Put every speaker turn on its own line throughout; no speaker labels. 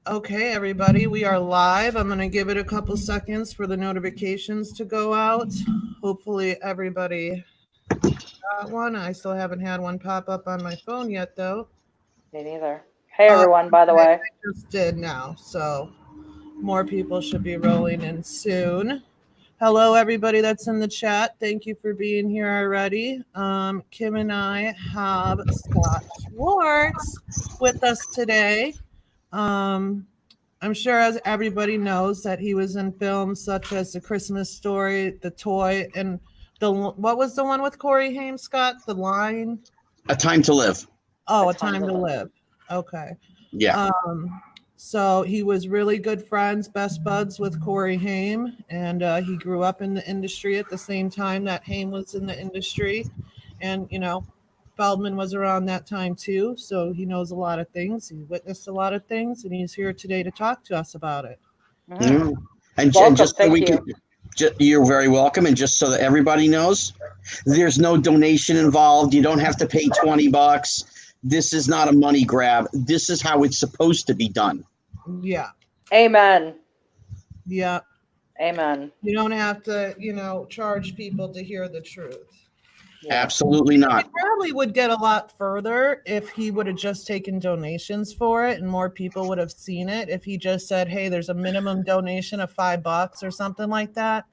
Okay, everybody, we are live. I'm going to give it a couple seconds for the notifications to go out. Hopefully, everybody got one. I still haven't had one pop up on my phone yet, though.
Me neither. Hey, everyone, by the way.
I just did now, so more people should be rolling in soon. Hello, everybody that's in the chat. Thank you for being here already. Kim and I have Scott Schwartz with us today. I'm sure as everybody knows that he was in films such as The Christmas Story, The Toy, and what was the one with Corey Haim, Scott? The Line?
A Time to Live.
Oh, A Time to Live. Okay.
Yeah.
So he was really good friends, best buds with Corey Haim, and he grew up in the industry at the same time that Haim was in the industry. And, you know, Feldman was around that time too, so he knows a lot of things. He witnessed a lot of things, and he's here today to talk to us about it.
Mm-hmm. And
welcome,
just so we
you.
You're very welcome. And just so that everybody knows, there's no donation involved. You don't have to pay $20. This is not a money grab. This is how it's supposed to be done.
Yeah.
Amen.
Yeah.
Amen.
You don't have to, charge people to hear the truth.
Yeah. Absolutely not.
He probably would get a lot further if he would have just taken donations for it, and more people would have seen it if he just said, hey, there's a minimum donation of $5 or something like that.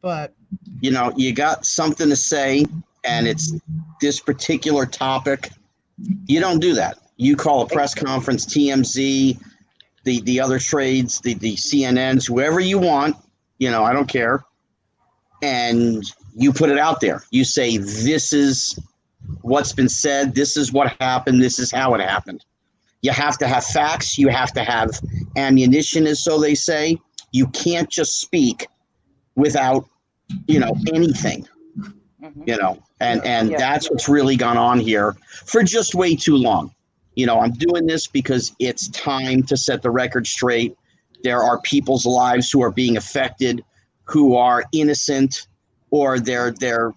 But
you got something to say, and it's this particular topic. You don't do that. You call a press conference, TMZ, the other trades, the CNNs, whoever you want, I don't care. And you put it out there. You say, this is what's been said. This is what happened. This is how it happened. You have to have facts. You have to have ammunition, as so they say. You can't just speak without, anything, and that's what's really gone on here for just way too long. I'm doing this because it's time to set the record straight. There are people's lives who are being affected, who are innocent, or they're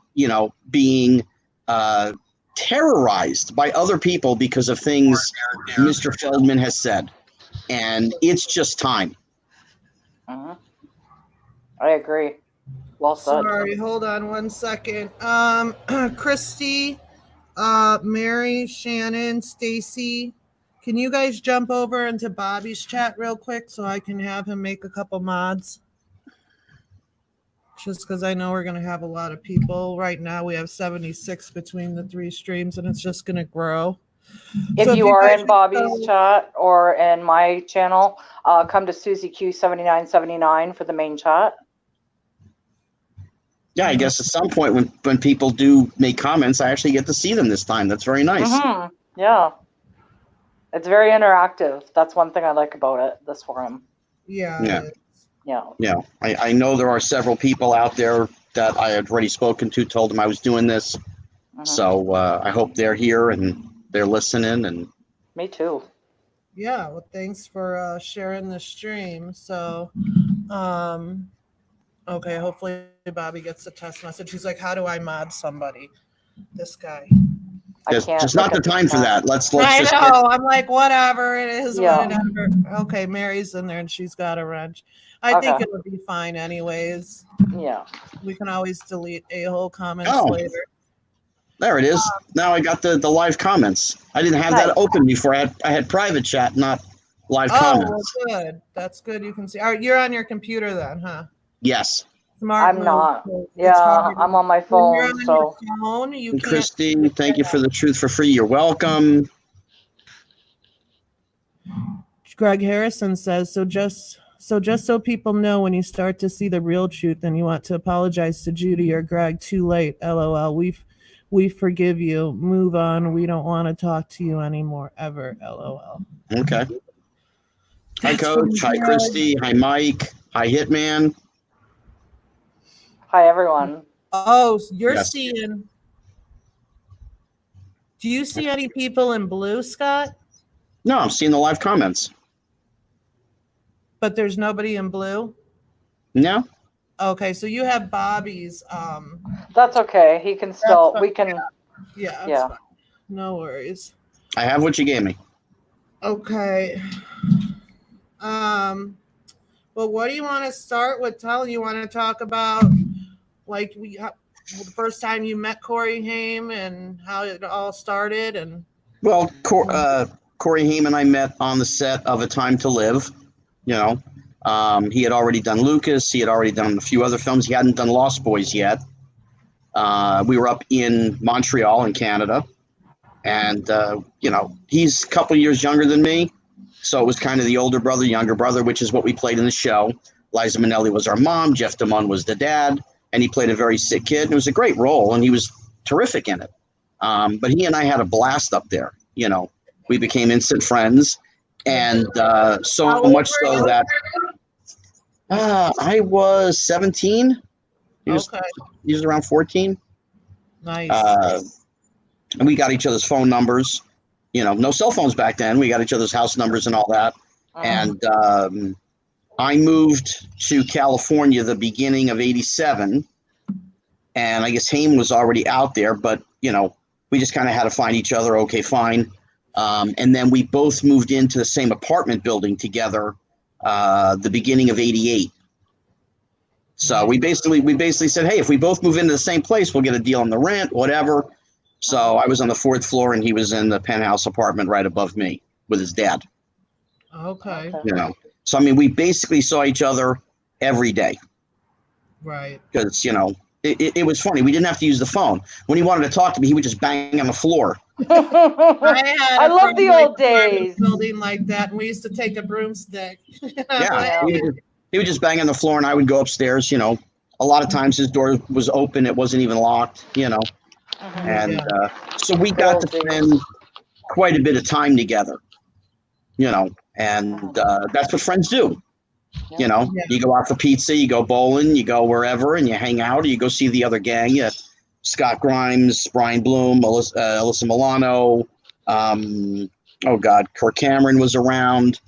being terrorized by other people because of things Mr. Feldman has said. And it's just time.
I agree. Well said.
Sorry, hold on one second. Christy, Mary, Shannon, Stacy, can you guys jump over into Bobby's chat real quick so I can have him make a couple mods? Just because I know we're going to have a lot of people. Right now we have 76 between the three streams, and it's just going to grow.
If you are in Bobby's chat or in my channel, come to Susie Q7979 for the main chat.
Yeah, I guess at some point when people do make comments, I actually get to see them this time. That's very nice.
Mm-hmm. Yeah. It's very interactive. That's one thing I like about it, this forum.
Yeah.
I know there are several people out there that I had already spoken to, told them I was doing this. Mm-hmm. So I hope they're here and they're listening. And
me too.
Yeah, well, thanks for sharing the stream. So, okay, hopefully Bobby gets the test message. He's like, how do I mod somebody? This guy.
Just not the time for that. Let's
I
just
know. I'm like, whatever it is, whatever. Okay, Mary's in there and she's got a wrench. I think it'll be fine anyways.
Yeah.
We can always delete a-hole comments later.
There it is. Now I got the live comments. I didn't have that open before. I had private chat, not live comments.
Oh, well, good. That's good. You can see. You're on your computer then, huh?
Yes.
Smart
I'm not. Yeah, I'm on my phone.
When you're on your phone, you can't.
Christy, thank you for the truth for free. You're welcome.
Greg Harrison says, so just so people know, when you start to see the real truth and you want to apologize to Judy or Greg, too late. LOL. We forgive you. Move on. We don't want to talk to you anymore ever. LOL.
Okay. Hi, Coach. Hi, Christy. Hi, Mike. Hi, Hitman.
Hi, everyone.
Oh, you're seeing. Do you see any people in blue, Scott?
No, I'm seeing the live comments.
But there's nobody in blue?
No.
Okay, so you have Bobby's.
That's okay. He can still. We can.
Yeah. Fine. No worries.
I have what you gave me.
Okay. But what do you want to start with? You want to talk about like the first time you met Corey Haim and how it all started? And
Well, Corey Haim and I met on the set of A Time to Live. You know, he had already done Lucas. He had already done a few other films. He hadn't done Lost Boys yet. We were up in Montreal in Canada. And, you know, he's a couple years younger than me. So it was kind of the older brother, younger brother, which is what we played in the show. Liza Minnelli was our mom. Jeff DeMunn was the dad. And he played a very sick kid. And it was a great role. And he was terrific in it. But he and I had a blast up there. You know, we became instant friends. And so much so that I was 17. He was around 14.
Nice.
And we got each other's phone numbers. You know, no cell phones back then. We got each other's house numbers and all that. And I moved to California the beginning of '87. And I guess Haim was already out there, but, you know, we just kind of had to find each other. Okay, fine. And then we both moved into the same apartment building together the beginning of '88. So we basically said, hey, if we both move into the same place, we'll get a deal on the rent, whatever. So I was on the 4th floor and he was in the penthouse apartment right above me with his dad.
Okay.
You know, so I mean, we basically saw each other every day.
Right.
Because, you know, it was funny. We didn't have to use the phone. When he wanted to talk to me, he would just bang on the floor.
I love the old days.
Building like that, and we used to take a broomstick.
Yeah. He would just bang on the floor and I would go upstairs. You know, a lot of times his door was open. It wasn't even locked, you know. And so we got to spend quite a bit of time together, you know, and that's what friends do. You know, you go out for pizza, you go bowling, you go wherever and you hang out, or you go see the other gang. Scott Grimes, Brian Bloom, Alyssa Milano. Kirk Cameron was around.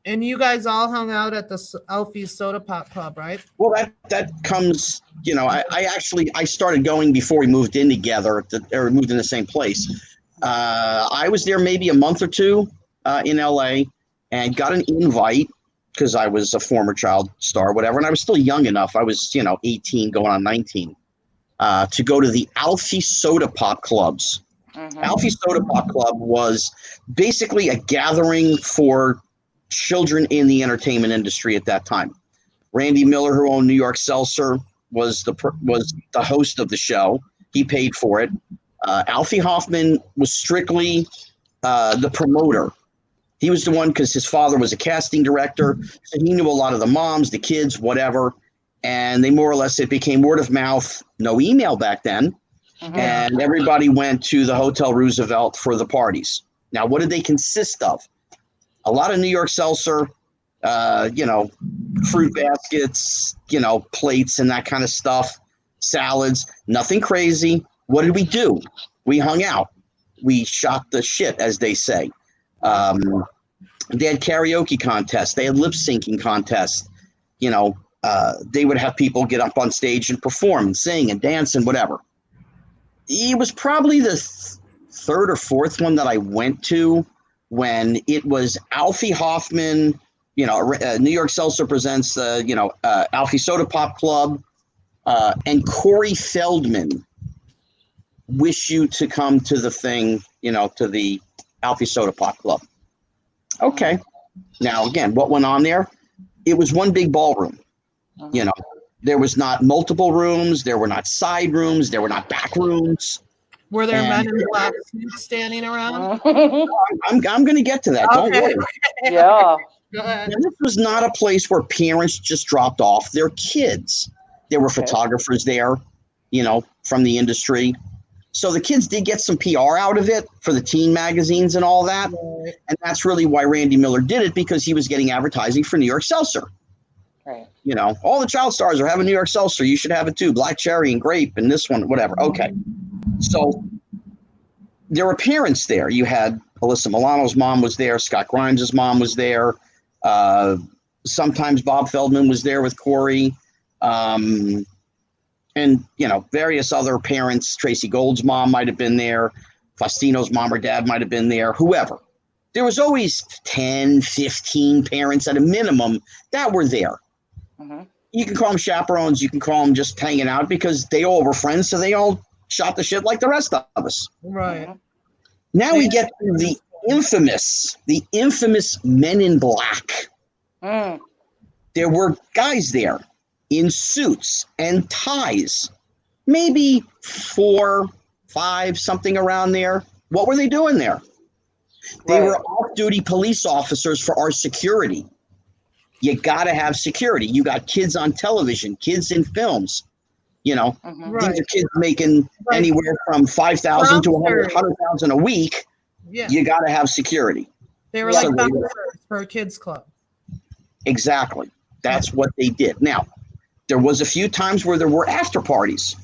And you guys all hung out at the Alfie Soda Pop Club, right?
Well, that comes, you know, I started going before we moved in together, or moved in the same place. I was there maybe a month or two in LA and got an invite because I was a former child star, whatever. And I was still young enough. I was, you know, 18 going on 19 to go to the Alfie Soda Pop Clubs. Alfie Soda Pop Club was basically a gathering for children in the entertainment industry at that time. Randy Miller, who owned New York Seltzer, was the host of the show. He paid for it. Alfie Hoffman was strictly the promoter. He was the one because his father was a casting director, so he knew a lot of the moms, the kids, whatever. And they more or less, it became word of mouth, no email back then. And everybody went to the Hotel Roosevelt for the parties. Now, what did they consist of? A lot of New York Seltzer, you know, fruit baskets, you know, plates and that kind of stuff, salads, nothing crazy. What did we do? We hung out. We shot the shit, as they say. They had karaoke contests. They had lip syncing contests. You know, they would have people get up on stage and perform and sing and dance and whatever. It was probably the third or fourth one that I went to when it was Alfie Hoffman, you know, New York Seltzer presents, you know, Alfie Soda Pop Club, and Corey Feldman wish you to come to the thing, you know, to the Alfie Soda Pop Club. Okay. Now, again, what went on there? It was one big ballroom. You know, there was not multiple rooms. There were not side rooms. There were not back rooms.
Were there men in black suits standing around?
I'm going to get to that. Don't worry.
Yeah.
Go ahead.
Now, this was not a place where parents just dropped off their kids. There were photographers there, you know, from the industry. So the kids did get some PR out of it for the teen magazines and all that. Right. And that's really why Randy Miller did it, because he was getting advertising for New York Seltzer.
Right.
You know, all the child stars are having New York Seltzer. You should have it too. Black cherry and grape and this one, whatever. Okay. So there were parents there. You had Alyssa Milano's mom was there. Scott Grimes' mom was there. Sometimes Bob Feldman was there with Corey. And, you know, various other parents. Tracy Gold's mom might have been there. Faustino's mom or dad might have been there. Whoever. there was always 10, 15 parents at a minimum that were there.
Mhm.
You can call them chaperones. You can call them just hanging out because they all were friends. So they all shot the shit like the rest of us.
Right.
Mhm.
Now we get to the infamous Men in Black.
Mm.
There were guys there in suits and ties, maybe 4, 5, something around there. What were they doing there? They were off-duty police officers for our security. You got to have security. You got kids on television, kids in films. You know,
Mhm.
Right.
these are kids making
Like
anywhere from 5,000 to 100,000 a week.
Yeah.
You got to have security.
They were
Yeah.
like bouncers for a kids club.
Exactly. That's what they did. Now, there was a few times where there were after parties.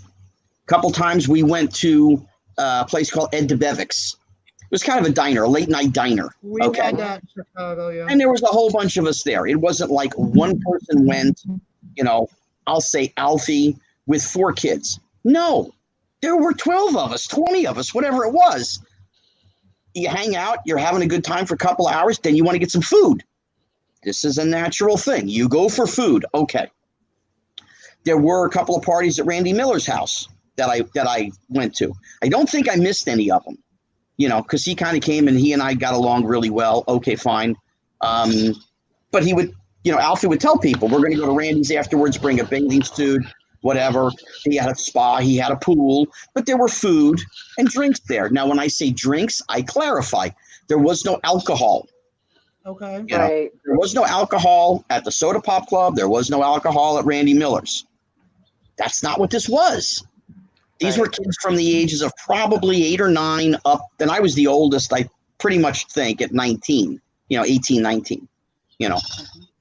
A couple times we went to a place called Ed DeBevick's. It was kind of a diner, a late night diner.
We
Okay.
had that in Chicago, yeah.
And there was a whole bunch of us there. It wasn't like one person went, you know, I'll say Alfie with 4 kids. No, there were 12 of us, 20 of us, whatever it was. You hang out, you're having a good time for a couple hours, then you want to get some food. This is a natural thing. You go for food. Okay. There were a couple of parties at Randy Miller's house that I went to. I don't think I missed any of them. You know, because he kind of came and he and I got along really well. Okay, fine. But he would, you know, Alfie would tell people, we're going to go to Randy's afterwards, bring a bathing suit, whatever. He had a spa, he had a pool, but there were food and drinks there. Now, when I say drinks, I clarify. There was no alcohol.
Okay.
You know, there was no alcohol at the Soda Pop Club. There was no alcohol at Randy Miller's. That's not what this was. These were kids from the ages of probably 8 or 9 up. And I was the oldest, I pretty much think, at 19, you know, 18, 19. You know,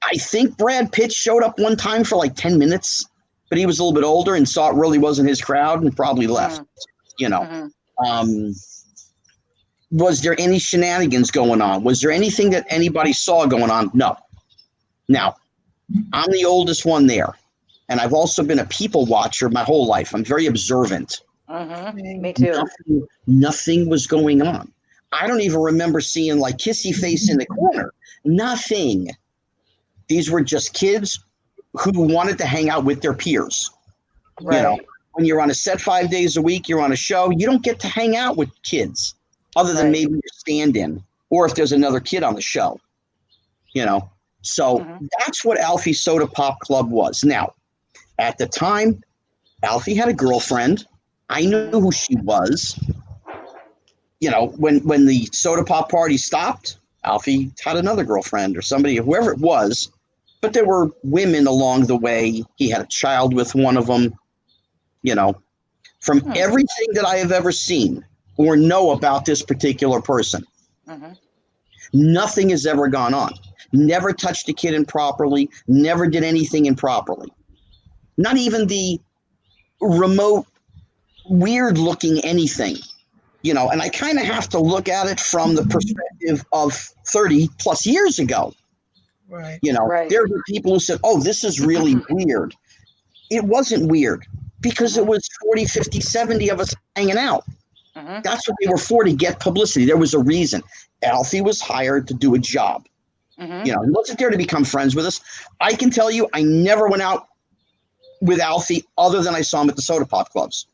I think Brad Pitt showed up one time for like 10 minutes, but he was a little bit older and saw it really wasn't his crowd and probably left, you know. Was there any shenanigans going on? Was there anything that anybody saw going on? No. Now, I'm the oldest one there. And I've also been a people watcher my whole life. I'm very observant.
Me too.
Nothing was going on. I don't even remember seeing like kissy face in the corner. Nothing. These were just kids who wanted to hang out with their peers.
Right.
You know, when you're on a set 5 days a week, you're on a show, you don't get to hang out with kids other than maybe your stand-in or if there's another kid on the show. You know, so that's what Alfie Soda Pop Club was. Now, at the time, Alfie had a girlfriend. I knew who she was. You know, when the soda pop party stopped, Alfie had another girlfriend or somebody, whoever it was. But there were women along the way. He had a child with one of them. You know, from everything that I have ever seen or know about this particular person, nothing has ever gone on. Never touched a kid improperly. Never did anything improperly. Not even the remote, weird-looking anything, you know. And I kind of have to look at it from the perspective of 30-plus years ago.
Right.
You know, there were people who said, oh, this is really weird. It wasn't weird because it was 40, 50, 70 of us hanging out. That's what they were for, to get publicity. There was a reason. Alfie was hired to do a job. You know, he wasn't there to become friends with us. I can tell you, I never went out with Alfie other than I saw him at the soda pop clubs,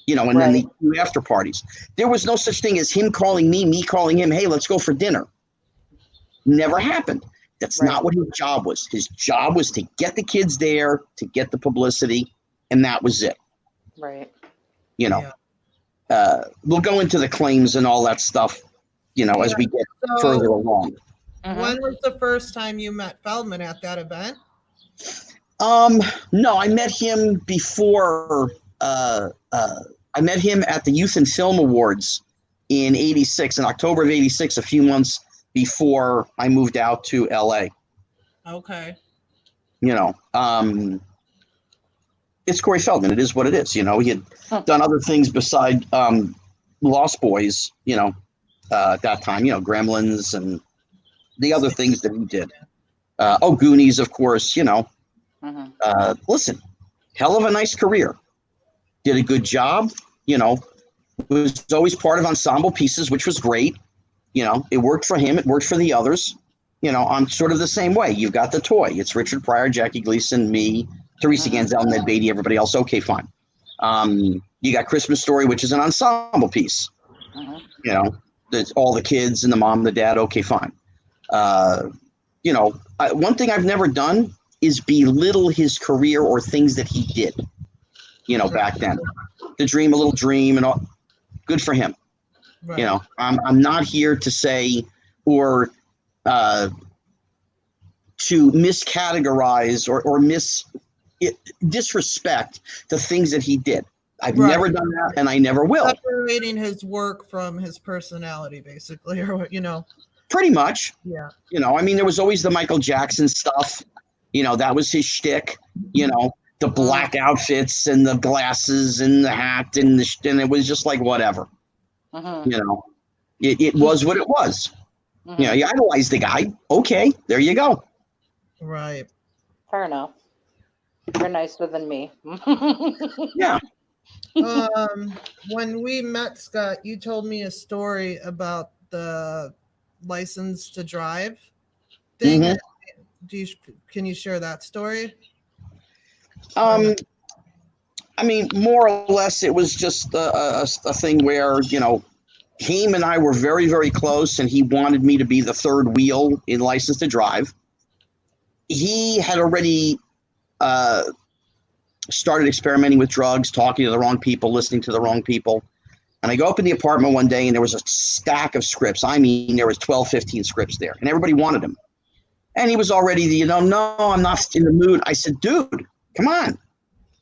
you know, and then the after parties. There was no such thing as him calling me calling him, hey, let's go for dinner. Never happened. That's not what his job was. His job was to get the kids there, to get the publicity, and that was it.
Right.
You know, we'll go into the claims and all that stuff, you know, as we get further along.
When was the first time you met Feldman at that event?
No, I met him before. I met him at the Youth and Film Awards in '86, in October of '86, a few months before I moved out to LA.
Okay.
You know, it's Corey Feldman. It is what it is. You know, he had done other things beside Lost Boys, you know, at that time, you know, Gremlins and the other things that he did. Goonies, of course, you know. Listen, hell of a nice career. Did a good job, you know, was always part of ensemble pieces, which was great. You know, it worked for him. It worked for the others. You know, I'm sort of the same way. You've got the toy. It's Richard Pryor, Jackie Gleason, me, Teresa Ganzel, Ned Beatty, everybody else. Okay, fine. You got Christmas Story, which is an ensemble piece. You know, it's all the kids and the mom, the dad. Okay, fine. You know, one thing I've never done is belittle his career or things that he did. You know, back then, the dream, a little dream, and all. Good for him. Right. You know, I'm not here to say or to miscategorize or disrespect the things that he did. I've never done that, and I never will.
Separating his work from his personality, basically, or what, you know.
Pretty much.
Yeah.
You know, I mean, there was always the Michael Jackson stuff. You know, that was his shtick. You know, the black outfits and the glasses and the hat and it was just like whatever. You know, it was what it was. You know, you idolized the guy. Okay, there you go.
Right.
Fair enough. You're nicer than me.
Yeah.
When we met, Scott, you told me a story about the license to drive thing. Can you share that story?
I mean, more or less, it was just a thing where, you know, Haim and I were very, very close, and he wanted me to be the third wheel in License to Drive. He had already started experimenting with drugs, talking to the wrong people, listening to the wrong people. And I go up in the apartment one day, and there was a stack of scripts. I mean, there was 12, 15 scripts there, and everybody wanted them. And he was already, you know, no, I'm not in the mood. I said, dude, come on.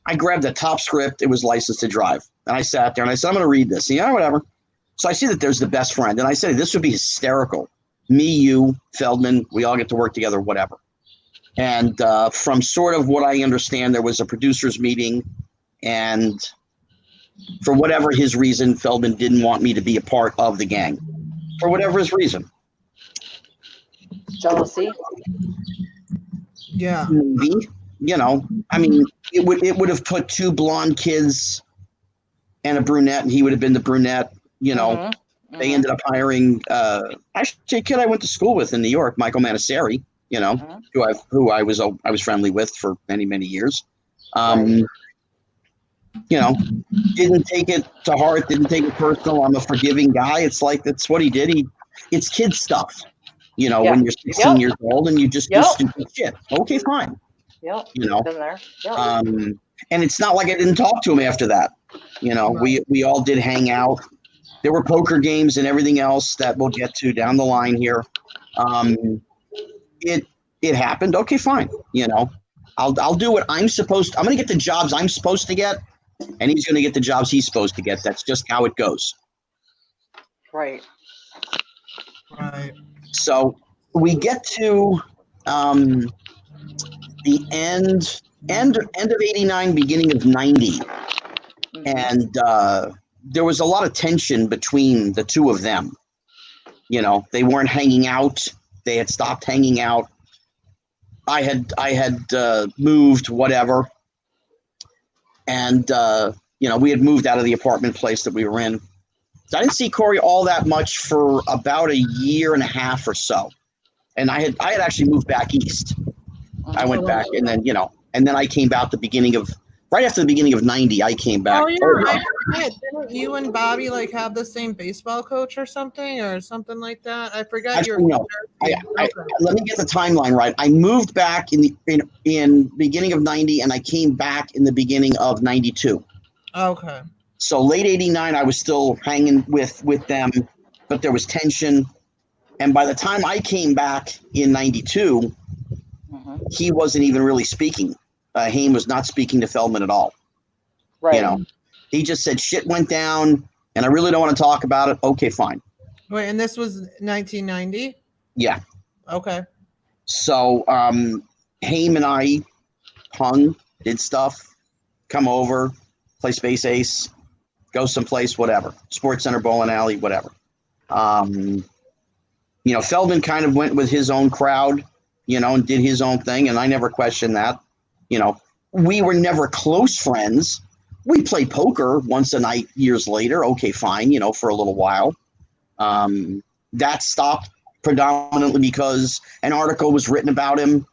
I grabbed the top script. It was License to Drive. And I sat there and I said, I'm going to read this. And, yeah, whatever. So I see that there's the best friend. And I said, this would be hysterical. Me, you, Feldman, we all get to work together, whatever. And from sort of what I understand, there was a producers meeting. And for whatever his reason, Feldman didn't want me to be a part of the gang. For whatever his reason.
Jealousy.
Yeah.
Maybe. You know, I mean, it would have put two blonde kids and a brunette, and he would have been the brunette. You know, they ended up hiring actually a kid I went to school with in New York, Michael Manasseri. You know, who I was friendly with for many, many years. You know, didn't take it to heart, didn't take it personal. I'm a forgiving guy. It's like that's what he did. It's kid stuff. You know, when you're 16 years old and you just do stupid shit. Okay, fine.
Yeah,
you know,
been there.
And it's not like I didn't talk to him after that. You know, we all did hang out. There were poker games and everything else that we'll get to down the line here. It happened. Okay, fine. You know, I'll do what I'm supposed to. I'm going to get the jobs I'm supposed to get, and he's going to get the jobs he's supposed to get. That's just how it goes.
Right.
Right.
So we get to the end of 89, beginning of 90. And there was a lot of tension between the two of them. You know, they weren't hanging out. They had stopped hanging out. I had moved, whatever. And, you know, we had moved out of the apartment place that we were in. So I didn't see Corey all that much for about a year and a half or so. And I had actually moved back east. I went back, and then, you know, and then I came back right after the beginning of 90, I came back.
Oh, yeah. Didn't you and Bobby like have the same baseball coach or something like that? I forgot.
Actually, no. Let me get the timeline right. I moved back in beginning of 90, and I came back in the beginning of 92.
Okay.
So late 89, I was still hanging with them, but there was tension. And by the time I came back in 92, he wasn't even really speaking. Haim was not speaking to Feldman at all.
Right.
You know, he just said shit went down, and I really don't want to talk about it. Okay, fine.
Wait, and this was 1990?
Yeah.
Okay.
So Haim and I hung, did stuff, come over, play Space Ace, go someplace, whatever. Sports Center, bowling alley, whatever. You know, Feldman kind of went with his own crowd, you know, and did his own thing, and I never questioned that. You know, we were never close friends. We played poker once a night years later. Okay, fine, you know, for a little while. that stopped predominantly because an article was written about him.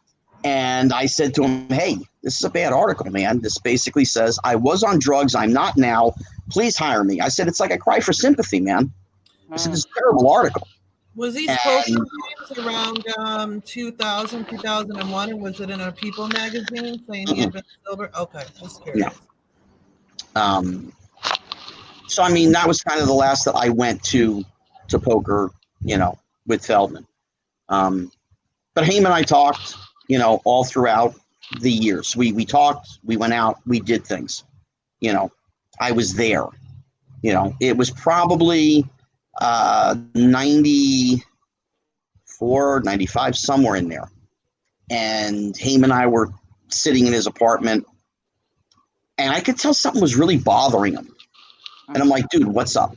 And I said to him, hey, this is a bad article, man. This basically says, I was on drugs. I'm not now. Please hire me. I said, it's like a cry for sympathy, man. I said, this is a terrible article.
Was he spoken around 2000, 2001? And was it in a People magazine saying he had been sober? Okay, just curious.
No. So, I mean, that was kind of the last that I went to poker, with Feldman. But Haim and I talked, all throughout the years. We talked, we went out, we did things. I was there. It was probably 94, 95, somewhere in there. And Haim and I were sitting in his apartment, and I could tell something was really bothering him. And I'm like, dude, what's up?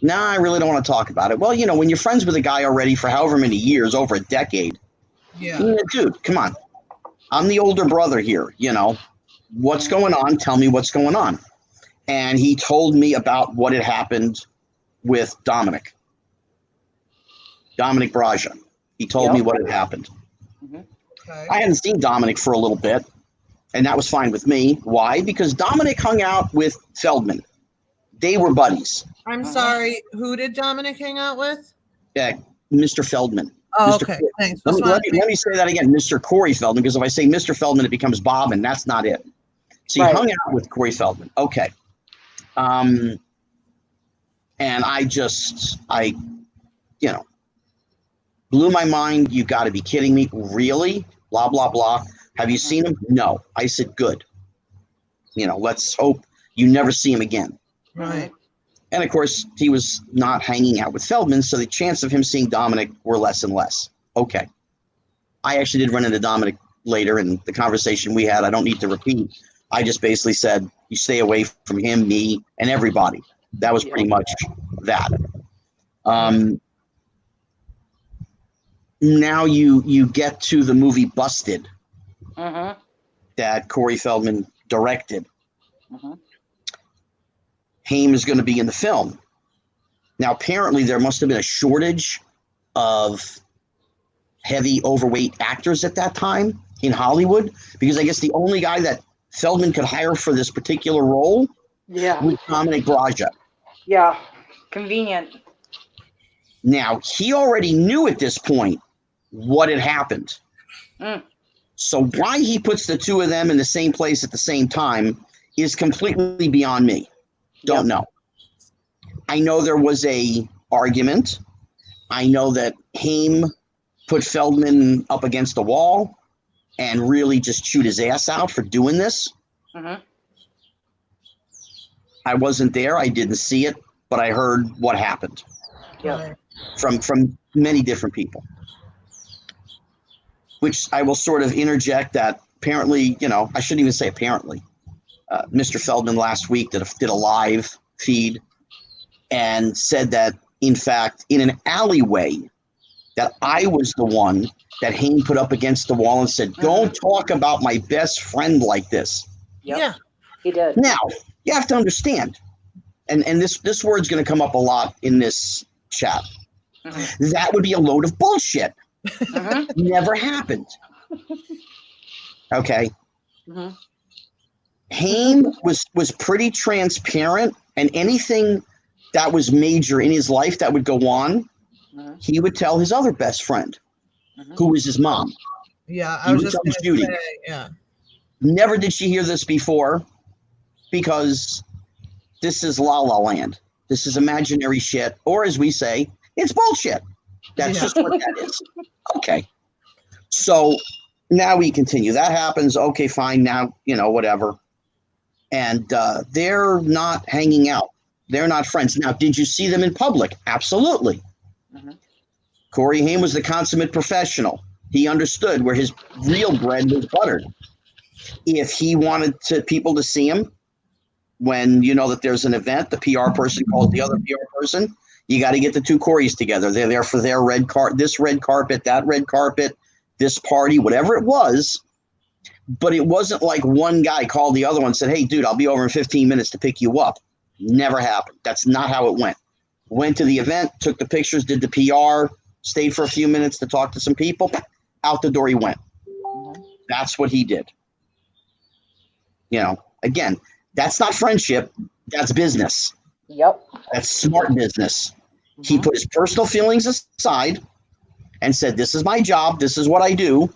Nah, I really don't want to talk about it. Well, when you're friends with a guy already for however many years, over a decade, dude, come on. I'm the older brother here, What's going on? Tell me what's going on. And he told me about what had happened with Dominic Braja. He told me what had happened.
Okay.
I hadn't seen Dominic for a little bit, and that was fine with me. Why? Because Dominic hung out with Feldman. They were buddies.
I'm sorry. Who did Dominic hang out with?
Yeah, Mr. Feldman.
Oh,
Mr.
okay. Thanks.
Let me say that again, Mr. Corey Feldman, because if I say Mr. Feldman, it becomes Bob, and that's not it. So he hung out with Corey Feldman. Okay. And I blew my mind. You got to be kidding me. Really? Blah, blah, blah. Have you seen him? No. I said, good. Let's hope you never see him again.
Right.
And of course, he was not hanging out with Feldman, so the chance of him seeing Dominic were less and less. Okay. I actually did run into Dominic later, and the conversation we had, I don't need to repeat. I just basically said, you stay away from him, me, and everybody. That was pretty much that. Now you get to the movie Busted that Corey Feldman directed. Haim is going to be in the film. Now, apparently, there must have been a shortage of heavy, overweight actors at that time in Hollywood, because I guess the only guy that Feldman could hire for this particular role was Dominic Braja.
Yeah, convenient.
Now, he already knew at this point what had happened. So why he puts the two of them in the same place at the same time is completely beyond me. Don't know. I know there was a argument. I know that Haim put Feldman up against the wall and really just chewed his ass out for doing this. I wasn't there. I didn't see it, but I heard what happened from many different people, which I will sort of interject that apparently, I shouldn't even say apparently. Mr. Feldman last week did a live feed and said that, in fact, in an alleyway, that I was the one that Haim put up against the wall and said, don't talk about my best friend like this.
Yeah, he did.
Now, you have to understand, and this word's going to come up a lot in this chat. That would be a load of bullshit. Never happened. Okay. Haim was pretty transparent, and anything that was major in his life that would go on, he would tell his other best friend, who was his mom.
Yeah, I was just going to say, yeah.
Never did she hear this before, because this is La La Land. This is imaginary shit, or as we say, it's bullshit. That's just what that is. Okay. So now we continue. That happens. Okay, fine. Now, whatever. And they're not hanging out. They're not friends. Now, did you see them in public? Absolutely. Corey Haim was the consummate professional. He understood where his real bread was buttered. If he wanted people to see him, when that there's an event, the PR person calls the other PR person. You got to get the two Coreys together. They're there for their this red carpet, that red carpet, this party, whatever it was. But it wasn't like one guy called the other one and said, hey, dude, I'll be over in 15 minutes to pick you up. Never happened. That's not how it went. went to the event, took the pictures, did the PR, stayed for a few minutes to talk to some people. Out the door he went. That's what he did. Again, that's not friendship. That's business.
Yep.
That's smart business. He put his personal feelings aside and said, this is my job. This is what I do.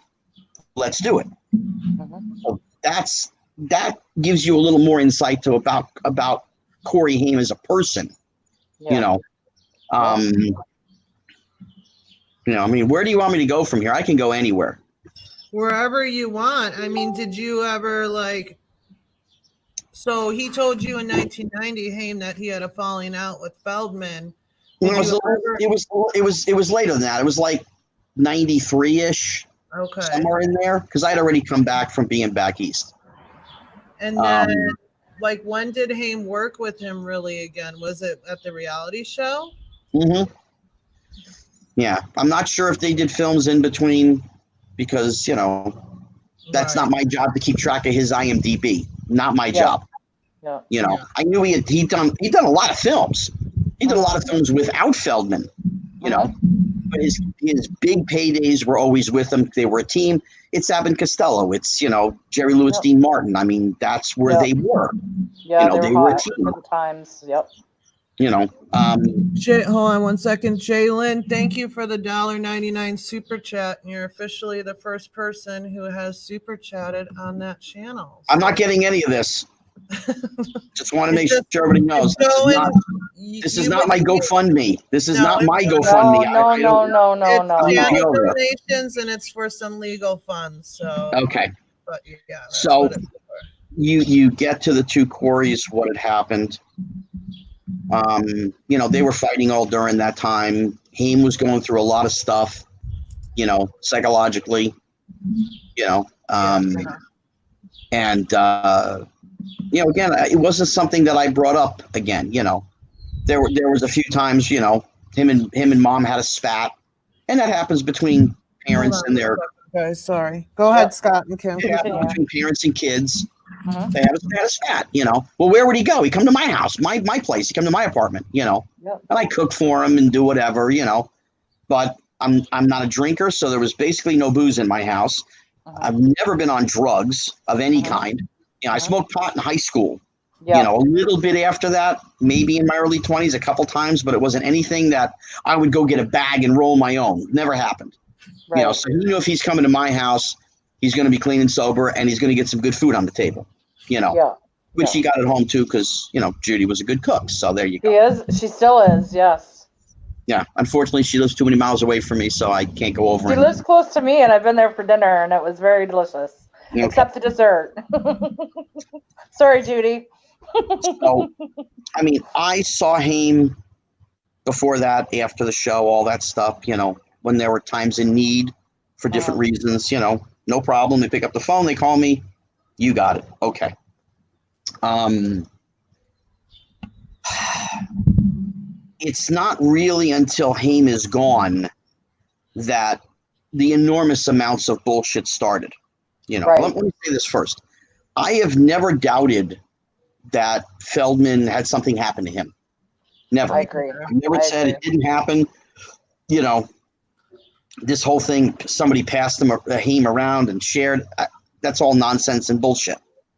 Let's do it. So that gives you a little more insight to about Corey Haim as a person.
Yeah.
I mean, where do you want me to go from here? I can go anywhere.
Wherever you want. I mean, did you ever so he told you in 1990, Haim, that he had a falling out with Feldman.
It was later than that. It was like 93-ish.
Okay.
Somewhere in there, because I'd already come back from being back east.
And then, when did Haim work with him really again? Was it at the reality show?
Mm-hmm. Yeah, I'm not sure if they did films in between, because that's not my job to keep track of his IMDb. Not my job.
Yeah.
I knew he'd done a lot of films. He did a lot of films without Feldman. But his big paydays were always with him. They were a team. It's Abbott and Costello. It's Jerry Lewis, Dean Martin. I mean, that's where they were.
Yeah,
they were a team.
For the times. Yep.
Hold on one second. Jalen, thank you for the $1.99 super chat. And you're officially the first person who has super chatted on that channel.
I'm not getting any of this. Just want to make sure everybody knows. This is not my GoFundMe. This is not my GoFundMe.
No.
It's channel donations, and it's for some legal funds. So
okay.
But yeah.
So you get to the two Coreys. What had happened? They were fighting all during that time. Haim was going through a lot of stuff, psychologically, and again, it wasn't something that I brought up again. There was a few times, him and mom had a spat, and that happens between parents and their.
Okay, sorry. Go ahead, Scott and Kim.
It happens between parents and kids. They had a spat, Well, where would he go? He come to my house, my place. He come to my apartment, and I cook for him and do whatever, But I'm not a drinker, so there was basically no booze in my house. I've never been on drugs of any kind. I smoked pot in high school. A little bit after that, maybe in my early 20s, a couple times, but it wasn't anything that I would go get a bag and roll my own. Never happened.
Right.
So he knew if he's coming to my house, he's going to be clean and sober, and he's going to get some good food on the table. Which he got at home too, because Judy was a good cook. So there you go.
She is. She still is. Yes.
Yeah. Unfortunately, she lives too many miles away from me, so I can't go over.
She lives close to me, and I've been there for dinner, and it was very delicious, except the dessert. Sorry, Judy.
So, I mean, I saw Haim before that, after the show, all that stuff. When there were times in need for different reasons. No problem. They pick up the phone. They call me. You got it. Okay. It's not really until Haim is gone that the enormous amounts of bullshit started.
Right.
Let me say this first. I have never doubted that Feldman had something happen to him. Never.
I agree.
I've never said it didn't happen. This whole thing, somebody passed Haim around and shared. That's all nonsense and bullshit.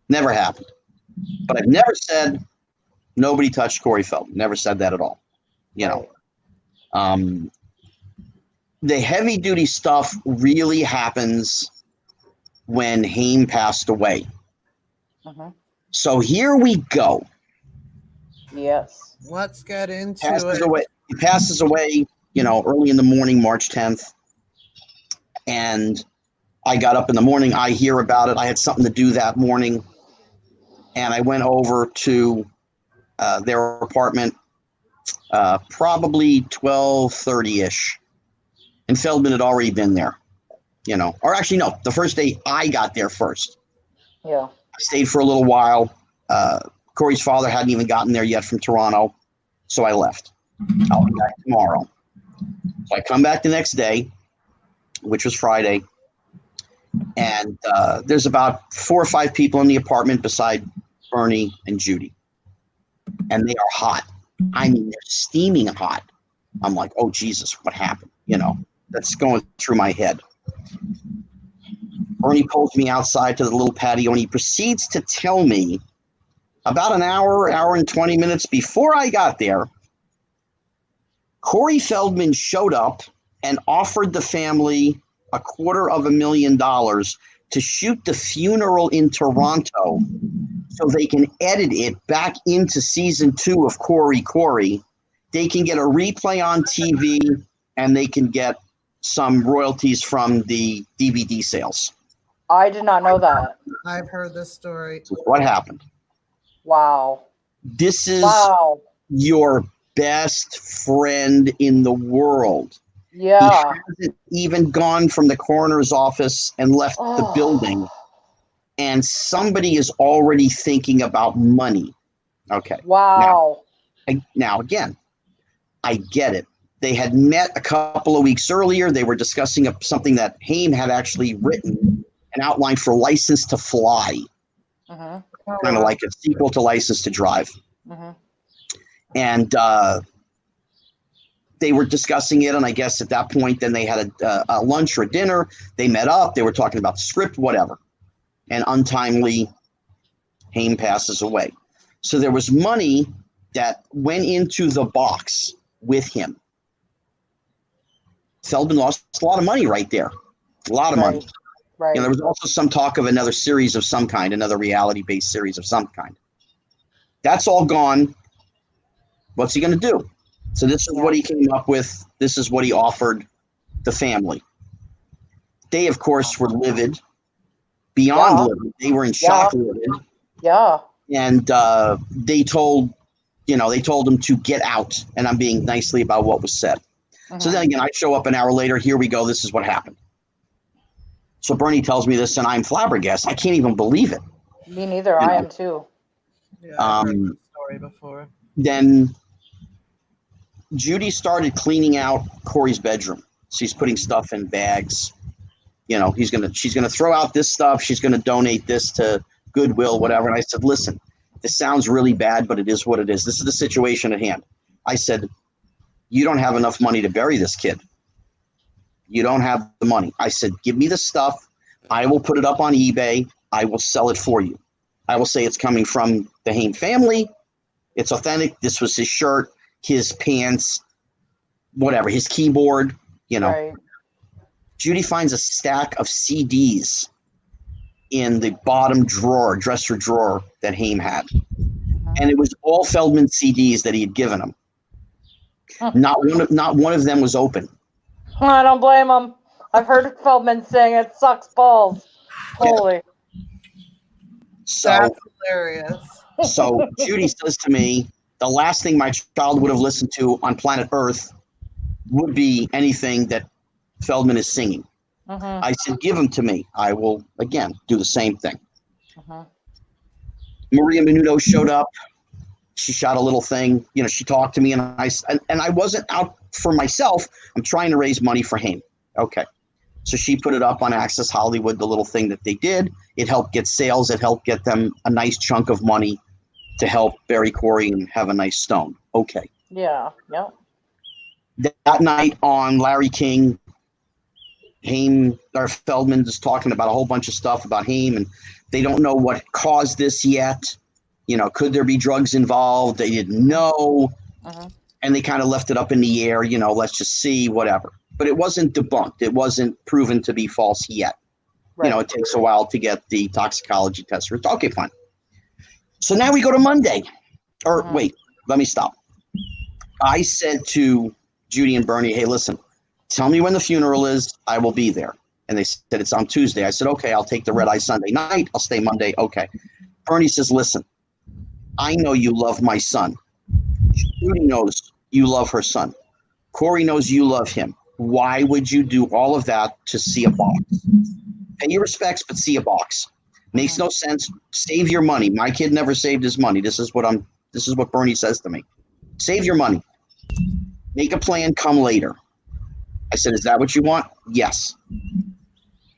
Never happened. But I've never said nobody touched Corey Feldman. Never said that at all. The heavy duty stuff really happens when Haim passed away. So here we go.
Yes.
Let's get into it.
He passes away, early in the morning, March 10th. And I got up in the morning. I hear about it. I had something to do that morning. And I went over to their apartment, probably 12:30-ish. And Feldman had already been there, Or actually, no, the first day I got there first.
Yeah.
I stayed for a little while. Corey's father hadn't even gotten there yet from Toronto. So I left. I'll be back tomorrow. So I come back the next day, which was Friday. And there's about 4 or 5 people in the apartment beside Bernie and Judy. And they are hot. I mean, they're steaming hot. I'm like, oh, Jesus, what happened? That's going through my head. Bernie pulls me outside to the little patio, and he proceeds to tell me about an hour and 20 minutes before I got there, Corey Feldman showed up and offered the family $250,000 to shoot the funeral in Toronto so they can edit it back into season 2 of Corey. They can get a replay on TV, and they can get some royalties from the DVD sales.
I did not know that.
I've heard this story.
So what happened?
Wow.
This is your best friend in the world.
Yeah.
He hasn't even gone from the coroner's office and left the building. And somebody is already thinking about money. Okay.
Wow.
Now again, I get it. They had met a couple of weeks earlier. They were discussing something that Haim had actually written, an outline for License to Fly.
Uh-huh.
Kind of like a sequel to License to Drive.
Uh-huh.
And they were discussing it, and I guess at that point, then they had a lunch or a dinner. They met up. They were talking about the script, whatever. And untimely, Haim passes away. So there was money that went into the box with him. Feldman lost a lot of money right there. A lot of money.
Right.
There was also some talk of another series of some kind, another reality-based series of some kind. That's all gone. What's he going to do? So this is what he came up with. This is what he offered the family. They, of course, were livid, beyond livid. They were in shock livid.
Yeah.
And they told him to get out. And I'm being nicely about what was said. Uh-huh. So then again, I show up an hour later. Here we go. This is what happened. So Bernie tells me this, and I'm flabbergasted. I can't even believe it.
Me neither. I am too.
Yeah, I've heard the story before.
Then Judy started cleaning out Corey's bedroom. She's putting stuff in bags. She's gonna throw out this stuff. She's gonna donate this to Goodwill, whatever. And I said, listen, this sounds really bad, but it is what it is. This is the situation at hand. I said, you don't have enough money to bury this kid. You don't have the money. I said, give me the stuff. I will put it up on eBay. I will sell it for you. I will say it's coming from the Haim family. It's authentic. This was his shirt, his pants, whatever, his keyboard,
Right.
Judy finds a stack of CDs in the bottom dresser drawer that Haim had. Uh-huh. And it was all Feldman CDs that he had given him. Huh. Not one of them was open.
I don't blame him. I've heard Feldman sing. It sucks balls. Holy.
So,
that's hilarious.
So Judy says to me, the last thing my child would have listened to on planet Earth would be anything that Feldman is singing. Uh-huh. I said, give them to me. I will, again, do the same thing. Uh-huh. Maria Menudo showed up. She shot a little thing. She talked to me, and I wasn't out for myself. I'm trying to raise money for Haim. Okay. So she put it up on Access Hollywood, the little thing that they did. It helped get sales. It helped get them a nice chunk of money to help bury Corey and have a nice stone. Okay.
Yeah. Yep.
That night on Larry King, Feldman is talking about a whole bunch of stuff about Haim, and they don't know what caused this yet. Could there be drugs involved? They didn't know. Uh-huh. And they kind of left it up in the air, let's just see, whatever. But it wasn't debunked. It wasn't proven to be false yet. Right. It takes a while to get the toxicology test. Okay, fine. So now we go to Monday. Or wait, let me stop. I said to Judy and Bernie, hey, listen, tell me when the funeral is. I will be there. And they said it's on Tuesday. I said, okay, I'll take the red eye Sunday night. I'll stay Monday. Okay. Bernie says, listen, I know you love my son. Judy knows you love her son. Corey knows you love him. Why would you do all of that to see a box? Pay your respects, but see a box. Makes no sense. Save your money. My kid never saved his money. This is what Bernie says to me. Save your money. Make a plan, come later. I said, is that what you want? Yes.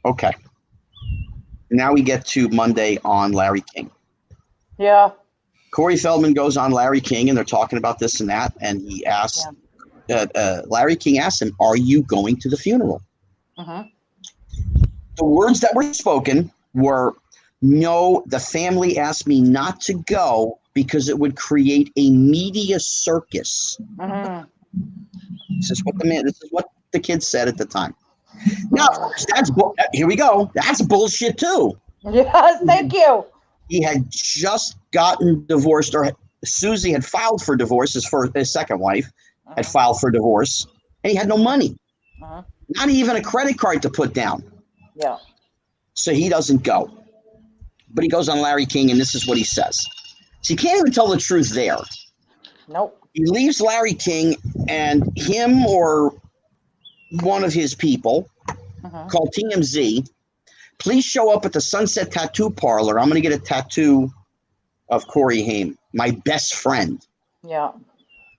Okay. Now we get to Monday on Larry King.
Yeah.
Corey Feldman goes on Larry King, and they're talking about this and that, and he asks, Larry King asks him, "Are you going to the funeral?"
Uh-huh.
The words that were spoken were, "No, the family asked me not to go because it would create a media circus."
Uh-huh.
This is what the kid said at the time. Now, of course, here we go. That's bullshit too.
Yes, thank you.
He had just gotten divorced, or Susie had filed for divorce. His second wife had filed for divorce, and he had no money, not even a credit card to put down.
Yeah.
So he doesn't go, but he goes on Larry King, and this is what he says. So you can't even tell the truth there.
Nope.
He leaves Larry King, and him or one of his people called TMZ. Please show up at the Sunset Tattoo Parlor. I'm going to get a tattoo of Corey Haim, my best friend.
Yeah.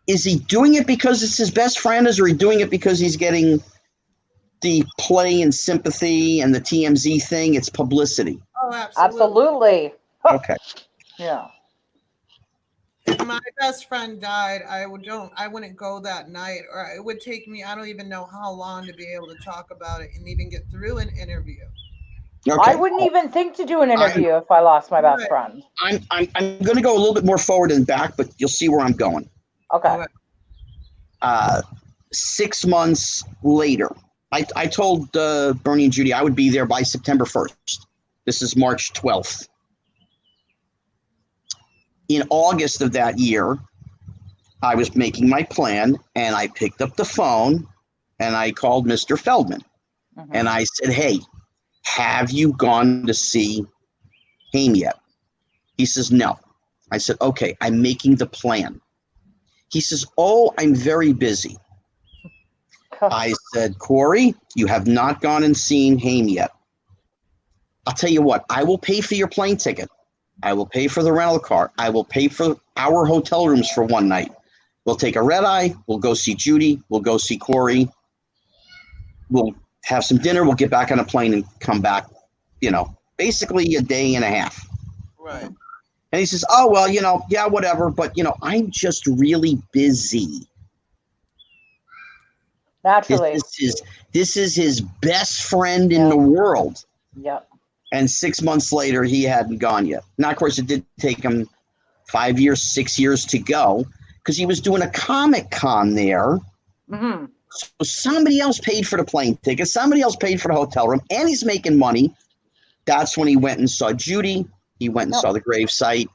Is he doing it because it's his best friend, or is he doing it because he's getting the play and sympathy and the TMZ thing? It's publicity.
Oh,
Absolutely.
Okay.
Yeah.
If my best friend died, I wouldn't go that night, or it would take me, I don't even know how long to be able to talk about it and even get through an interview.
Okay.
I wouldn't even think to do an interview if I lost my best friend.
I'm going to go a little bit more forward and back, but you'll see where I'm going.
Okay.
6 months later, I told Bernie and Judy I would be there by September 1st. This is March 12th. In August of that year, I was making my plan, and I picked up the phone, and I called Mr. Feldman. And I said, "Hey, have you gone to see Haim yet?" He says, "No." I said, "Okay, I'm making the plan." He says, "Oh, I'm very busy." I said, "Corey, you have not gone and seen Haim yet. I'll tell you what, I will pay for your plane ticket. I will pay for the rental car. I will pay for our hotel rooms for one night. We'll take a red eye. We'll go see Judy. We'll go see Corey. We'll have some dinner. We'll get back on a plane and come back, basically a day and a half."
Right.
And he says, "Oh, well, yeah, whatever. But, I'm just really busy."
Naturally.
This is his best friend in the world.
Yep.
And 6 months later, he hadn't gone yet. Now, of course, it did take him 5 years, 6 years to go, because he was doing a Comic-Con there.
Mm-hmm.
So somebody else paid for the plane ticket. Somebody else paid for the hotel room, and he's making money. That's when he went and saw Judy. He went and saw the gravesite,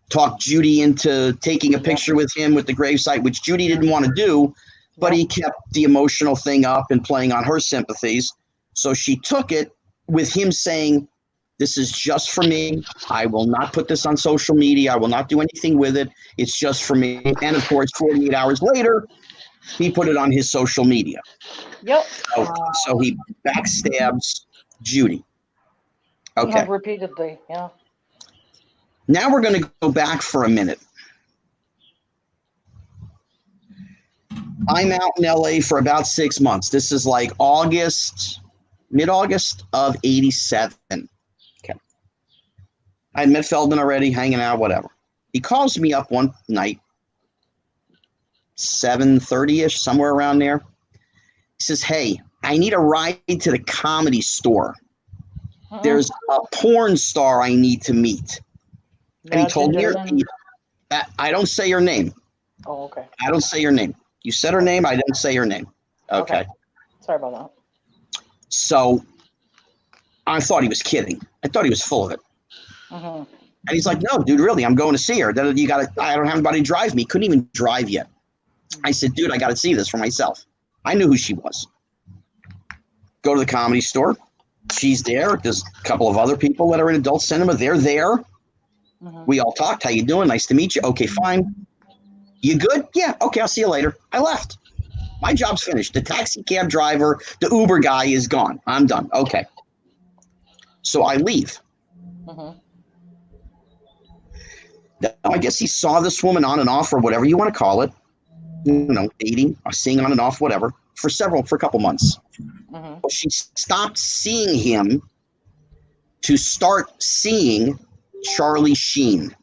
talked Judy into taking a picture with him with the gravesite, which Judy didn't want to do, but he kept the emotional thing up and playing on her sympathies. So she took it with him saying, "This is just for me. I will not put this on social media. I will not do anything with it. It's just for me." And of course, 48 hours later, he put it on his social media.
Yep.
So he backstabs Judy. Okay.
Repeatedly, yeah.
Now we're going to go back for a minute. I'm out in LA for about 6 months. This is like mid-August of 87. Okay. I had met Feldman already, hanging out, whatever. He calls me up one night, 7:30-ish, somewhere around there. He says, "Hey, I need a ride to the Comedy Store. There's a porn star I need to meet." And he told me I don't say her name.
Oh, okay.
I don't say her name. You said her name. I didn't say her name. Okay.
Sorry about that.
So I thought he was kidding. I thought he was full of it. And he's like, "No, dude, really, I'm going to see her. I don't have anybody to drive me." Couldn't even drive yet. I said, "Dude, I got to see this for myself." I knew who she was. Go to the Comedy Store. She's there. There's a couple of other people that are in adult cinema. They're there. We all talked. "How you doing? Nice to meet you." "Okay, fine." "You good?" "Yeah." "Okay, I'll see you later." I left. My job's finished. The taxi cab driver, the Uber guy is gone. I'm done. Okay. So I leave. Now, I guess he saw this woman on and off, or whatever you want to call it, dating or seeing on and off, whatever, for a couple months. Well, she stopped seeing him to start seeing Charlie Sheen.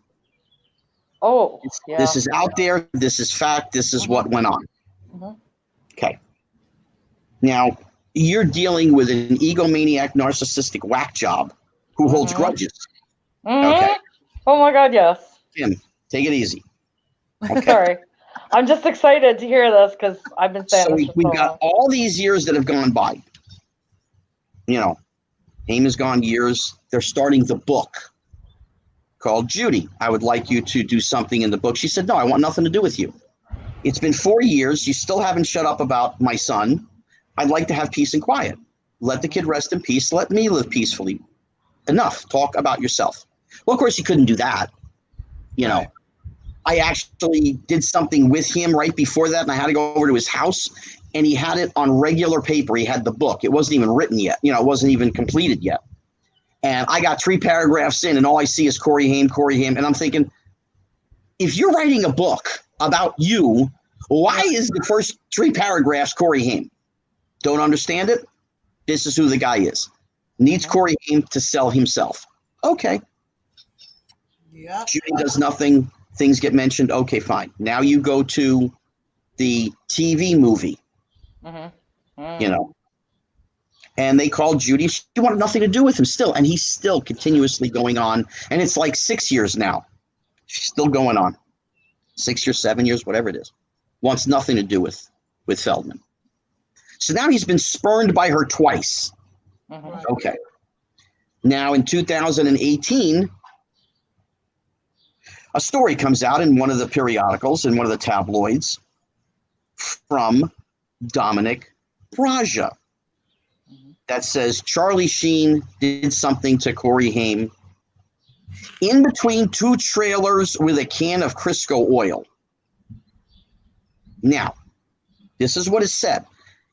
Oh, yeah.
This is out there. This is fact. This is what went on. Okay. Now, you're dealing with an egomaniac, narcissistic whack job who holds grudges. Okay.
Oh my God, yes.
Kim, take it easy. Okay.
Sorry. I'm just excited to hear this because I've been saying
So
this for
we've
so
got
long.
all these years that have gone by. You know, Haim has gone years. They're starting the book called Judy. I would like you to do something in the book. She said, no, I want nothing to do with you. It's been 4 years. You still haven't shut up about my son. I'd like to have peace and quiet. Let the kid rest in peace. Let me live peacefully. Enough. Talk about yourself. Well, of course, you couldn't do that. You know, I actually did something with him right before that, and I had to go over to his house, and he had it on regular paper. He had the book. It wasn't even written yet. You know, it wasn't even completed yet. And I got 3 paragraphs in, and all I see is Corey Haim. And I'm thinking, if you're writing a book about you, why is the first 3 paragraphs Corey Haim? Don't understand it? This is who the guy is. Needs Corey Haim to sell himself. Okay.
Yeah.
Judy does nothing. Things get mentioned. Okay, fine. Now you go to the TV movie, you know, and they called Judy. She wanted nothing to do with him still. And he's still continuously going on. And it's like 6 years now. She's still going on. 6 years, 7 years, whatever it is. Wants nothing to do with Feldman. So now he's been spurned by her twice. Okay. Now in 2018, a story comes out in one of the periodicals, in one of the tabloids, from Dominic Braja that says Charlie Sheen did something to Corey Haim in between 2 trailers with a can of Crisco oil. Now, this is what is said.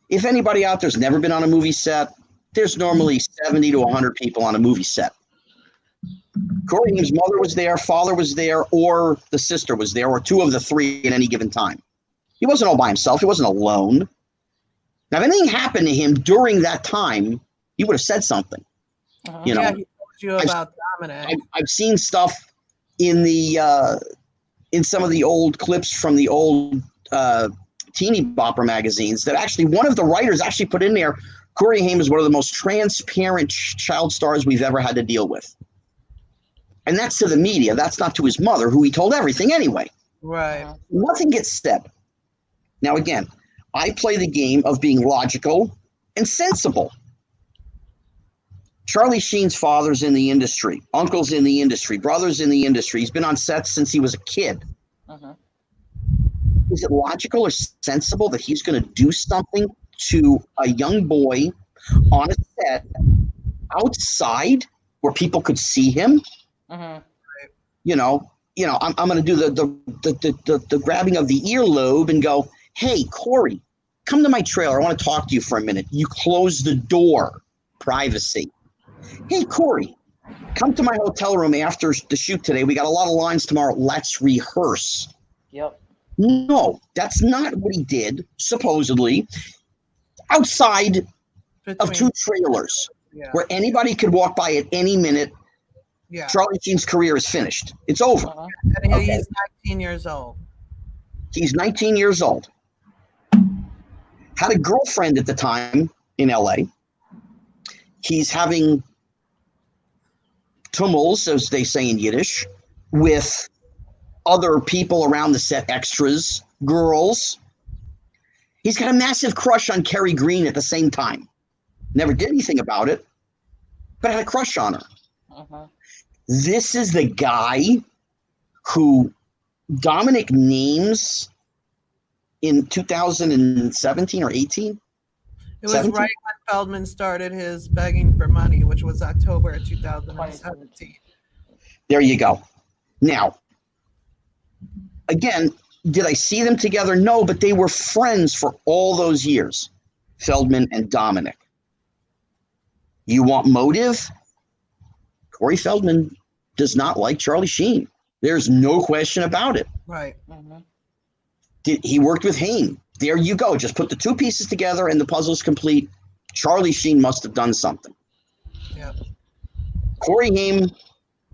If anybody out there's never been on a movie set, there's normally 70 to 100 people on a movie set. Corey Haim's mother was there, father was there, or the sister was there, or 2 of the 3 at any given time. He wasn't all by himself. He wasn't alone. Now, if anything happened to him during that time, he would have said something. You know,
Yeah, he told you about Dominic.
I've seen stuff in the in some of the old clips from the old teeny bopper magazines that actually one of the writers actually put in there, Corey Haim is one of the most transparent child stars we've ever had to deal with. And that's to the media. That's not to his mother, who he told everything anyway.
Right.
Nothing gets said. Now, again, I play the game of being logical and sensible. Charlie Sheen's father's in the industry, uncle's in the industry, brother's in the industry. He's been on sets since he was a kid. Is it logical or sensible that he's going to do something to a young boy on a set outside where people could see him? You know, I'm going to do the grabbing of the earlobe and go, hey, Corey, come to my trailer. I want to talk to you for a minute. You close the door. Privacy. Hey, Corey, come to my hotel room after the shoot today. We got a lot of lines tomorrow. Let's rehearse.
Yep.
No, that's not what he did, supposedly, outside of 2 trailers where anybody could walk by at any minute.
Yeah.
Charlie Sheen's career is finished. It's over.
And he's 19 years old.
He's 19 years old. Had a girlfriend at the time in LA. He's having tumults, as they say in Yiddish, with other people around the set, extras, girls. He's got a massive crush on Kerry Green at the same time. Never did anything about it, but had a crush on her. This is the guy who Dominic names in 2017 or 18.
It was right when Feldman started his begging for money, which was October of 2017.
There you go. Now, again, did I see them together? No, but they were friends for all those years, Feldman and Dominic. You want motive? Corey Feldman does not like Charlie Sheen. There's no question about it.
Right.
He worked with Haim. There you go. Just put the 2 pieces together and the puzzle's complete. Charlie Sheen must have done something.
Yeah.
Corey Haim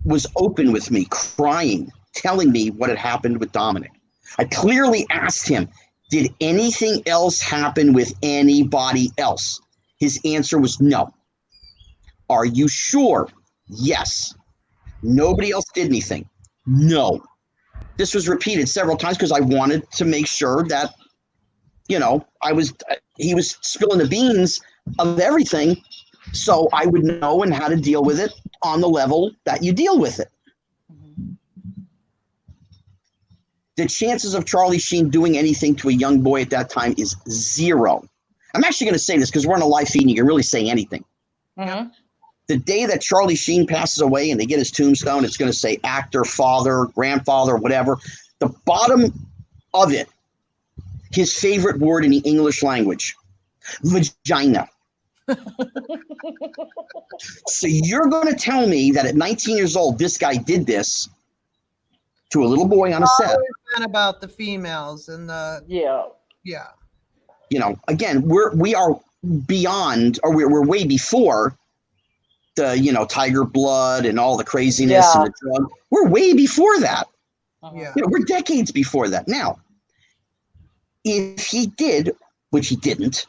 was open with me, crying telling me what had happened with Dominic. I clearly asked him, did anything else happen with anybody else? His answer was no. Are you sure? Yes. Nobody else did anything. No. This was repeated several times because I wanted to make sure that, he was spilling the beans of everything, so I would know and how to deal with it on the level that you deal with it. The chances of Charlie Sheen doing anything to a young boy at that time is zero. I'm actually going to say this because we're on a live feed and you can really say anything.
Mm-hmm.
The day that Charlie Sheen passes away and they get his tombstone, it's going to say actor, father, grandfather, whatever. The bottom of it, his favorite word in the English language, vagina. So you're going to tell me that at 19 years old, this guy did this to a little boy on a set.
About the females and the
yeah.
Again, we are beyond, or we're way before the Tiger Blood and all the craziness and the drug. We're way before that.
Yeah.
We're decades before that. Now, if he did, which he didn't,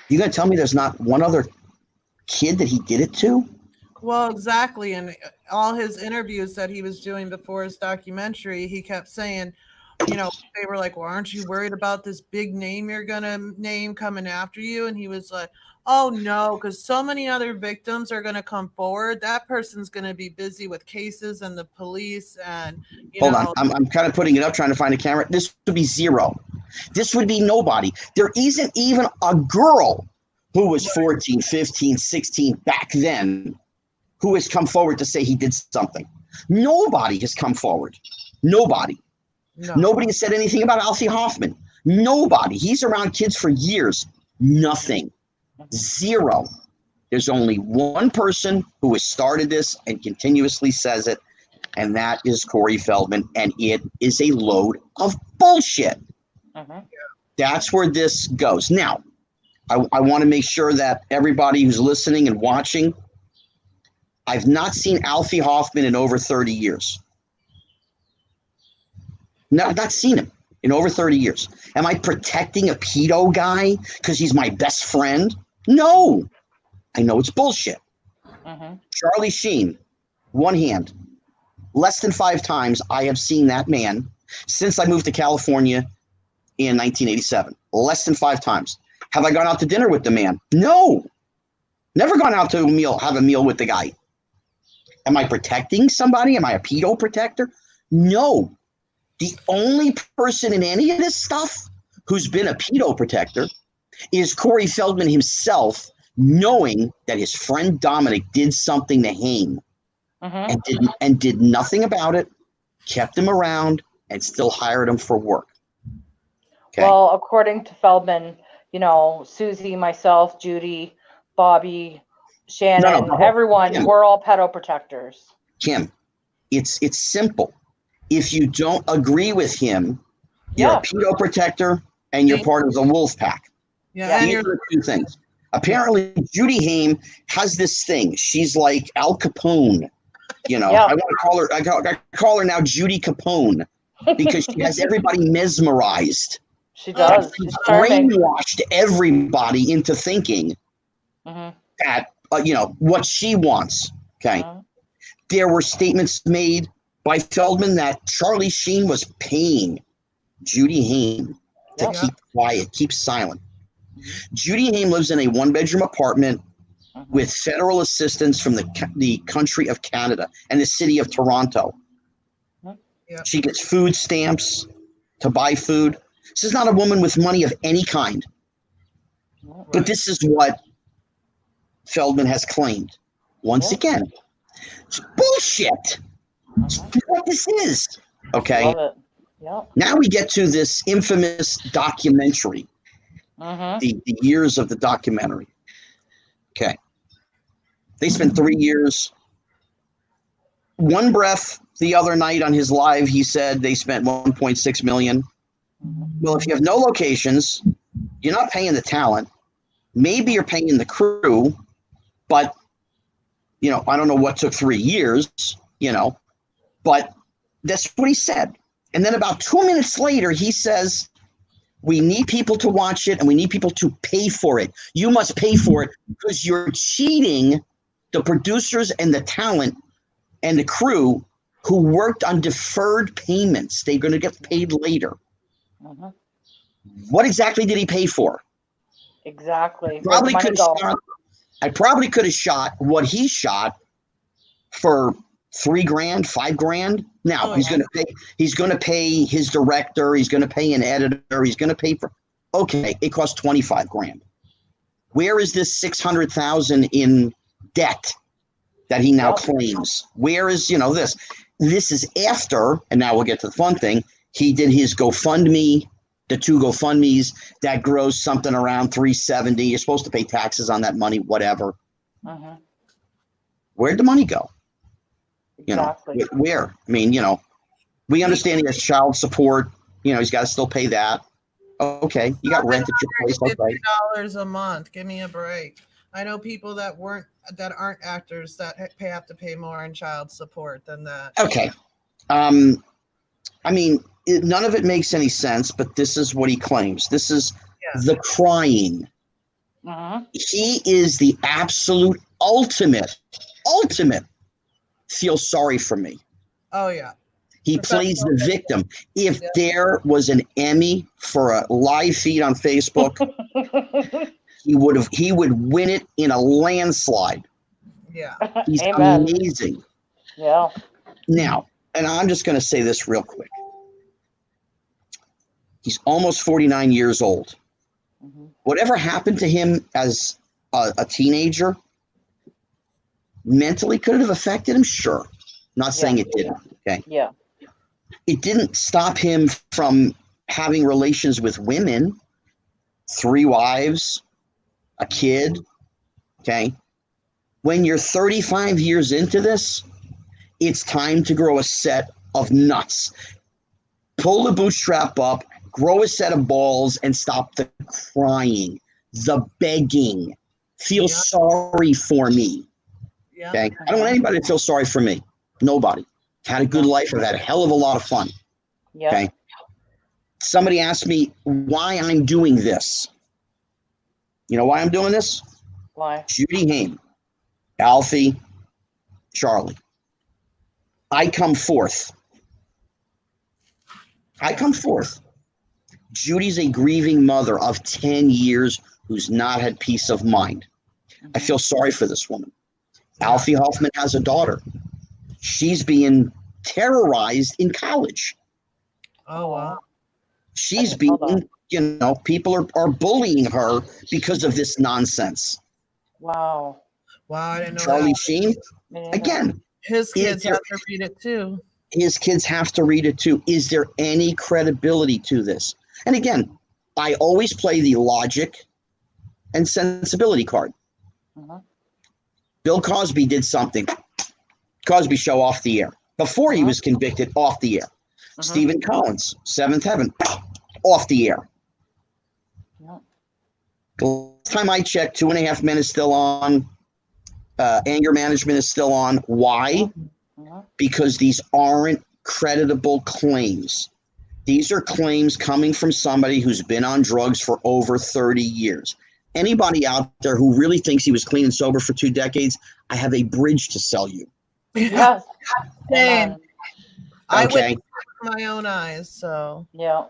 you're going to tell me there's not one other kid that he did it to?
Well, exactly. And all his interviews that he was doing before his documentary, he kept saying, they were like, well, aren't you worried about this big name you're going to name coming after you? And he was like, oh, no, because so many other victims are going to come forward. That person's going to be busy with cases and the police. And,
Hold on. I'm kind of putting it up, trying to find a camera. This would be zero. This would be nobody. There isn't even a girl who was 14, 15, 16 back then who has come forward to say he did something. Nobody has come forward. Nobody.
No.
Nobody has said anything about Alfie Hoffman. Nobody. He's around kids for years. Nothing. Zero. There's only one person who has started this and continuously says it, and that is Corey Feldman, and it is a load of bullshit. That's where this goes. Now, I want to make sure that everybody who's listening and watching, I've not seen Alfie Hoffman in over 30 years. No, I've not seen him in over 30 years. Am I protecting a pedo guy because he's my best friend? No. I know it's bullshit. Charlie Sheen, one hand. Less than 5 times I have seen that man since I moved to California in 1987. Less than 5 times. Have I gone out to dinner with the man? No. Never gone out to have a meal with the guy. Am I protecting somebody? Am I a pedo protector? No. The only person in any of this stuff who's been a pedo protector is Corey Feldman himself, knowing that his friend Dominic did something to Haim and did nothing about it, kept him around, and still hired him for work. Okay.
Well, according to Feldman, Susie, myself, Judy, Bobby, Shannon, everyone, we're all pedo protectors.
Kim, it's simple. If you don't agree with him, you're a pedo protector and you're part of the wolf pack.
Yeah,
These are the 2 things. Apparently, Judy Haim has this thing. She's like Al Capone. I want to call her. I call her now Judy Capone because she has everybody mesmerized.
She does.
She's brainwashed everybody into thinking that what she wants. Okay. There were statements made by Feldman that Charlie Sheen was paying Judy Haim to keep quiet, keep silent. Judy Haim lives in a 1-bedroom apartment with federal assistance from the country of Canada and the city of Toronto. She gets food stamps to buy food. This is not a woman with money of any kind. But this is what Feldman has claimed. Once again, it's bullshit. It's what this is. Okay. Now we get to this infamous documentary. The years of the documentary. Okay. They spent 3 years. One breath the other night on his live, he said they spent $1.6 million. Well, if you have no locations, you're not paying the talent. Maybe you're paying the crew, but I don't know what took 3 years, but That's what he said. And then about 2 minutes later, he says, we need people to watch it and we need people to pay for it. You must pay for it because you're cheating the producers and the talent and the crew who worked on deferred payments. They're going to get paid later.
Mhm.
What exactly did he pay for?
Exactly.
I probably could have shot what he shot for $3,000, $5,000. Now he's going to pay his director. He's going to pay an editor. He's going to pay for, okay, it costs $25,000. Where is this $600,000 in debt that he now claims? Where is, this? This is after, and now we'll get to the fun thing. He did his GoFundMe, the 2 GoFundMes that grows something around $370. You're supposed to pay taxes on that money, whatever.
Mhm.
Where'd the money go?
Exactly.
Where? I mean, we understand he has child support. He's got to still pay that. Okay, you got rent at your place. Okay.
$50 a month. Give me a break. I know people that aren't actors that have to pay more in child support than that.
Okay. I mean, none of it makes any sense, but this is what he claims. This is the crying. He is the absolute ultimate feel sorry for me.
Oh, yeah.
He plays the victim. If there was an Emmy for a live feed on Facebook, he would win it in a landslide.
Yeah.
He's amazing.
Yeah.
Now, and I'm just going to say this real quick. He's almost 49 years old. Whatever happened to him as a teenager mentally could have affected him. Sure. Not saying it didn't. Okay.
Yeah.
It didn't stop him from having relations with women, 3 wives, a kid. Okay. When you're 35 years into this, it's time to grow a set of nuts. Pull the bootstrap up, grow a set of balls, and stop the crying, the begging. Feel sorry for me.
Yeah.
Okay. I don't want anybody to feel sorry for me. Nobody. Had a good life. I've had a hell of a lot of fun.
Yeah.
Okay. Somebody asked me why I'm doing this. You know why I'm doing this?
Why?
Judy Haim, Alfie, Charlie. I come forth. Judy's a grieving mother of 10 years who's not had peace of mind. I feel sorry for this woman. Alfie Hoffman has a daughter. She's being terrorized in college.
Oh, wow.
She's being, people are bullying her because of this nonsense.
Wow.
Wow, I didn't know
Charlie
that.
Sheen, again.
His kids have to read it too.
His kids have to read it too. Is there any credibility to this? And again, I always play the logic and sensibility card. Bill Cosby did something. Cosby Show off the air. Before he was convicted, off the air. Stephen Collins, Seventh Heaven, off the air. The last time I checked, 2.5 Men is still on. Anger Management is still on. Why? Because these aren't creditable claims. These are claims coming from somebody who's been on drugs for over 30 years. Anybody out there who really thinks he was clean and sober for 2 decades, I have a bridge to sell you.
Yes.
Same. I
Okay.
witnessed with my own eyes, so.
Yeah.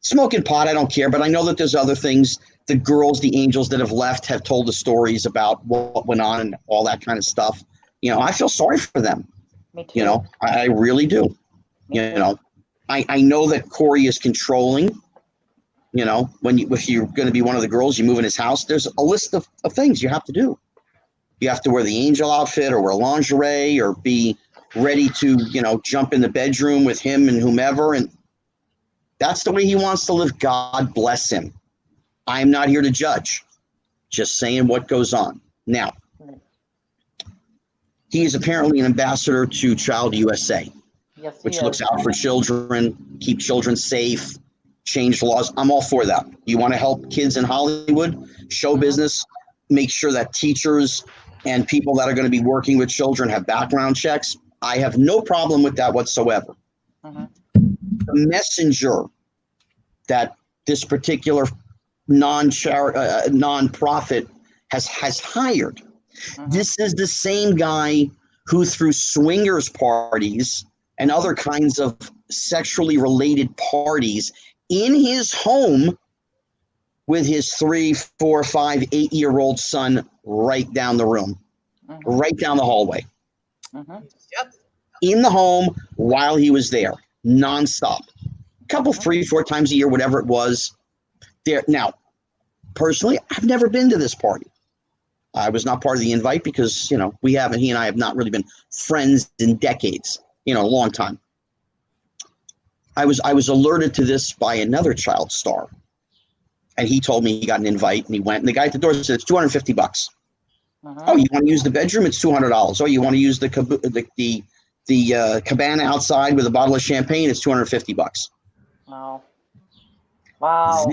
Smoking pot, I don't care, but I know that there's other things. The girls, the angels that have left have told the stories about what went on and all that kind of stuff. I feel sorry for them.
Me too.
I really do. I know that Corey is controlling. If you're going to be one of the girls, you move in his house, there's a list of things you have to do. You have to wear the angel outfit or wear lingerie or be ready to, jump in the bedroom with him and whomever. And that's the way he wants to live. God bless him. I'm not here to judge, just saying what goes on. Now, he is apparently an ambassador to Child USA, which looks out for children, keep children safe, change laws. I'm all for that. You want to help kids in Hollywood, show business, make sure that teachers and people that are going to be working with children have background checks. I have no problem with that whatsoever.
Mhm.
The messenger that this particular nonprofit has hired.
Mhm.
This is the same guy who threw swingers parties and other kinds of sexually related parties in his home with his 3, 4, 5, 8-year-old son right down the room,
Mhm.
right down the hallway,
Mhm.
Yep.
in the home while he was there, nonstop. A couple, 3, 4 times a year, whatever it was. There now, personally, I've never been to this party. I was not part of the invite because, he and I have not really been friends in decades, a long time. I was alerted to this by another child star. And he told me he got an invite and he went. And the guy at the door said, it's $250.
Mhm.
Oh, you want to use the bedroom? It's $200. Oh, you want to use the cabana outside with a bottle of champagne? It's $250.
Wow. Wow.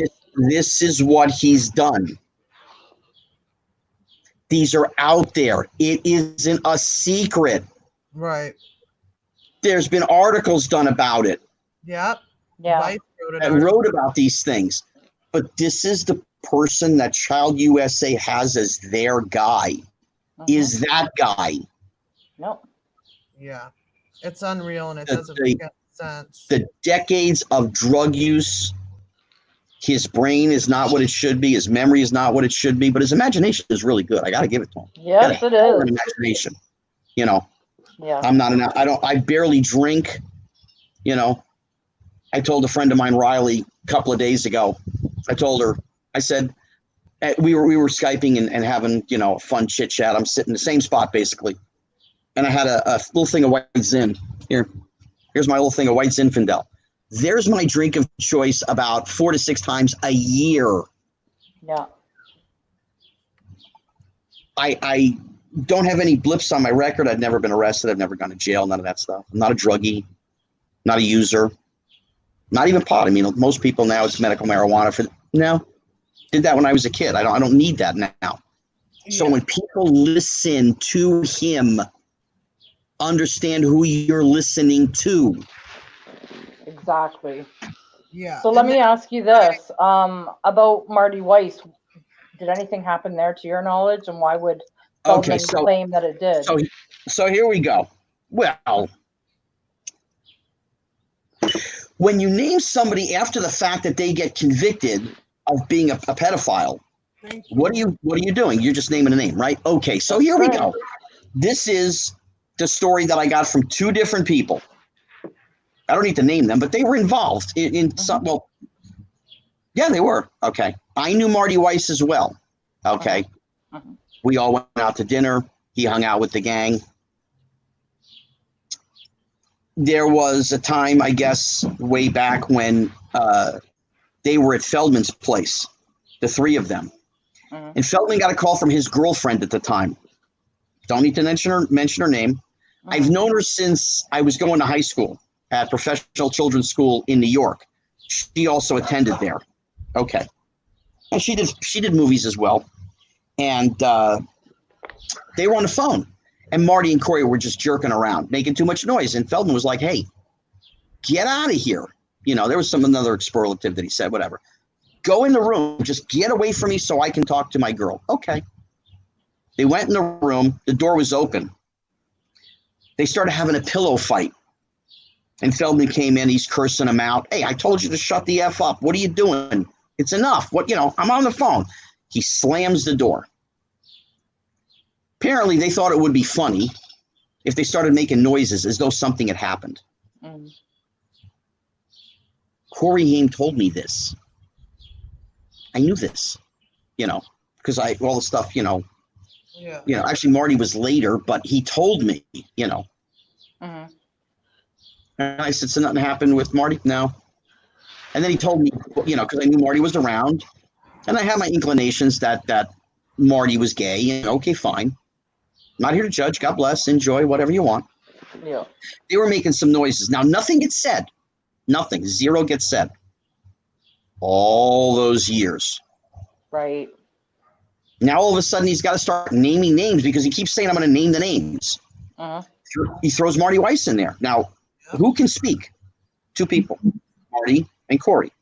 This is what he's done. These are out there. It isn't a secret.
Right.
There's been articles done about it.
Yep.
Yeah.
Vice
Wrote about these things. But this is the person that Child USA has as their guy.
Mhm.
Is that guy.
Nope.
Yeah. It's unreal and it doesn't make any sense.
The decades of drug use, his brain is not what it should be. His memory is not what it should be, but his imagination is really good. I got to give it to him.
Yes, it is.
Imagination.
Yeah.
I barely drink, I told a friend of mine, Riley, a couple of days ago, I told her, I said, we were Skyping and having, a fun chit chat. I'm sitting in the same spot basically. And I had a little thing of white Zin here. Here's my little thing of white Zinfandel. There's my drink of choice about 4 to 6 times a year.
Yeah.
I don't have any blips on my record. I've never been arrested. I've never gone to jail. None of that stuff. I'm not a druggie, not a user, not even pot. I mean, most people now it's medical marijuana did that when I was a kid. I don't need that now. Yeah. So when people listen to him, understand who you're listening to.
Exactly.
Yeah.
So let me ask you this, about Marty Weiss. Did anything happen there to your knowledge, and why would Feldman claim that it did?
So here we go. Well, when you name somebody after the fact that they get convicted of being a pedophile, what are you doing? You're just naming a name, right? Okay, so here we go. This is the story that I got from 2 different people. I don't need to name them, but they were involved in some. Well, yeah, they were. Okay, I knew Marty Weiss as well. Okay, we all went out to dinner. He hung out with the gang. There was a time, I guess, way back when they were at Feldman's place, the 3 of them. And Feldman got a call from his girlfriend at the time. Don't need to mention her name. I've known her since I was going to high school at Professional Children's School in New York. She also attended there. Okay. And she did movies as well. And they were on the phone. And Marty and Corey were just jerking around, making too much noise. And Feldman was like, hey, get out of here. There was another expletive that he said, whatever. Go in the room. Just get away from me so I can talk to my girl. Okay. They went in the room. The door was open. They started having a pillow fight. And Feldman came in. He's cursing him out. Hey, I told you to shut the F up. What are you doing? It's enough. I'm on the phone. He slams the door. Apparently, they thought it would be funny if they started making noises as though something had happened. Corey Haim told me this. I knew this, because all the stuff, actually Marty was later, but he told me, And I said, so nothing happened with Marty? No. And then he told me, because I knew Marty was around, and I had my inclinations that Marty was gay. Okay, fine. Not here to judge. God bless. Enjoy whatever you want.
Yeah.
They were making some noises. Now, nothing gets said. Nothing. Zero gets said. All those years.
Right.
Now, all of a sudden, he's got to start naming names because he keeps saying, I'm going to name the names. He throws Marty Weiss in there. Now, who can speak? Two people, Marty and Corey.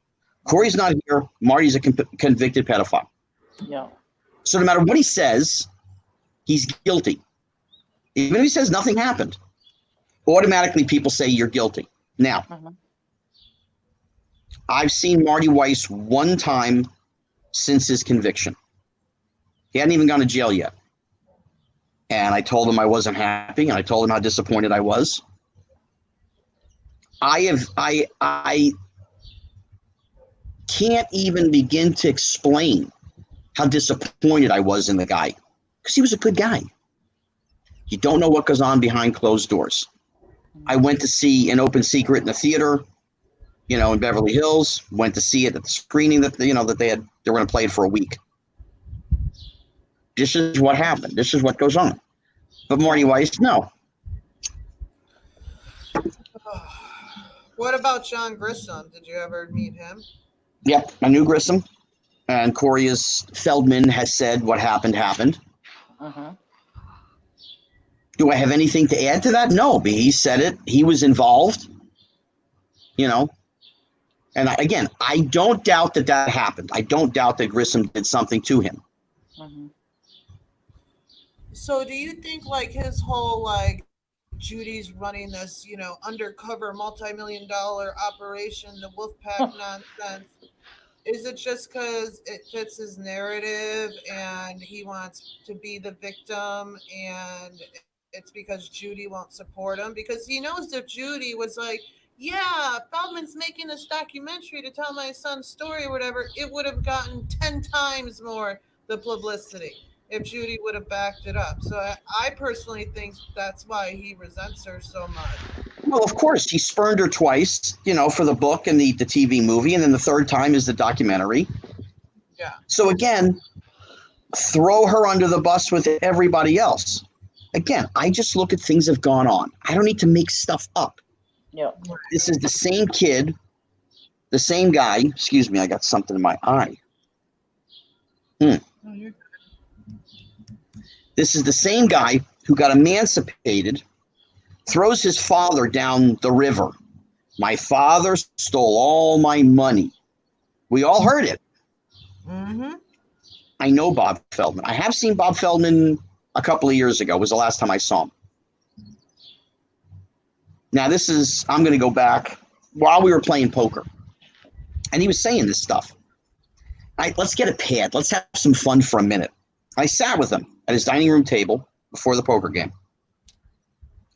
Corey's not here. Marty's a convicted pedophile.
Yeah.
So no matter what he says, he's guilty. Even if he says nothing happened, automatically people say you're guilty. Now, I've seen Marty Weiss one time since his conviction. He hadn't even gone to jail yet. And I told him I wasn't happy, and I told him how disappointed I was. I can't even begin to explain how disappointed I was in the guy, because he was a good guy. You don't know what goes on behind closed doors. I went to see An Open Secret in the theater, in Beverly Hills. Went to see it at the screening that they were going to play it for a week. This is what happened. This is what goes on. But Marty Weiss, no.
What about John Grissom? Did you ever meet him?
Yep, I knew Grissom. And Corey Feldman has said what happened. Do I have anything to add to that? No, but he said it. He was involved, And I don't doubt that happened. I don't doubt that Grissom did something to him.
So do you think his whole Judy's running this, undercover multi-million-dollar operation, the Wolfpack nonsense, is it just because it fits his narrative and he wants to be the victim, and it's because Judy won't support him? Because he knows if Judy was yeah, Feldman's making this documentary to tell my son's story or whatever, it would have gotten 10 times more the publicity if Judy would have backed it up. So I personally think that's why he resents her so much.
Well, of course, he spurned her twice, for the book and the TV movie, and then the third time is the documentary.
Yeah.
So again, throw her under the bus with everybody else. Again, I just look at things that have gone on. I don't need to make stuff up.
Yeah.
This is the same kid, the same guy. Excuse me, I got something in my eye.
Oh, you're good.
This is the same guy who got emancipated, throws his father down the river. My father stole all my money. We all heard it. I know Bob Feldman. I have seen Bob Feldman a couple of years ago. Was the last time I saw him. Now I'm going to go back while we were playing poker. And he was saying this stuff. Let's get a pad. Let's have some fun for a minute. I sat with him at his dining room table before the poker game.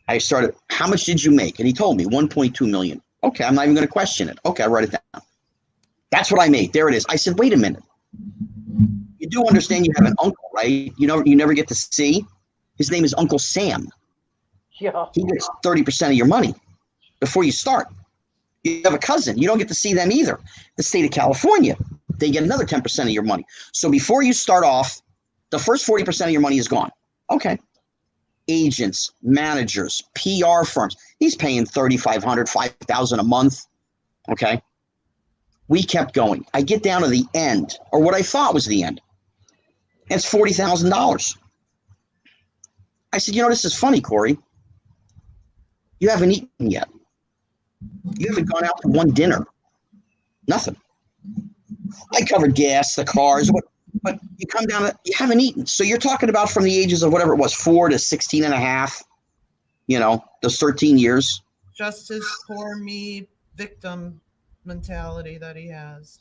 I started, how much did you make? And he told me 1.2 million. Okay, I'm not even going to question it. Okay, I write it down. That's what I made. There it is. I said, wait a minute. You do understand you have an uncle, right? You never get to see. His name is Uncle Sam.
Yeah.
He gets 30% of your money before you start. You have a cousin. You don't get to see them either. The state of California, they get another 10% of your money. So before you start off, the first 40% of your money is gone. Okay. Agents, managers, PR firms. He's paying $3,500, $5,000 a month. Okay. We kept going. I get down to the end, or what I thought was the end. And it's $40,000. I said, this is funny, Corey. You haven't eaten yet. You haven't gone out to one dinner. Nothing. I covered gas, the cars, but you come down to, you haven't eaten. So you're talking about from the ages of whatever it was, 4 to 16 and a half, those 13 years.
Just his poor me victim mentality that he has.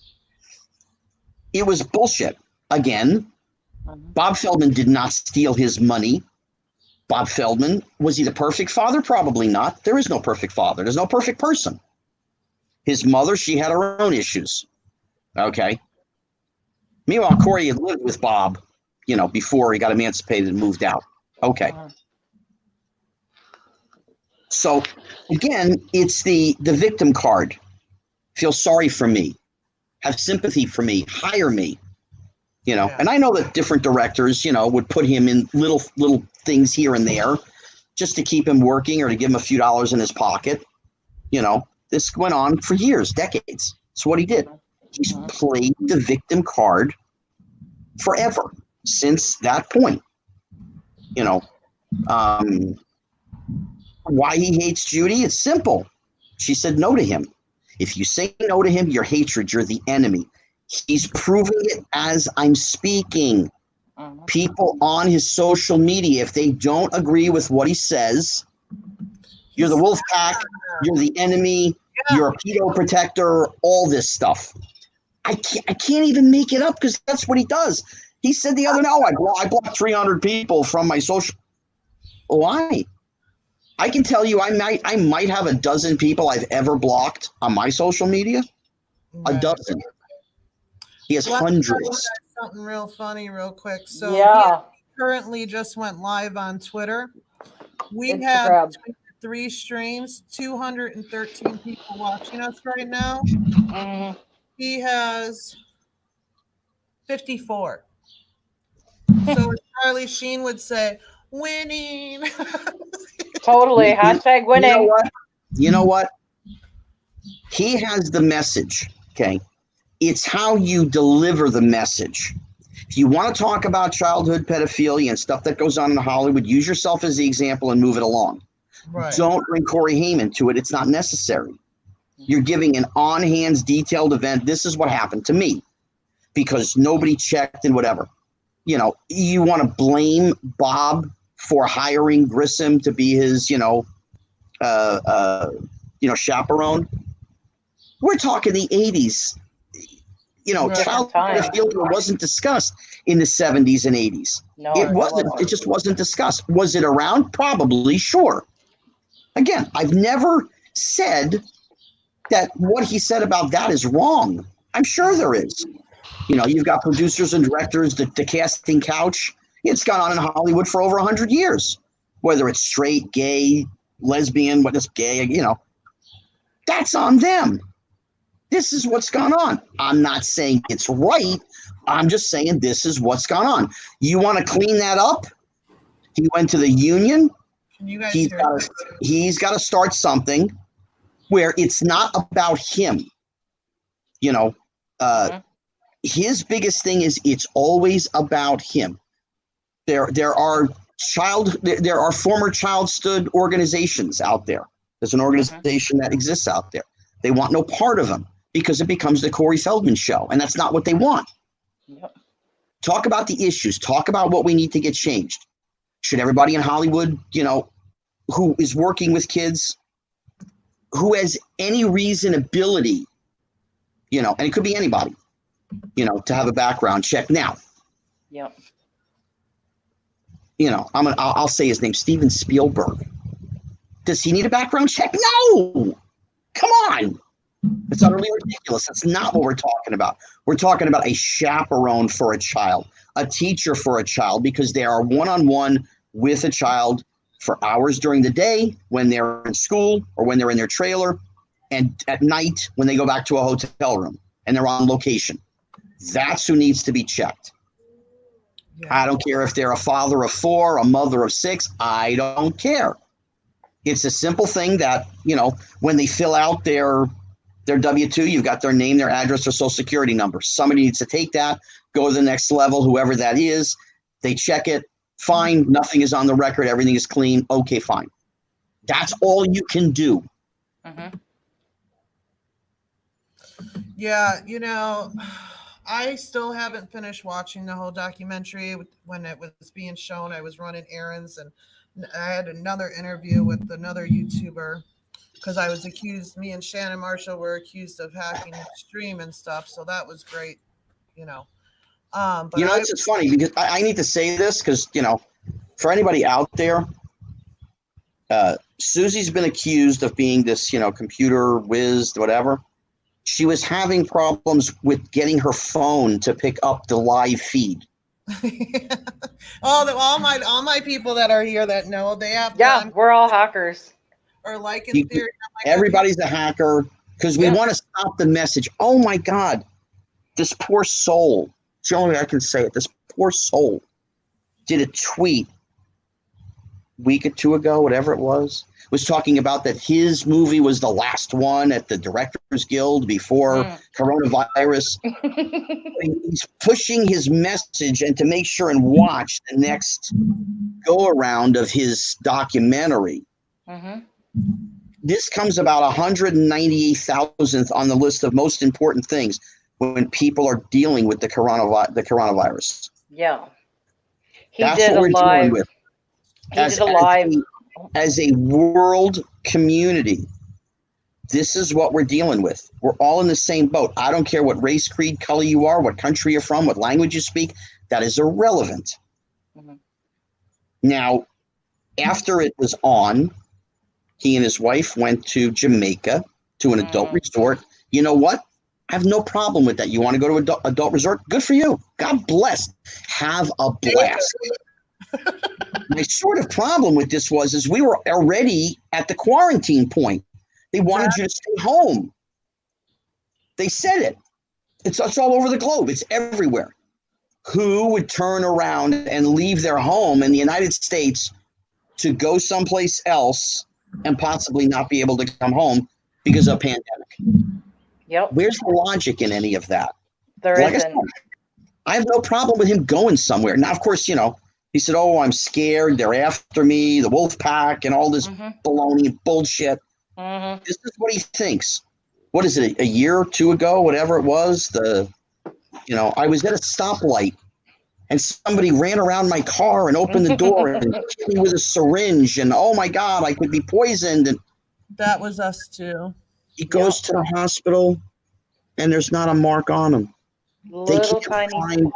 It was bullshit. Again, Bob Feldman did not steal his money. Bob Feldman, was he the perfect father? Probably not. There is no perfect father. There's no perfect person. His mother, she had her own issues. Okay. Meanwhile, Corey had lived with Bob, before he got emancipated and moved out. Okay. So again, it's the victim card. Feel sorry for me. Have sympathy for me. Hire me. And I know that different directors, would put him in little things here and there just to keep him working or to give him a few dollars in his pocket. This went on for years, decades. That's what he did. He's played the victim card forever since that point. Why he hates Judy? It's simple. She said no to him. If you say no to him, you're hatred. You're the enemy. He's proving it as I'm speaking. People on his social media, if they don't agree with what he says, you're the wolf pack, you're the enemy, you're a pedo protector, all this stuff. I can't even make it up because that's what he does. He said the other night, I blocked 300 people from my social. Why? I can tell you, I might have a dozen people I've ever blocked on my social media. A dozen. He has hundreds.
Something real funny, real quick. So
yeah,
he currently just went live on Twitter. We
Instagram.
have 3 streams, 213 people watching us right now.
Mhm.
He has 54. So as Charlie Sheen would say, winning.
Totally. Hashtag winning.
You know what? He has the message, okay? It's how you deliver the message. If you want to talk about childhood pedophilia and stuff that goes on in Hollywood, use yourself as the example and move it along.
Right.
Don't bring Corey Haim into it. It's not necessary. You're giving an on-hands detailed event. This is what happened to me because nobody checked and whatever. You know, you want to blame Bob for hiring Grissom to be his, chaperone. We're talking the 80s. Child pedophilia wasn't discussed in the 70s and 80s.
No,
it wasn't. It just wasn't discussed. Was it around? Probably, sure. Again, I've never said that what he said about that is wrong. I'm sure there is. You've got producers and directors, the casting couch. It's gone on in Hollywood for over 100 years. Whether it's straight, gay, lesbian, what is gay, that's on them. This is what's gone on. I'm not saying it's right. I'm just saying this is what's gone on. You want to clean that up? He went to the union.
Can you guys
he's got to start something where it's not about him. His biggest thing is it's always about him. There are former child stud organizations out there. There's an organization that exists out there. They want no part of him because it becomes the Corey Feldman show, and that's not what they want.
Yep.
Talk about the issues. Talk about what we need to get changed. Should everybody in Hollywood, who is working with kids, who has any reasonability, and it could be anybody, to have a background check now.
Yep.
I'll say his name, Steven Spielberg. Does he need a background check? No. Come on. It's utterly ridiculous. That's not what we're talking about. We're talking about a chaperone for a child, a teacher for a child, because they are one-on-one with a child for hours during the day when they're in school or when they're in their trailer, and at night when they go back to a hotel room and they're on location. That's who needs to be checked. Yeah. I don't care if they're a father of 4, a mother of 6. I don't care. It's a simple thing that, when they fill out their W-2, you've got their name, their address, their social security number. Somebody needs to take that, go to the next level, whoever that is. They check it. Fine. Nothing is on the record. Everything is clean. Okay, fine. That's all you can do.
Mm-hmm.
Yeah, I still haven't finished watching the whole documentary. When it was being shown, I was running errands, and I had another interview with another YouTuber because I was accused, me and Shannon Marshall were accused of hacking the stream and stuff. So that was great, But
it's just funny because I need to say this because, for anybody out there, Susie's been accused of being this, computer whiz, whatever. She was having problems with getting her phone to pick up the live feed.
all my people that are here that know they have.
Yeah, we're all hackers.
Or like in theory,
everybody's a hacker because we want to stop the message. Oh my God, this poor soul. It's the only way I can say it. This poor soul did a tweet a week or 2 ago, whatever it was talking about that his movie was the last one at the Directors Guild before coronavirus. He's pushing his message and to make sure and watch the next go around of his documentary. This comes about 198,000th on the list of most important things when people are dealing with the coronavirus.
Yeah.
That's what we're dealing with. As a world community, this is what we're dealing with. We're all in the same boat. I don't care what race, creed, color you are, what country you're from, what language you speak. That is irrelevant. Now, after it was on, he and his wife went to Jamaica to an adult resort. You know what? I have no problem with that. You want to go to an adult resort? Good for you. God bless. Have a blast. My sort of problem with this is we were already at the quarantine point. They wanted you to stay home. They said it. It's all over the globe. It's everywhere. Who would turn around and leave their home in the United States to go someplace else and possibly not be able to come home because of a pandemic?
Yep.
Where's the logic in any of that?
There isn't.
I have no problem with him going somewhere. Now, of course, he said, "Oh, I'm scared. They're after me, the wolf pack, and all this baloney and bullshit." This is what he thinks. What is it? A year or two ago, whatever it was, I was at a stoplight and somebody ran around my car and opened the door and hit me with a syringe, and oh my God, I could be poisoned. And
that was us too.
He goes to the hospital and there's not a mark on him.
Little tiny.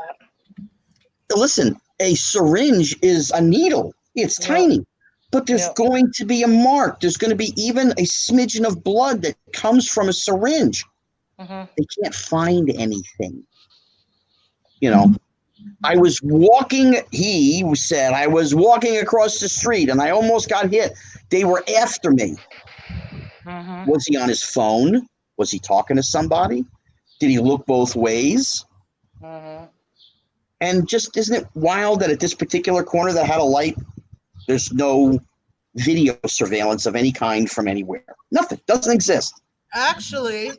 Listen, a syringe is a needle. It's tiny, but there's going to be a mark. There's going to be even a smidgen of blood that comes from a syringe. They can't find anything. I was walking, he said, I was walking across the street and I almost got hit. They were after me. Was he on his phone? Was he talking to somebody? Did he look both ways? And just, isn't it wild that at this particular corner that had a light, there's no video surveillance of any kind from anywhere? Nothing. Doesn't exist.
Actually,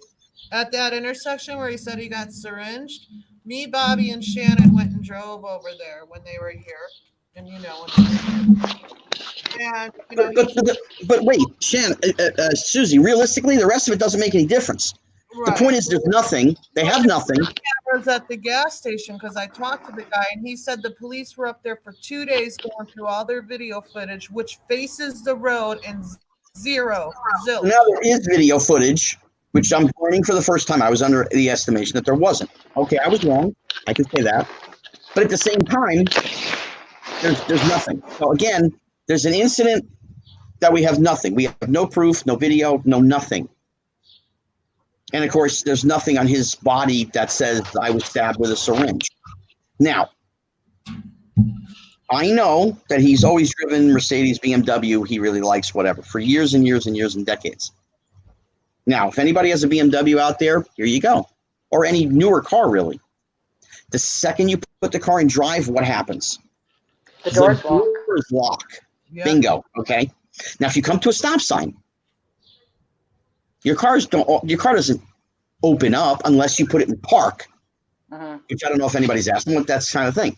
at that intersection where he said he got syringed, me, Bobby, and Shannon went and drove over there when they were here. And,
but wait, Shannon, Susie, realistically, the rest of it doesn't make any difference. Right. The point is there's nothing. They have nothing.
I was at the gas station because I talked to the guy, and he said the police were up there for 2 days going through all their video footage, which faces the road, and zilch.
Now there is video footage, which I'm learning for the first time. I was under the estimation that there wasn't. Okay, I was wrong. I can say that. But at the same time, there's nothing. So again, there's an incident that we have nothing. We have no proof, no video, no nothing. And of course, there's nothing on his body that says I was stabbed with a syringe. Now, I know that he's always driven Mercedes, BMW. He really likes whatever for years and years and years and decades. Now, if anybody has a BMW out there, here you go. Or any newer car, really. The second you put the car in drive, what happes?
The door's
locked. Yep. Bingo. Okay. Now, if you come to a stop sign, your car doesn't open up unless you put it in park. Which I don't know if anybody's asking what that's kind of thing.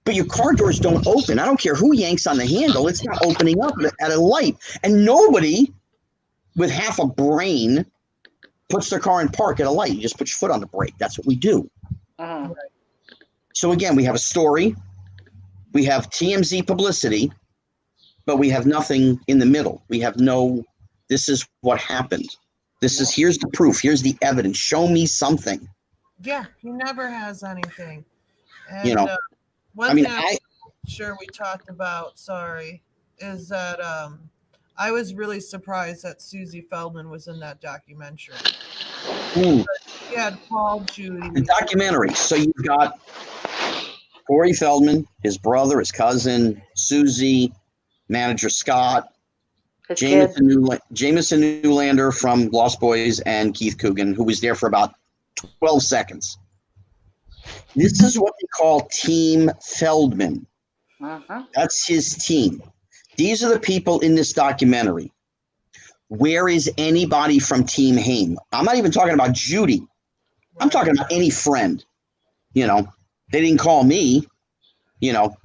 But your car doors don't open. I don't care who yanks on the handle. It's not opening up at a light. And nobody with half a brain puts their car in park at a light. You just put your foot on the brake. That's what we do. So again, we have a story. We have TMZ publicity, but we have nothing in the middle. We have no, this is what happened. Here's the proof. Here's the evidence. Show me something.
Yeah, he never has anything. And,
one thing
I'm sure we talked about, is that I was really surprised that Susie Feldman was in that documentary. He had Paul, Judy.
The documentary. So you've got Corey Feldman, his brother, his cousin, Susie, manager Scott, Jameson Newlander from Lost Boys, and Keith Coogan, who was there for about 12 seconds. This is what they call Team Feldman. That's his team. These are the people in this documentary. Where is anybody from Team Haim? I'm not even talking about Judy. I'm talking about any friend. They didn't call me.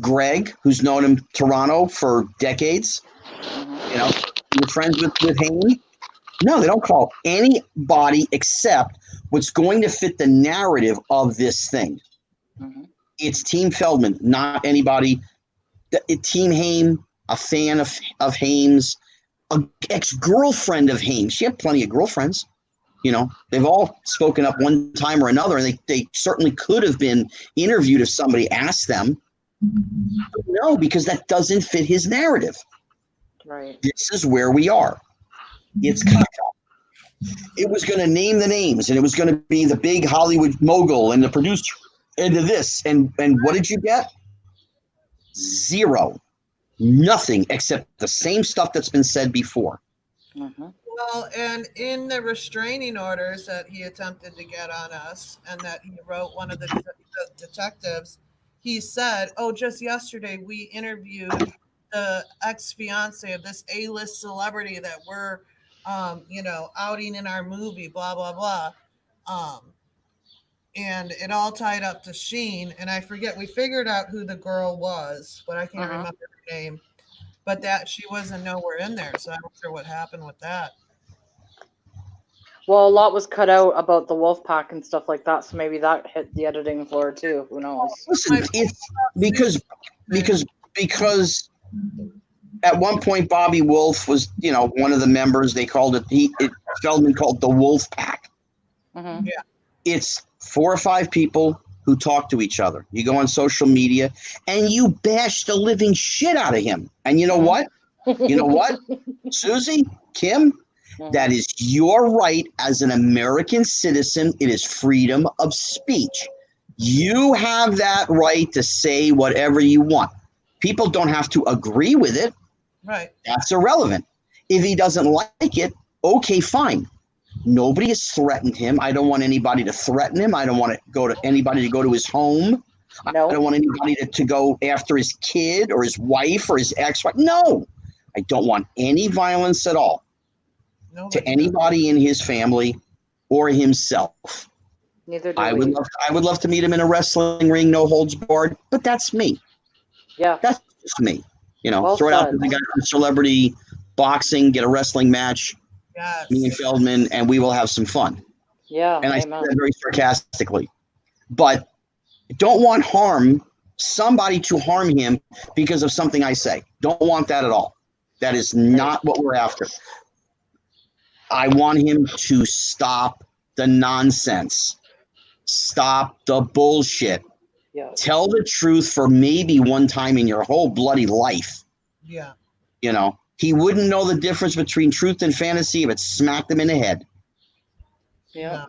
Greg, who's known him Toronto for decades. you're friends with Haim? No, they don't call anybody except what's going to fit the narrative of this thing.
Mm-hmm.
It's Team Feldman, not anybody. Team Haim, a fan of Haim's, an ex-girlfriend of Haim. She had plenty of girlfriends. You know, they've all spoken up one time or another, and they certainly could have been interviewed if somebody asked them. But no, because that doesn't fit his narrative.
Right.
This is where we are. It's caca. It was going to name the names, and it was going to be the big Hollywood mogul and the producer into this. And what did you get? Zero. Nothing except the same stuff that's been said before.
Mm-hmm.
Well, and in the restraining orders that he attempted to get on us and that he wrote one of the detectives, he said, oh, just yesterday we interviewed the ex-fiance of this A-list celebrity that we're, outing in our movie, blah, blah, blah. And it all tied up to Sheen. And I forget, we figured out who the girl was, but I can't remember her name. But that she wasn't nowhere in there. So I'm not sure what happened with that.
Well, a lot was cut out about the wolf pack and stuff like that, so maybe that hit the editing floor too. Who knows?
Listen, it's because at one point Bobby Wolf was, one of the members. They called it Feldman called the Wolf Pack.
Mm-hmm.
Yeah,
it's 4 or 5 people who talk to each other. You go on social media and you bash the living shit out of him. And you know what? Susie, Kim, that is your right as an American citizen. It is freedom of speech. You have that right to say whatever you want. People don't have to agree with it.
right.
That's irrelevant. If he doesn't like it, okay, fine. Nobody has threatened him. I don't want anybody to threaten him. I don't want anybody to go to his home.
No.
I don't want anybody to go after his kid or his wife or his ex-wife. No, I don't want any violence at all.
Nobody
to anybody in his family or himself.
Neither do
I
we.
would love to meet him in a wrestling ring, no holds barred, but that's me.
Yeah.
That's just me.
Well
throw it out
said.
to the guy from Celebrity Boxing, get a wrestling match,
Yes.
me and Feldman, and we will have some fun.
Yeah.
And I say
Amen.
that very sarcastically. But don't want somebody to harm him because of something I say. Don't want that at all. That is not what we're after. I want him to stop the nonsense. Stop the bullshit.
Yeah.
Tell the truth for maybe one time in your whole bloody life.
Yeah.
He wouldn't know the difference between truth and fantasy if it smacked him in the head.
Yeah.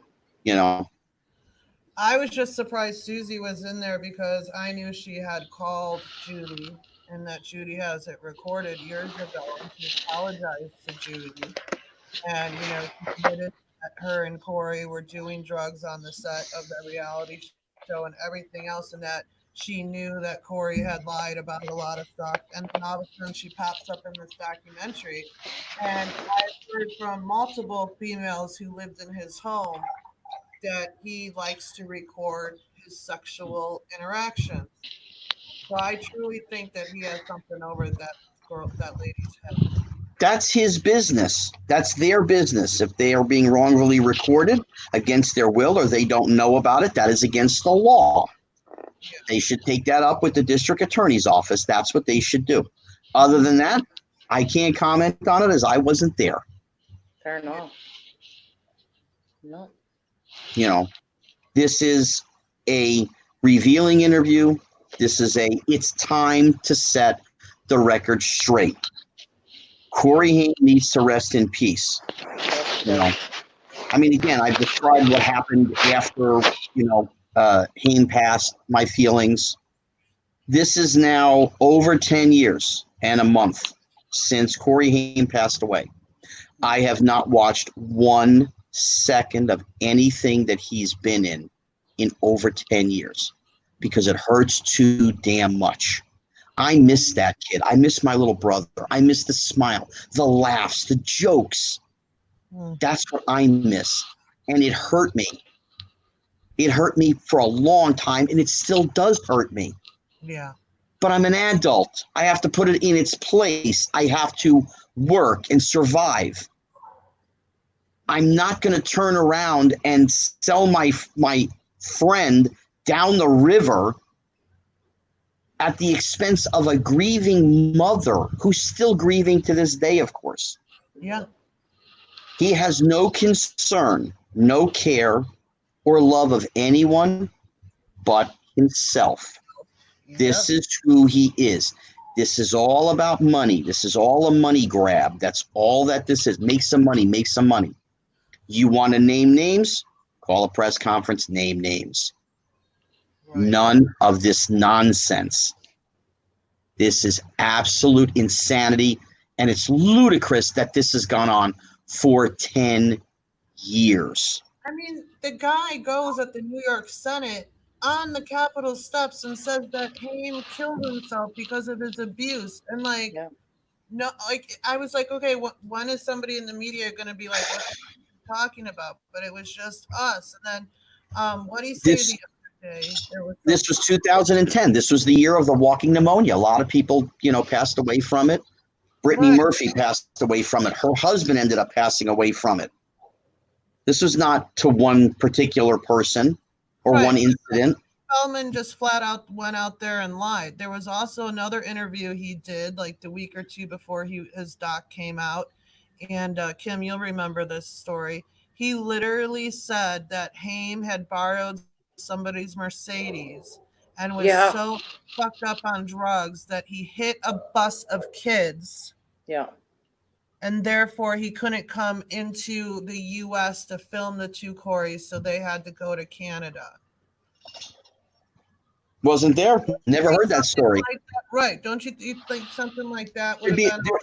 I was just surprised Susie was in there because I knew she had called Judy and that Judy has it recorded years ago and she apologized to Judy. And, she admitted that her and Corey were doing drugs on the set of the reality show and everything else, and that she knew that Corey had lied about a lot of stuff. And then all of a sudden she pops up in this documentary. And I've heard from multiple females who lived in his home that he likes to record his sexual interactions. So I truly think that he has something over that lady's head.
That's his business. That's their business. If they are being wrongfully recorded against their will or they don't know about it, that is against the law.
Yeah.
They should take that up with the district attorney's office. That's what they should do. Other than that, I can't comment on it as I wasn't there.
Fair enough. No.
This is a revealing interview. It's time to set the record straight. Corey Haim needs to rest in peace. Again, I've described what happened after, Haim passed, my feelings. This is now over 10 years and a month since Corey Haim passed away. I have not watched 1 second of anything that he's been in over 10 years because it hurts too damn much. I miss that kid. I miss my little brother. I miss the smile, the laughs, the jokes. That's what I miss. And it hurt me. It hurt me for a long time, and it still does hurt me.
Yeah.
but I'm an adult. I have to put it in its place. I have to work and survive. I'm not going to turn around and sell my friend down the river at the expense of a grieving mother who's still grieving to this day, of course.
Yeah.
He has no concern, no care, or love of anyone but himself. This is who he is. This is all about money. This is all a money grab. That's all that this is. Make some money, make some money. You want to name names? Call a press conference, name names. Right. None of this nonsense. This is absolute insanity, and it's ludicrous that this has gone on for 10 years.
I mean, the guy goes at the New York Senate on the Capitol steps and says that Haim killed himself because of his abuse. And like, no, like I was like, okay, when is somebody in the media going to be like, what are you talking about? But it was just us. And then what do you say the other day?
This was 2010. This was the year of the walking pneumonia. A lot of people, passed away from it. Brittany Murphy passed away from it. Her husband ended up passing away from it. This was not to one particular person or one incident.
Feldman just flat out went out there and lied. There was also another interview he did like the week or two before his doc came out. And Kim, you'll remember this story. He literally said that Haim had borrowed somebody's Mercedes and was so fucked up on drugs that he hit a bus of kids.
Yeah.
And therefore he couldn't come into the U.S. to film the two Coreys, so they had to go to Canada.
Wasn't there? Never heard that story.
Like that, right. Don't you think something like that would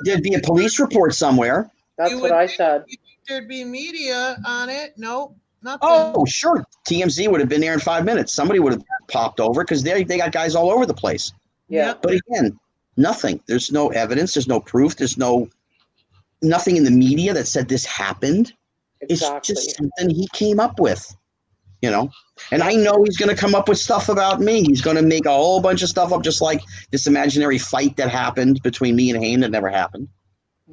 there'd be a police report somewhere.
That's what I said.
There'd be media on it. Nope. Nothing.
Oh, sure. TMZ would have been there in 5 minutes. Somebody would have popped over because they got guys all over the place.
Yeah.
But again, nothing. There's no evidence. There's no proof. There's nothing in the media that said this happened.
Exactly.
It's just something he came up with, And I know he's going to come up with stuff about me. He's going to make a whole bunch of stuff up, just like this imaginary fight that happened between me and Haim that never happened.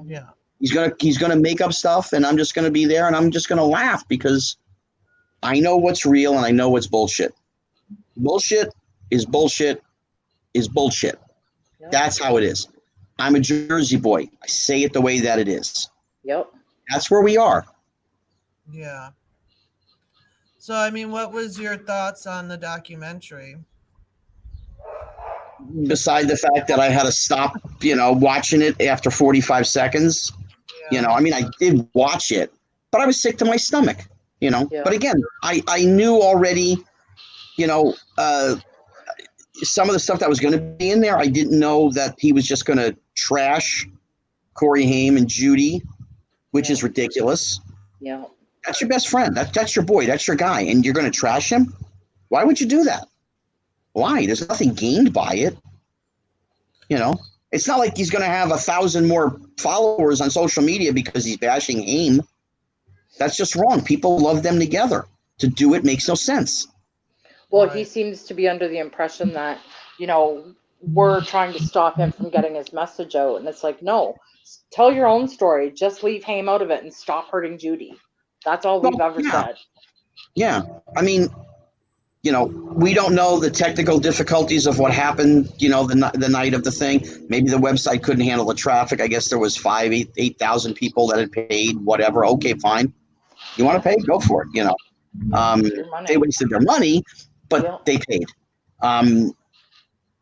Yeah.
He's gonna make up stuff, and I'm just going to be there, and I'm just going to laugh because I know what's real and I know what's bullshit. Bullshit is bullshit is bullshit. Yep. That's how it is. I'm a Jersey boy. I say it the way that it is.
Yep.
That's where we are.
Yeah. So, I mean, what was your thoughts on the documentary?
Beside the fact that I had to stop, watching it after 45 seconds, I mean, I did watch it, but I was sick to my stomach, But again, I knew already, some of the stuff that was going to be in there. I didn't know that he was just going to trash Corey Haim and Judy, which is ridiculous.
Yeah.
That's your best friend. That's your boy. That's your guy. And you're going to trash him? Why would you do that? Why? There's nothing gained by it. It's not like he's going to have 1,000 more followers on social media because he's bashing Haim. That's just wrong. People love them together. To do it makes no sense.
Well, he seems to be under the impression that, we're trying to stop him from getting his message out. And it's like, no, tell your own story. Just leave Haim out of it and stop hurting Judy. That's all we've ever said.
Yeah. I mean, we don't know the technical difficulties of what happened, the night of the thing. Maybe the website couldn't handle the traffic. I guess there was 8,000 people that had paid, whatever. Okay, fine. You want to pay? Go for it, They wasted their money, but they paid.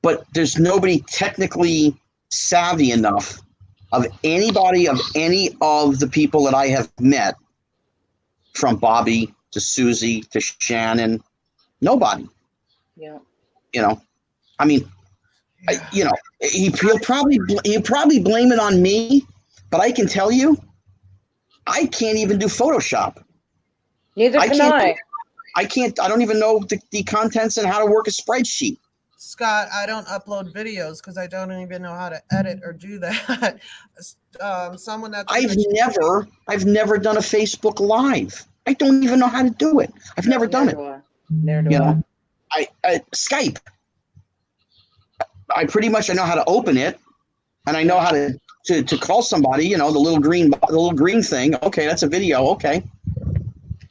But there's nobody technically savvy enough of anybody of any of the people that I have met, from Bobby to Susie to Shannon, nobody.
Yeah.
I mean, he'll probably blame it on me, but I can tell you, I can't even do Photoshop.
Neither can I.
I don't even know the contents and how to work a spreadsheet.
Scott, I don't upload videos because I don't even know how to edit or do that. Someone that's
I've never done a Facebook Live. I don't even know how to do it. I've never done it.
Neither do I.
I Skype. I pretty much I know how to open it, and I know how to call somebody. You know, the little green thing. Okay, that's a video. Okay,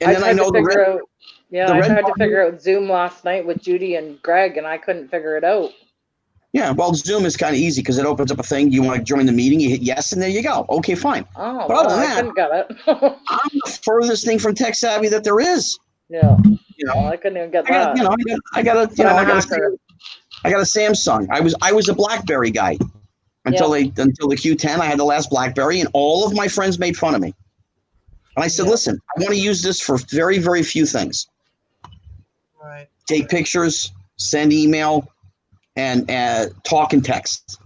and then I know the red.
I tried to figure out Zoom last night with Judy and Greg, and I couldn't figure it out.
Yeah, well, Zoom is kind of easy because it opens up a thing. You want to join the meeting, you hit yes, and there you go. Okay, fine.
Oh, but other than that, I couldn't get it.
I'm the furthest thing from tech savvy that there is.
Yeah.
You know,
I couldn't even get that.
I got a Samsung. I was a BlackBerry guy until the Q10. I had the last BlackBerry, and all of my friends made fun of me. And I said, listen, I want to use this for very, very few things.
Right.
Take pictures, send email, and talk and text.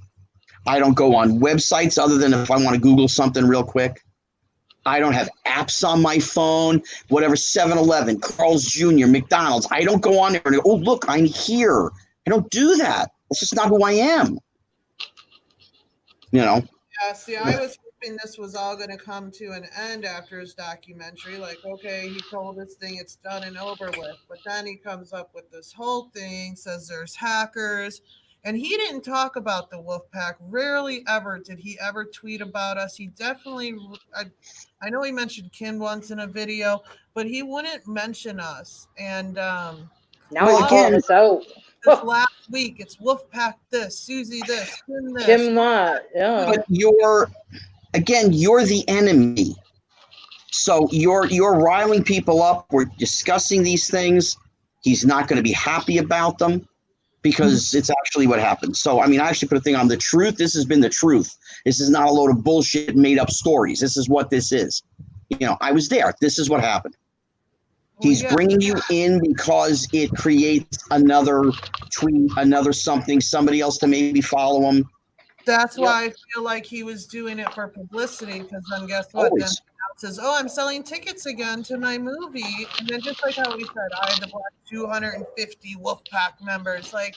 I don't go on websites other than if I want to Google something real quick. I don't have apps on my phone, whatever, 7-Eleven, Carl's Jr., McDonald's. I don't go on there and go, oh, look, I'm here. I don't do that. That's just not who I am. You know?
Yeah, see, I was hoping this was all going to come to an end after his documentary. Like, okay, he told this thing, it's done and over with. But then he comes up with this whole thing, says there's hackers. And he didn't talk about the Wolfpack. Rarely ever did he ever tweet about us. He definitely, I know he mentioned Kim once in a video, but he wouldn't mention us. And
now he's calling us out.
This last week, it's Wolfpack this, Susie this, Kim this.
Kim that, yeah.
But you're the enemy. So you're riling people up. We're discussing these things. He's not going to be happy about them because it's actually what happened. So, I mean, I actually put a thing on the truth. This has been the truth. This is not a load of bullshit made up stories. This is what this is. You know, I was there. This is what happened. He's bringing you in because it creates another tweet, another something, somebody else to maybe follow him.
That's why I feel like he was doing it for publicity, because then guess what?
Always.
Then he says, oh, I'm selling tickets again to my movie. And then just like how he said, I had to black 250 Wolfpack members. Like,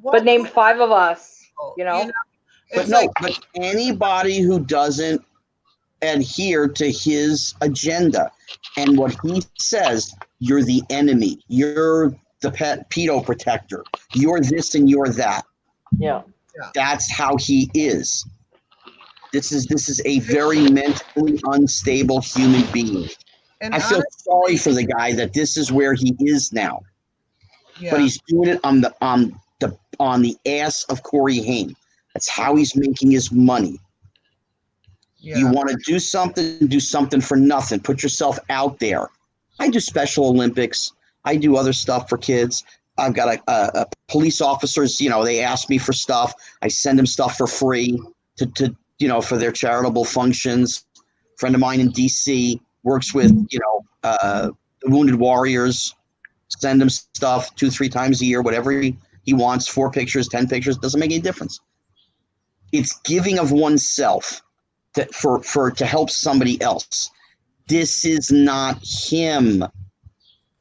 but name 5 of us, you know?
But anybody who doesn't adhere to his agenda and what he says, you're the enemy. You're the pedo protector. You're this and you're that.
Yeah.
That's how he is. This is a very mentally unstable human being. And I feel sorry for the guy that this is where he is now. Yeah. But he's doing it on the ass of Corey Haim. That's how he's making his money. Yeah. You want to do something for nothing. Put yourself out there. I do Special Olympics. I do other stuff for kids. I've got a police officers, you know, they ask me for stuff. I send them stuff for free to you know, for their charitable functions. A friend of mine in DC works with, you know, the Wounded Warriors. Send him stuff 2-3 times a year, whatever he wants, 4 pictures, 10 pictures, doesn't make any difference. It's giving of oneself to help somebody else. This is not him.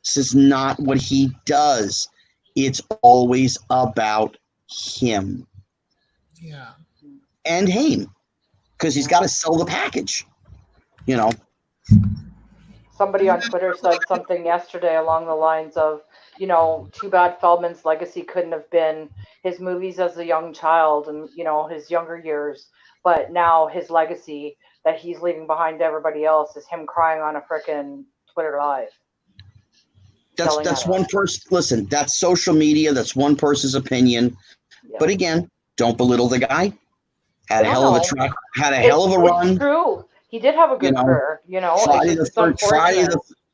This is not what he does. It's always about him.
Yeah.
And Haim, because he's got to sell the package, you know.
Somebody on Twitter said something yesterday along the lines of, you know, too bad Feldman's legacy couldn't have been his movies as a young child and, you know, his younger years. But now his legacy that he's leaving behind to everybody else is him crying on a frickin' Twitter Live.
That's one person. Listen, that's social media. That's one person's opinion. Yeah. But again, don't belittle the guy. Had a hell of a track. Had a hell of a run.
It's true. He did have a good career. You know,
Friday the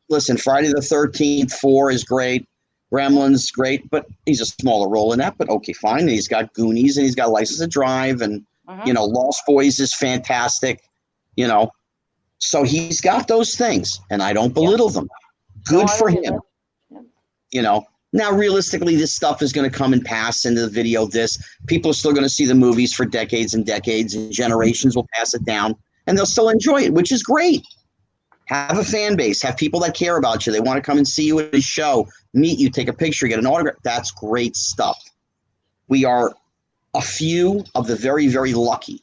13th, 4 is great. Gremlin's great, but he's a smaller role in that. But okay, fine. And he's got Goonies and he's got License to Drive, and you know, Lost Boys is fantastic. You know, so he's got those things, and I don't belittle them. Good for him. You know, now realistically, this stuff is going to come and pass into the video. People are still going to see the movies for decades and decades, and generations will pass it down, and they'll still enjoy it, which is great. Have a fan base. Have people that care about you. They want to come and see you at a show, meet you, take a picture, get an autograph. That's great stuff. We are a few of the very, very lucky.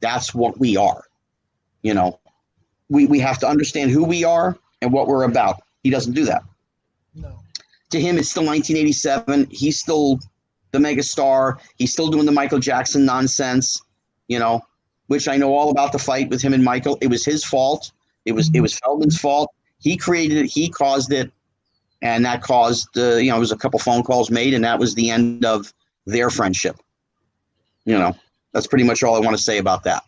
That's what we are. You know, we have to understand who we are and what we're about. He doesn't do that.
No.
To him, it's still 1987. He's still the megastar. He's still doing the Michael Jackson nonsense, which I know all about the fight with him and Michael. It was his fault. It was Feldman's fault. He created it. He caused it. And that caused, it was a couple phone calls made, and that was the end of their friendship. That's pretty much all I want to say about that.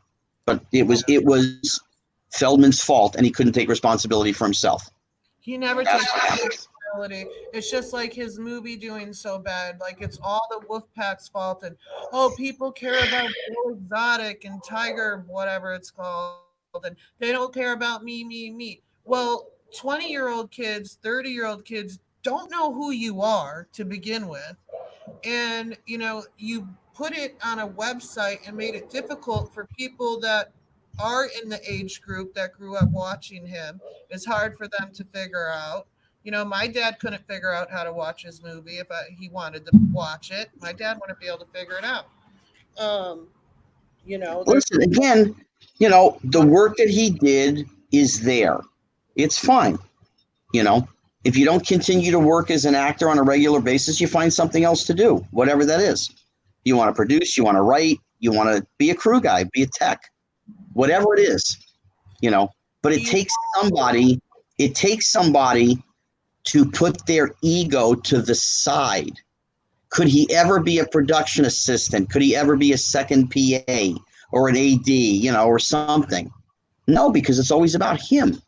But it was Feldman's fault, and he couldn't take responsibility for himself.
He never takes responsibility. It's just like his movie doing so bad. Like, it's all the Wolfpack's fault. And, people care about Bill Exotic and Tiger, whatever it's called. And they don't care about me. Well, 20-year-old kids, 30-year-old kids don't know who you are to begin with. And, you put it on a website and made it difficult for people that are in the age group that grew up watching him. It's hard for them to figure out. My dad couldn't figure out how to watch his movie if he wanted to watch it. My dad wouldn't be able to figure it out.
Listen, again, the work that he did is there. It's fine. If you don't continue to work as an actor on a regular basis, you find something else to do, whatever that is. You want to produce, you want to write, you want to be a crew guy, be a tech, whatever it is, but it takes somebody to put their ego to the side. Could he ever be a production assistant? Could he ever be a second PA or an AD, or something? No, because it's always about him.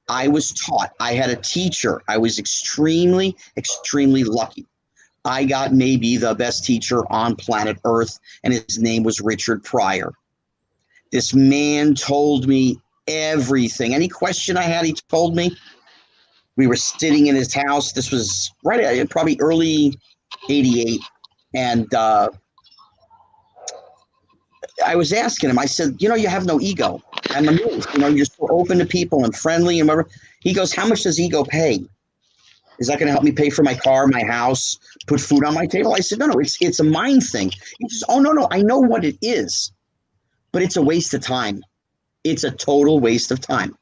I was taught, I had a teacher. I was extremely, extremely lucky. I got maybe the best teacher on planet Earth, and his name was Richard Pryor. This man told me everything. Any question I had, he told me. We were sitting in his house. This was probably early 88. And I was asking him, I said, you have no ego. I'm amazed. You're so open to people and friendly and whatever. He goes, how much does ego pay? Is that going to help me pay for my car, my house, put food on my table? I said, no, it's a mind thing. He says, oh, no, I know what it is, but it's a waste of time. It's a total waste of time.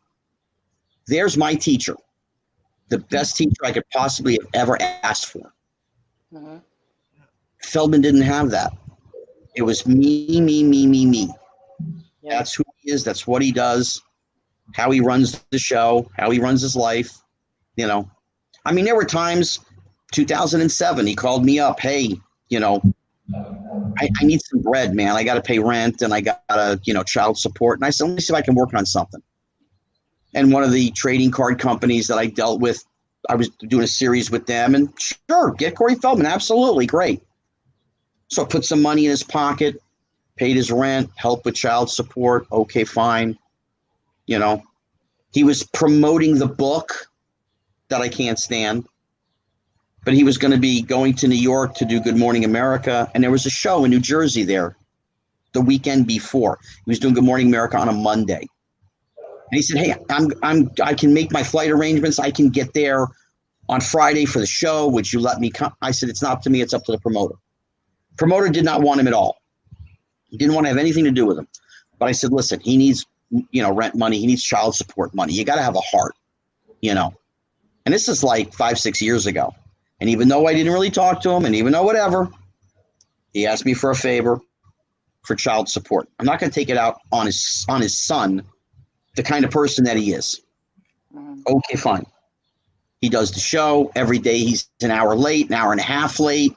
There's my teacher, the best teacher I could possibly have ever asked for. Mm-hmm. Feldman didn't have that. It was me. Yeah. That's who he is. That's what he does, how he runs the show, how he runs his life, there were times, 2007, he called me up. Hey, I need some bread, man. I got to pay rent and I got to, child support. And I said, let me see if I can work on something. And one of the trading card companies that I dealt with, I was doing a series with them, and sure, get Corey Feldman. Absolutely. Great. So I put some money in his pocket, paid his rent, helped with child support. Okay, fine. He was promoting the book that I can't stand, but he was going to be going to New York to do Good Morning America. And there was a show in New Jersey there the weekend before. He was doing Good Morning America on a Monday. And he said, hey, I can make my flight arrangements. I can get there on Friday for the show. Would you let me come? I said, it's not up to me. It's up to the promoter. Promoter did not want him at all. He didn't want to have anything to do with him. But I said, listen, he needs, rent money. He needs child support money. You got to have a heart, And this is like 5-6 years ago. And even though I didn't really talk to him, and even though whatever, he asked me for a favor for child support. I'm not going to take it out on his son, the kind of person that he is. Okay, fine. He does the show. Every day he's an hour late, an hour and a half late.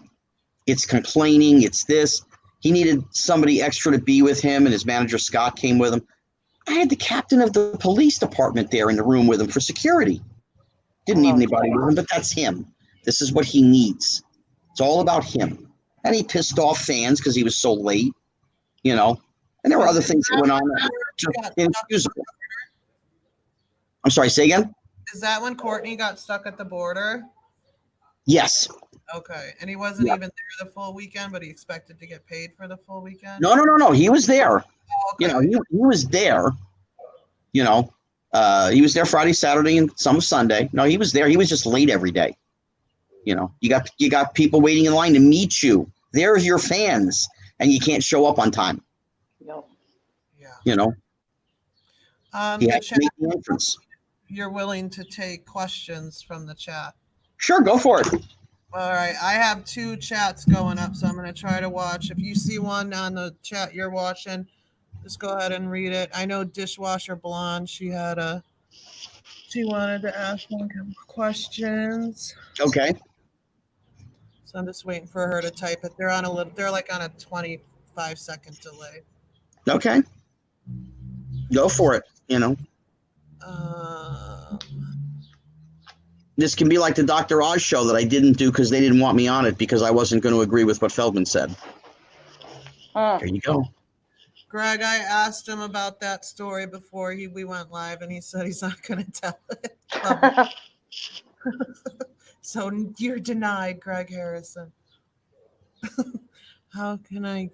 It's complaining. It's this. He needed somebody extra to be with him, and his manager, Scott, came with him. I had the captain of the police department there in the room with him for security. Didn't need anybody with him, but that's him. This is what he needs. It's all about him. And he pissed off fans because he was so late, And there were other things that went on that were just inexcusable. I'm sorry, say again?
Is that when Courtney got stuck at the border?
Yes.
Okay. And he wasn't even there the full weekend, but he expected to get paid for the full weekend?
No. He was there.
Oh, okay.
He was there. He was there Friday, Saturday, and some Sunday. No, he was there. He was just late every day. You got people waiting in line to meet you. There's your fans, and you can't show up on time.
No.
Yeah.
You have to make the entrance.
You're willing to take questions from the chat.
Sure, go for it.
All right, I have 2 chats going up, so I'm going to try to watch. If you see one on the chat you're watching, just go ahead and read it. I know Dishwasher Blonde, she wanted to ask some questions.
Okay.
So I'm just waiting for her to type it. They're like on a 25-second delay.
Okay. Go for it, This can be like the Dr. Oz show that I didn't do because they didn't want me on it because I wasn't going to agree with what Feldman said. There you go.
Greg, I asked him about that story before we went live, and he said he's not going to tell it. So you're denied, Greg Harrison. How can I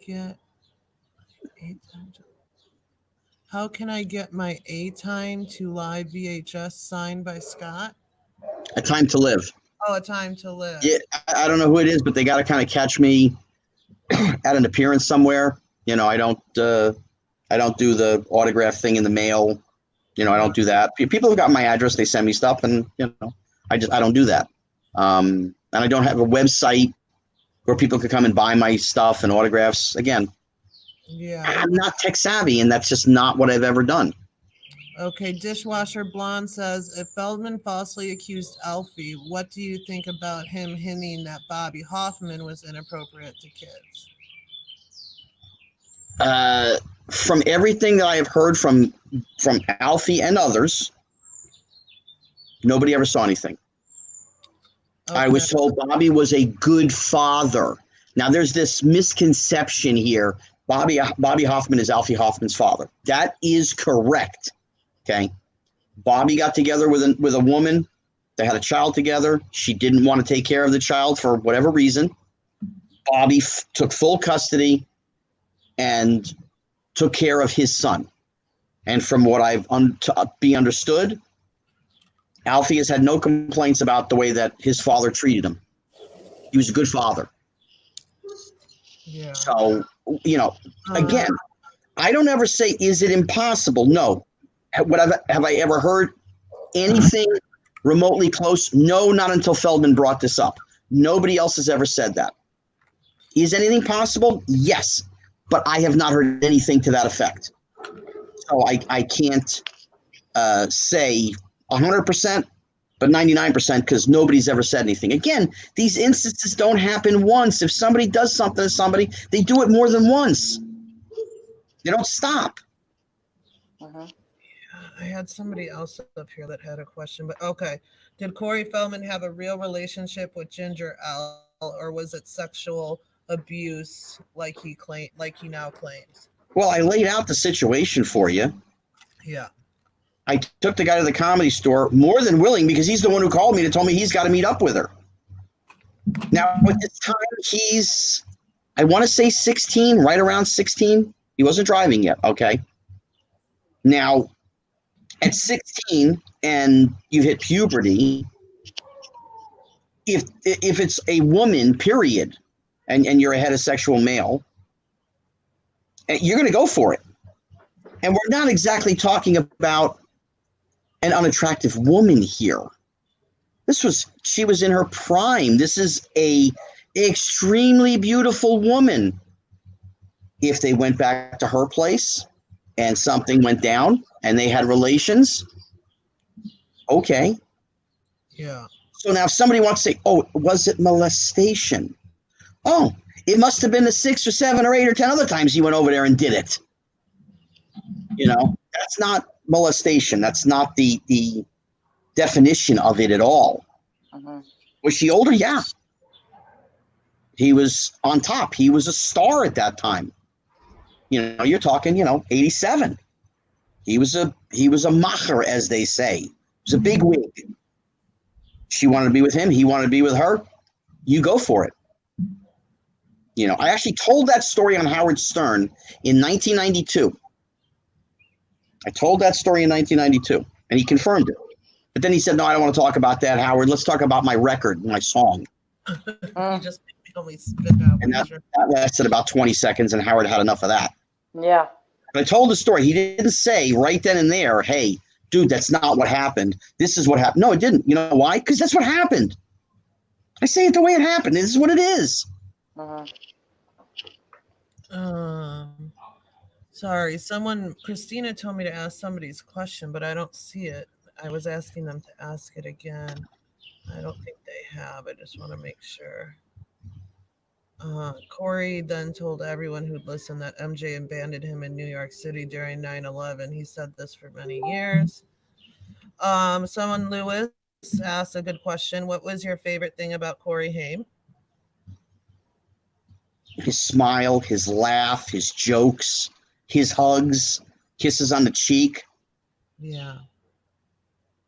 get my A Time to Live VHS signed by Scott?
A Time to Live.
Oh, A Time to Live.
Yeah, I don't know who it is, but they got to kind of catch me at an appearance somewhere. I don't do the autograph thing in the mail. I don't do that. People have got my address. They send me stuff, and I don't do that. And I don't have a website where people could come and buy my stuff and autographs. Again, I'm not tech savvy, and that's just not what I've ever done.
Okay, Dishwasher Blonde says, if Feldman falsely accused Alfie, what do you think about him hinting that Bobby Hoffman was inappropriate to kids?
From everything that I have heard from Alfie and others, nobody ever saw anything. Okay. I was told Bobby was a good father. Now, there's this misconception here. Bobby Hoffman is Alfie Hoffman's father. That is correct. Okay. Bobby got together with a woman. They had a child together. She didn't want to take care of the child for whatever reason. Bobby took full custody and took care of his son. And from what I've understood, Alfie has had no complaints about the way that his father treated him. He was a good father.
Yeah.
So, again, I don't ever say, is it impossible? No. Have I ever heard anything remotely close? No, not until Feldman brought this up. Nobody else has ever said that. Is anything possible? Yes, but I have not heard anything to that effect. So I can't say 100%, but 99% because nobody's ever said anything. Again, these instances don't happen once. If somebody does something to somebody, they do it more than once. They don't stop.
I had somebody else up here that had a question, but okay. Did Corey Feldman have a real relationship with Ginger Al, or was it sexual abuse like he now claims?
Well, I laid out the situation for you.
Yeah.
I took the guy to the Comedy Store, more than willing, because he's the one who called me to tell me he's got to meet up with her. Now, at this time, he's, I want to say 16, right around 16. He wasn't driving yet, okay? Now, at 16 and you hit puberty, if it's a woman, period, and you're a heterosexual male, you're going to go for it. And we're not exactly talking about an unattractive woman here. She was in her prime. This is a extremely beautiful woman. If they went back to her place and something went down and they had relations, okay.
Yeah.
So now if somebody wants to say, oh, was it molestation? Oh, it must have been the 6 or 7 or 8 or 10 other times he went over there and did it. That's not molestation. That's not the definition of it at all. Was she older? Yeah. He was on top. He was a star at that time. You're talking, 87. He was a macher, as they say. He was a big wig. She wanted to be with him. He wanted to be with her. You go for it. I actually told that story on Howard Stern in 1992. I told that story in 1992, and he confirmed it. But then he said, no, I don't want to talk about that, Howard. Let's talk about my record, my song.
He just only spit out.
And that lasted about 20 seconds, and Howard had enough of that.
Yeah.
But I told the story. He didn't say right then and there, hey, dude, that's not what happened. This is what happened. No, it didn't. You know why? Because that's what happened. I say it the way it happened. This is what it is.
Uh-huh.
Sorry, Christina told me to ask somebody's question, but I don't see it. I was asking them to ask it again. I don't think they have. I just want to make sure. Corey then told everyone who'd listened that MJ abandoned him in New York City during 9/11. He said this for many years. Someone, Lewis, asked a good question. What was your favorite thing about Corey Haim?
His smile, his laugh, his jokes, his hugs, kisses on the cheek.
Yeah.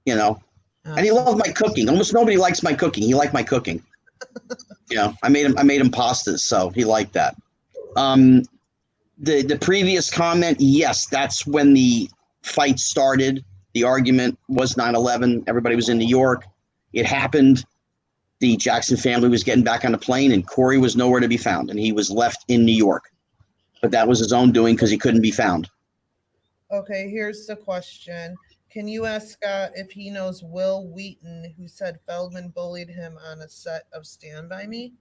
You know, and he loved my cooking. Almost nobody likes my cooking. He liked my cooking. You know, I made him pastas, so he liked that. The previous comment, yes, that's when the fight started. The argument was 9/11. Everybody was in New York. It happened. The Jackson family was getting back on the plane, and Corey was nowhere to be found, and he was left in New York. But that was his own doing because he couldn't be found.
Okay, here's the question. Can you ask Scott if he knows Will Wheaton, who said Feldman bullied him on a set of Stand By Me?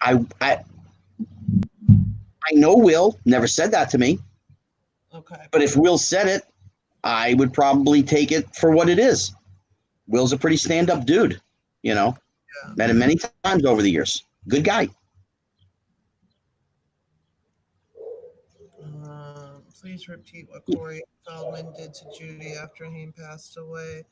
I know Will never said that to me.
Okay.
But if Will said it, I would probably take it for what it is. Will's a pretty stand-up dude, you know. Yeah. Met him many times over the years. Good guy.
Please repeat what Corey Feldman did to Judy after Haim passed away.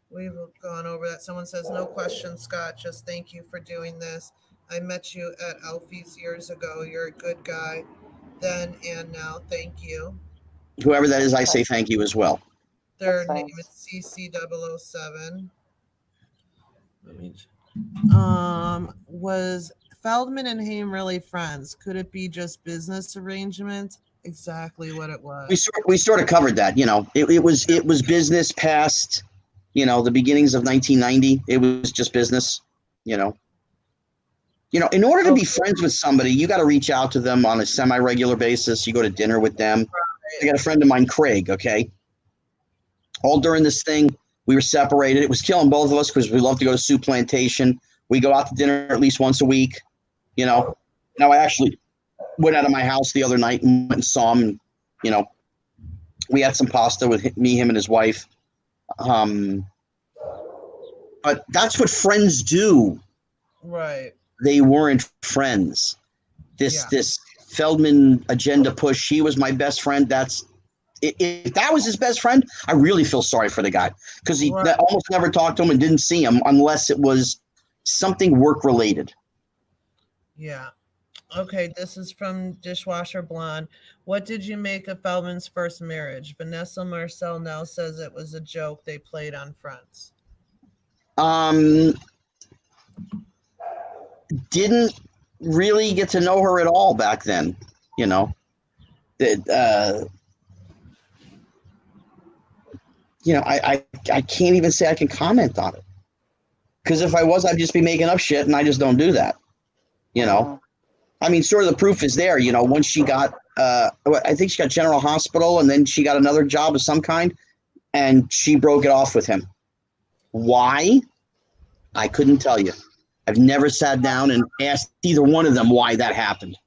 We've gone over that. Someone says, no question, Scott. Just thank you for doing this. I met you at Alfie's years ago. You're a good guy then and now. Thank you.
Whoever that is, I say thank you as well.
Their name is CC007. Was Feldman and Haim really friends? Could it be just business arrangements? Exactly what it was.
We sort of covered that, you know. It was business past, you know, the beginnings of 1990. It was just business, you know. You know, in order to be friends with somebody, you got to reach out to them on a semi-regular basis. You go to dinner with them. Right. I got a friend of mine, Craig, okay? All during this thing, we were separated. It was killing both of us because we love to go to Sioux Plantation. We go out to dinner at least once a week, you know. Now, I actually went out of my house the other night and went and saw him. And, you know, we had some pasta with me, him, and his wife. But that's what friends do.
Right.
They weren't friends. This Feldman agenda push. He was my best friend. If that was his best friend, I really feel sorry for the guy because he almost never talked to him and didn't see him unless it was something work related.
Yeah. Okay, this is from Dishwasher Blonde. What did you make of Feldman's first marriage? Vanessa Marcel now says it was a joke they played on Friends.
Didn't really get to know her at all back then, you know. You know, I can't even say I can comment on it. Because if I was, I'd just be making up shit, and I just don't do that, you know. I mean, sort of the proof is there, you know, once she got, I think she got General Hospital, and then she got another job of some kind, and she broke it off with him. Why? I couldn't tell you. I've never sat down and asked either one of them why that happened.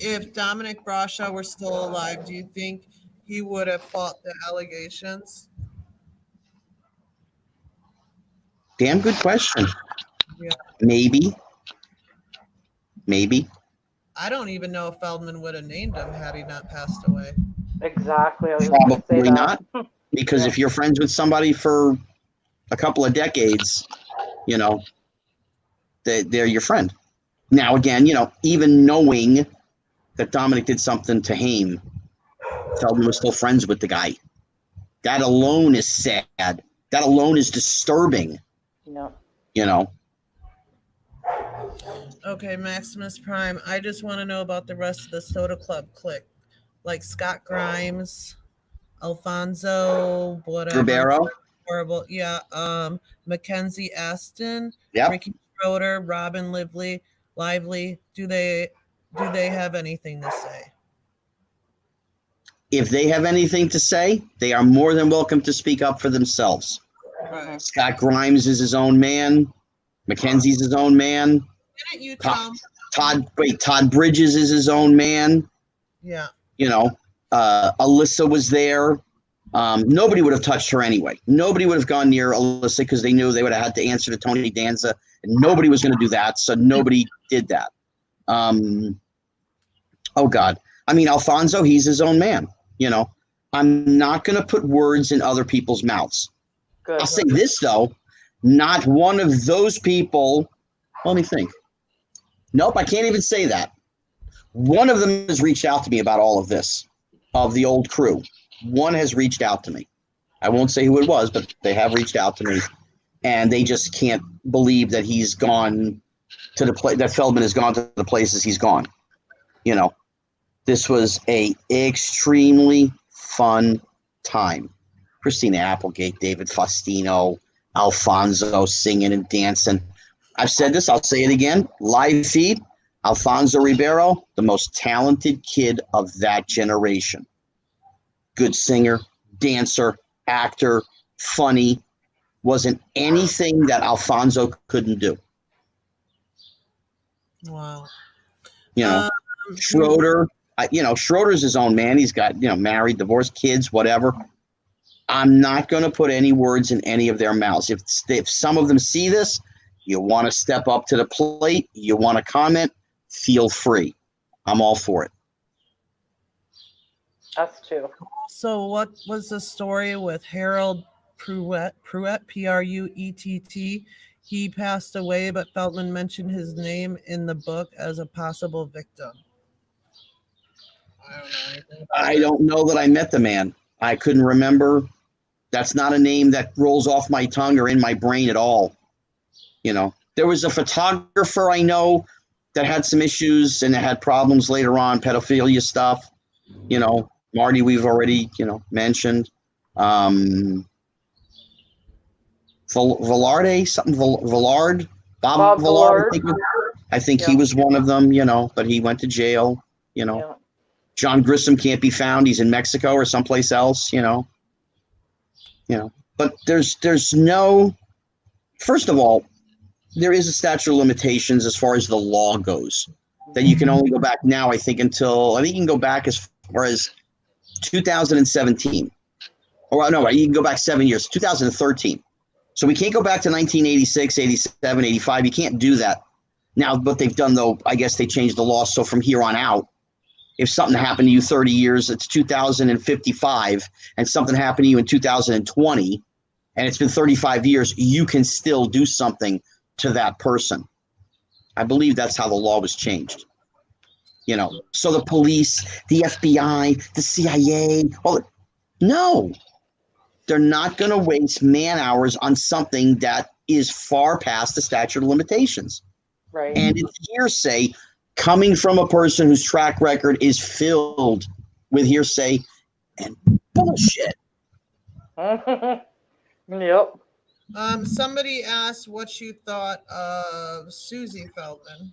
If Dominic Brasha were still alive, do you think he would have fought the allegations?
Damn good question.
Yeah.
Maybe.
I don't even know if Feldman would have named him had he not passed away.
Exactly.
Probably not. Because if you're friends with somebody for a couple of decades, you know, they're your friend. Now, again, you know, even knowing that Dominic did something to Haim, Feldman was still friends with the guy. That alone is sad. That alone is disturbing.
No.
You know.
Okay, Maximus Prime. I just want to know about the rest of the Soda Club clique, like Scott Grimes, Alfonso, whatever.
Ribeiro.
Horrible. Yeah. Mackenzie Aston.
Yep.
Ricky Schroeder, Robin Lively. Do they have anything to say?
If they have anything to say, they are more than welcome to speak up for themselves.
Right.
Scott Grimes is his own man. Mackenzie's his own man.
Didn't you tell?
Todd Bridges is his own man.
Yeah.
You know, Alyssa was there. Nobody would have touched her anyway. Nobody would have gone near Alyssa because they knew they would have had to answer to Tony Danza, and nobody was going to do that. So nobody did that. Oh God. I mean, Alfonso, he's his own man. You know, I'm not going to put words in other people's mouths.
Good.
I'll say this though, not one of those people. Let me think. Nope, I can't even say that. One of them has reached out to me about all of this, of the old crew. One has reached out to me. I won't say who it was, but they have reached out to me, and they just can't believe that he's gone to the place, that Feldman has gone to the places he's gone. You know, this was a extremely fun time. Christina Applegate, David Faustino, Alfonso singing and dancing. I've said this, I'll say it again. Live feed, Alfonso Ribeiro, the most talented kid of that generation. Good singer, dancer, actor, funny. Wasn't anything that Alfonso couldn't do.
Wow.
You know, Schroeder, Schroeder's his own man. He's got, married, divorced, kids, whatever. I'm not going to put any words in any of their mouths. If some of them see this, you want to step up to the plate, you want to comment, feel free. I'm all for it.
Us too.
So what was the story with Harold Pruett, Pruett? He passed away, but Feldman mentioned his name in the book as a possible victim.
I don't know that I met the man. I couldn't remember. That's not a name that rolls off my tongue or in my brain at all. There was a photographer I know that had some issues and had problems later on, pedophilia stuff. Marty, we've already, mentioned. Villard, Bob Villard. I think he was one of them, but he went to jail,
Yeah.
John Grissom can't be found. He's in Mexico or someplace else, but there's no, first of all, there is a statute of limitations as far as the law goes, that you can only go back now, I think you can go back as far as 2017. Or no, you can go back 7 years, 2013. So we can't go back to 1986, 87, 85. You can't do that. Now, what they've done, though, I guess they changed the law. So from here on out, if something happened to you 30 years, it's 2055, and something happened to you in 2020, and it's been 35 years, you can still do something to that person. I believe that's how the law was changed. So the police, the FBI, the CIA, no, they're not going to waste man hours on something that is far past the statute of limitations.
Right.
And it's hearsay coming from a person whose track record is filled with hearsay and bullshit.
Yep.
Somebody asked what you thought of Susie Feldman.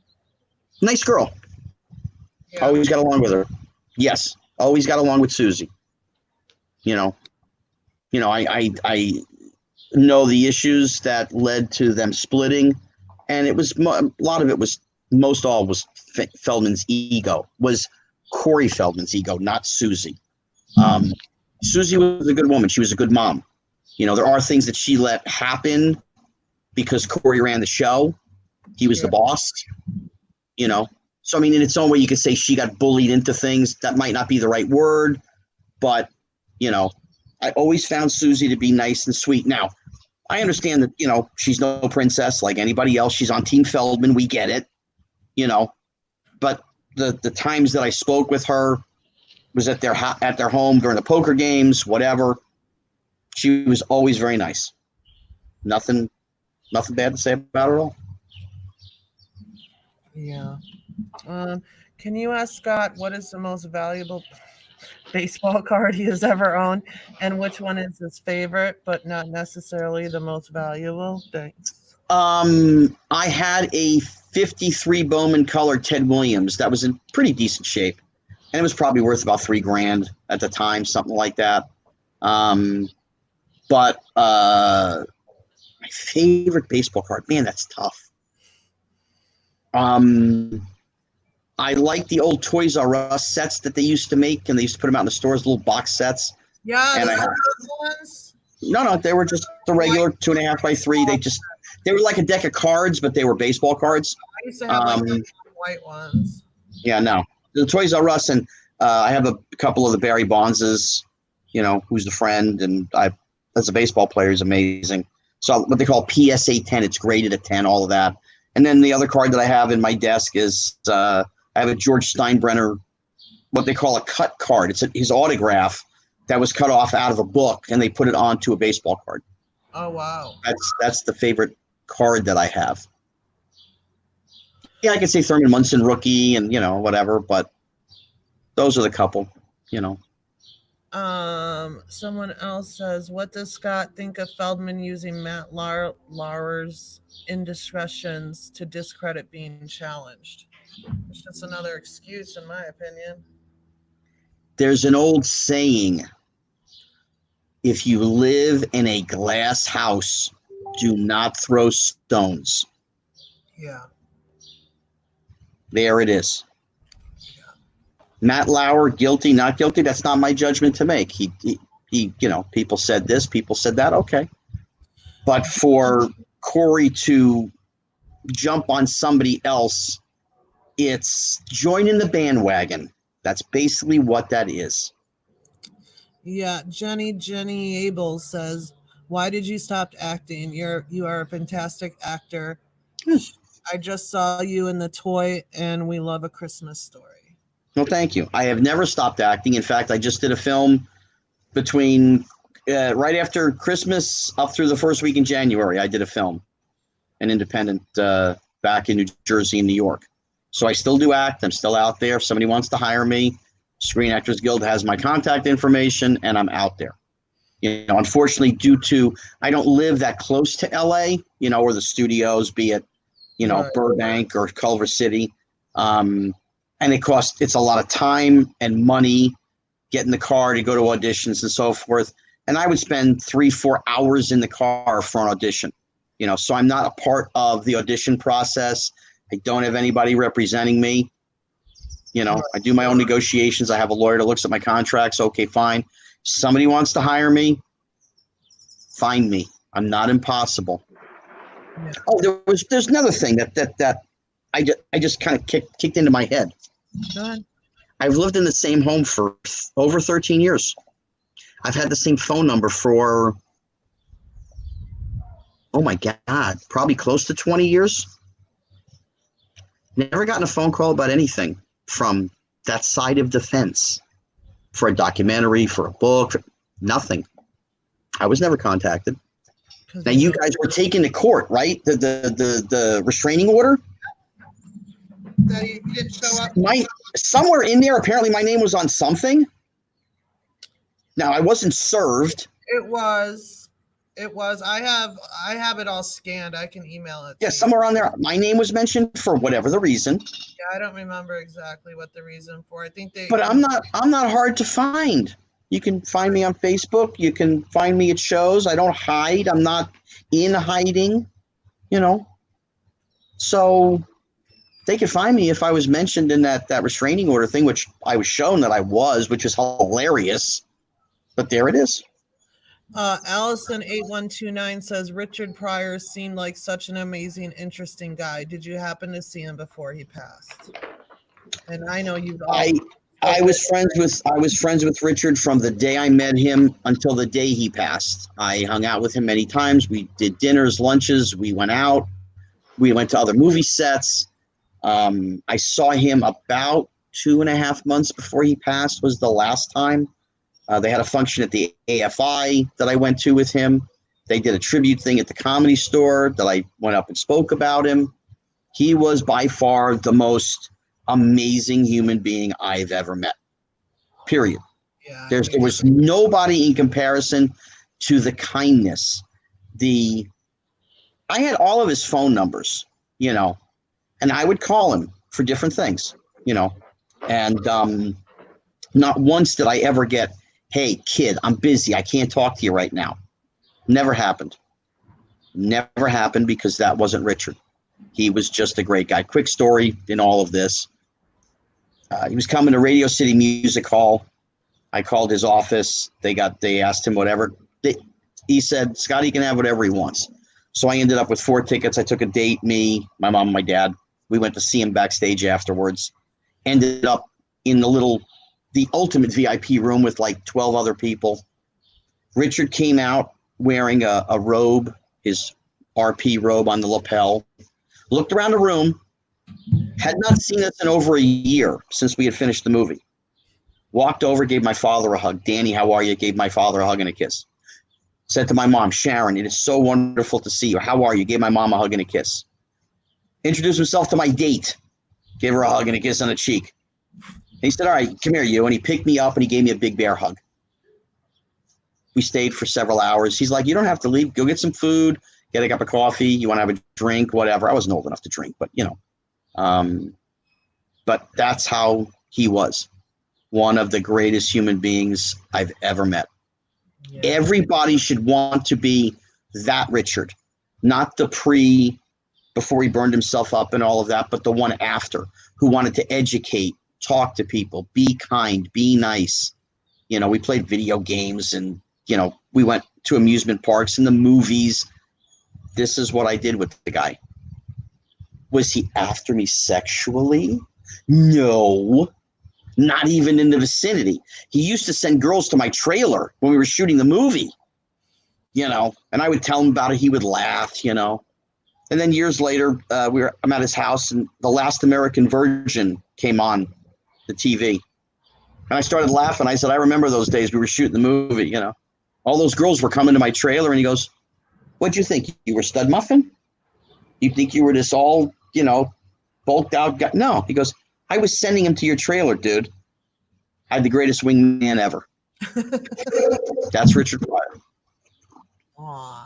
Nice girl.
Yeah.
Always got along with her. Yes, always got along with Susie. I know the issues that led to them splitting, and it was a lot of it was Feldman's ego, was Corey Feldman's ego, not Susie. Susie was a good woman. She was a good mom. There are things that she let happen because Corey ran the show. He was the boss, So, I mean, in its own way, you could say she got bullied into things. That might not be the right word, but, I always found Susie to be nice and sweet. Now, I understand that, she's no princess like anybody else. She's on Team Feldman. We get it, but the times that I spoke with her was at their home during the poker games, whatever. She was always very nice. Nothing bad to say about her at all.
Yeah. Can you ask Scott what is the most valuable baseball card he has ever owned, and which one is his favorite, but not necessarily the most valuable? Thanks.
I had a 53 Bowman color Ted Williams that was in pretty decent shape, and it was probably worth about $3,000 at the time, something like that. But I favorite baseball card. Man, that's tough. I like the old Toys R Us sets that they used to make, and they used to put them out in the stores, little box sets.
Yeah,
And
the
I have,
ones.
no, they were just the regular 2.5 by 3. They were like a deck of cards, but they were baseball cards.
I used to have like the white ones.
Yeah, no, the Toys R Us, and I have a couple of the Barry Bondses. You know, who's the friend, and as a baseball player, is amazing. So what they call PSA 10, it's graded at 10, all of that. And then the other card that I have in my desk is I have a George Steinbrenner, what they call a cut card. It's his autograph that was cut off out of a book, and they put it onto a baseball card.
Oh, wow.
That's the favorite card that I have. Yeah, I could say Thurman Munson rookie and, you know, whatever, but those are the couple, you know.
Someone else says, what does Scott think of Feldman using Matt Lauer's indiscretions to discredit being challenged? It's just another excuse, in my opinion.
There's an old saying, if you live in a glass house, do not throw stones.
Yeah.
There it is. Matt Lauer, guilty, not guilty, that's not my judgment to make. He you know, people said this, people said that, okay. But for Corey to jump on somebody else, it's joining the bandwagon. That's basically what that is.
Yeah, Jenny Abel says, why did you stop acting? You are a fantastic actor. I just saw you in The Toy, and we love A Christmas Story.
Well, thank you. I have never stopped acting. In fact, I just did a film between right after Christmas up through the first week in January. I did a film, an independent, back in New Jersey and New York. So I still do act. I'm still out there. If somebody wants to hire me, Screen Actors Guild has my contact information, and I'm out there. You know, unfortunately, due to I don't live that close to LA, you know, or the studios, be it, you know,
Right.
Burbank or Culver City. And it's a lot of time and money getting the car to go to auditions and so forth. And I would spend 3-4 hours in the car for an audition, you know, so I'm not a part of the audition process. I don't have anybody representing me. You know, I do my own negotiations. I have a lawyer that looks at my contracts. Okay, fine. Somebody wants to hire me, find me. I'm not impossible.
Yeah.
Oh, there's another thing that I just kind of kicked into my head.
Go ahead.
I've lived in the same home for over 13 years. I've had the same phone number for, oh my God, probably close to 20 years. Never gotten a phone call about anything from that side of the fence, for a documentary, for a book, nothing. I was never contacted. Now you guys were taken to court, right? The restraining order?
That you didn't show up.
Somewhere in there, apparently my name was on something. Now I wasn't served.
It was. I have it all scanned. I can email it.
Yeah, somewhere on there, my name was mentioned for whatever the reason.
Yeah, I don't remember exactly what the reason for. I think they.
But I'm not hard to find. You can find me on Facebook. You can find me at shows. I don't hide. I'm not in hiding, you know. So they could find me if I was mentioned in that restraining order thing, which I was shown that I was, which is hilarious. But there it is.
Allison8129 says Richard Pryor seemed like such an amazing, interesting guy. Did you happen to see him before he passed? And I know you've.
I was friends with Richard from the day I met him until the day he passed. I hung out with him many times. We did dinners, lunches. We went out. We went to other movie sets. I saw him about 2.5 months before he passed was the last time. They had a function at the AFI that I went to with him. They did a tribute thing at the Comedy Store that I went up and spoke about him. He was by far the most amazing human being I've ever met. Period.
Yeah,
There was nobody in comparison to the kindness. I had all of his phone numbers, you know, and I would call him for different things, you know, and not once did I ever get, hey, kid, I'm busy. I can't talk to you right now. Never happened. Never happened because that wasn't Richard. He was just a great guy. Quick story in all of this. He was coming to Radio City Music Hall. I called his office. They asked him whatever. He said, Scotty can have whatever he wants. So I ended up with 4 tickets. I took a date, me, my mom, and my dad. We went to see him backstage afterwards. Ended up in the ultimate VIP room with like 12 other people. Richard came out wearing a robe, his RP robe on the lapel, looked around the room, had not seen us in over a year since we had finished the movie. Walked over, gave my father a hug. Danny, how are you? Gave my father a hug and a kiss. Said to my mom, Sharon, it is so wonderful to see you. How are you? Gave my mom a hug and a kiss. Introduced himself to my date. Gave her a hug and a kiss on the cheek. And he said, all right, come here, you. And he picked me up and he gave me a big bear hug. We stayed for several hours. He's like, you don't have to leave. Go get some food. Get a cup of coffee. You want to have a drink, whatever. I wasn't old enough to drink, but, but that's how he was. One of the greatest human beings I've ever met. Yeah. Everybody should want to be that Richard, not the before he burned himself up and all of that, but the one after, who wanted to educate, talk to people, be kind, be nice. We played video games and, we went to amusement parks and the movies. This is what I did with the guy. Was he after me sexually? No. Not even in the vicinity. He used to send girls to my trailer when we were shooting the movie, and I would tell him about it. He would laugh, And then years later, I'm at his house and The Last American Virgin came on the TV. And I started laughing. I said, I remember those days we were shooting the movie, All those girls were coming to my trailer and he goes, what'd you think? You were stud muffin? You think you were this all, bulked out guy? No, he goes, I was sending him to your trailer, dude. I had the greatest wingman ever. That's Richard Pryor.
Aw.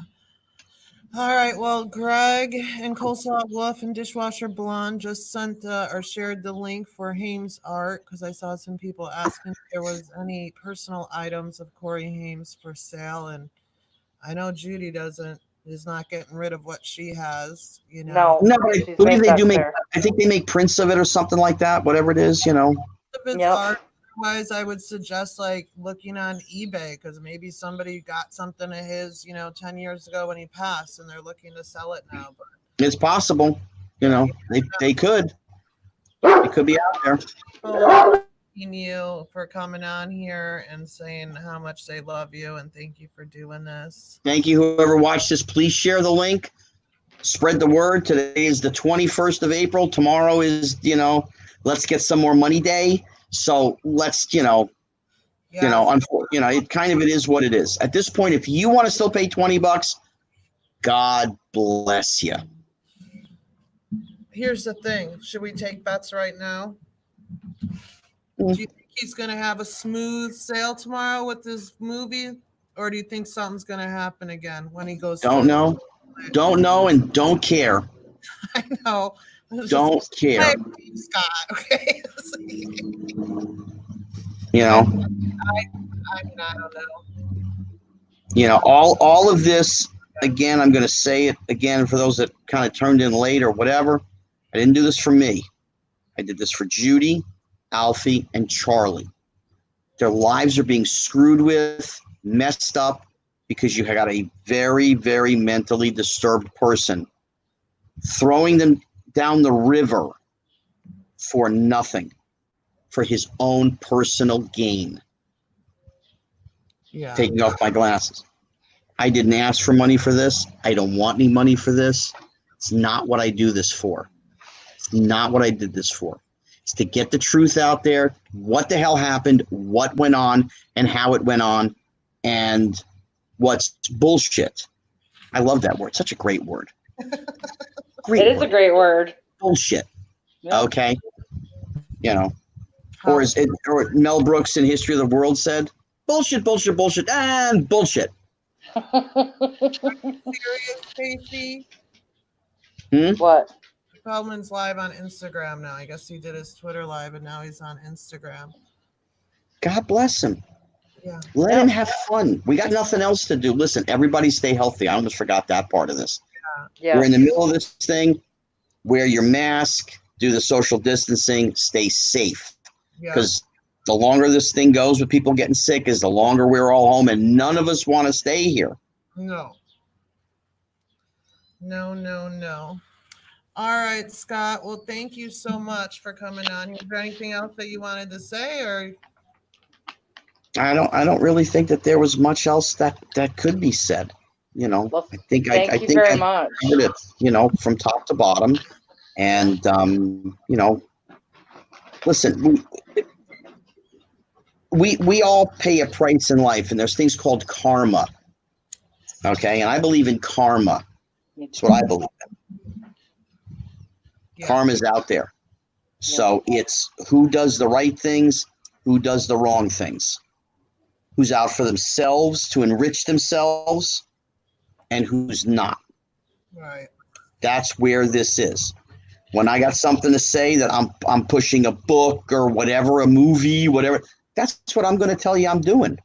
All right. Well, Greg and Coleslaw Wolf and Dishwasher Blonde just sent or shared the link for Haim's art because I saw some people asking if there was any personal items of Corey Haim's for sale, and I know Judy is not getting rid of what she has.
No,
I believe they do make. I think they make prints of it or something like that. Whatever it is,
If it's art, otherwise, I would suggest looking on eBay because maybe somebody got something of his, 10 years ago when he passed, and they're looking to sell it now. But
it's possible, they could. It could be out there.
Thanking you for coming on here and saying how much they love you, and thank you for doing this.
Thank you, whoever watched this. Please share the link. Spread the word. Today is the 21st of April. Tomorrow is, let's get some more money day. So let's, it is what it is. At this point, if you want to still pay $20, God bless you.
Here's the thing. Should we take bets right now? Do you think he's going to have a smooth sail tomorrow with this movie? Or do you think something's going to happen again when he goes?
Don't know. Don't know and don't care.
I know.
Don't care.
Scott, okay?
I
don't know.
All of this, again, I'm going to say it again for those that kind of turned in late or whatever. I didn't do this for me. I did this for Judy, Alfie, and Charlie. Their lives are being screwed with, messed up, because you got a very, very mentally disturbed person throwing them down the river for nothing, for his own personal gain.
Yeah.
Taking off my glasses. I didn't ask for money for this. I don't want any money for this. It's not what I do this for. It's not what I did this for. It's to get the truth out there, what the hell happened, what went on, and how it went on, and what's bullshit. I love that word. Such a great word.
It is a great word.
Bullshit. Yeah. Okay. Or Mel Brooks in History of the World said, bullshit, bullshit, bullshit, and bullshit.
Serious, Stacey?
What?
Feldman's live on Instagram now. I guess he did his Twitter live, and now he's on Instagram.
God bless him.
Yeah.
Let him have fun. We got nothing else to do. Listen, everybody stay healthy. I almost forgot that part of this.
Yeah.
We're in the middle of this thing. Wear your mask. Do the social distancing. Stay safe.
Yeah.
Because the longer this thing goes with people getting sick is the longer we're all home, and none of us want to stay here.
No. No. All right, Scott. Well, thank you so much for coming on. Is there anything else that you wanted to say, or?
I don't really think that there was much else that could be said.
Well,
I think
thank
I
you
think
very
I
much.
covered it, from top to bottom. And listen, we all pay a price in life, and there's things called karma. Okay, and I believe in karma. That's what I believe in.
Yeah.
Karma's out there. So it's who does the right things, who does the wrong things, who's out for themselves to enrich themselves, and who's not.
Right.
That's where this is. When I got something to say that I'm pushing a book or whatever, a movie, whatever, that's what I'm going to tell you I'm doing.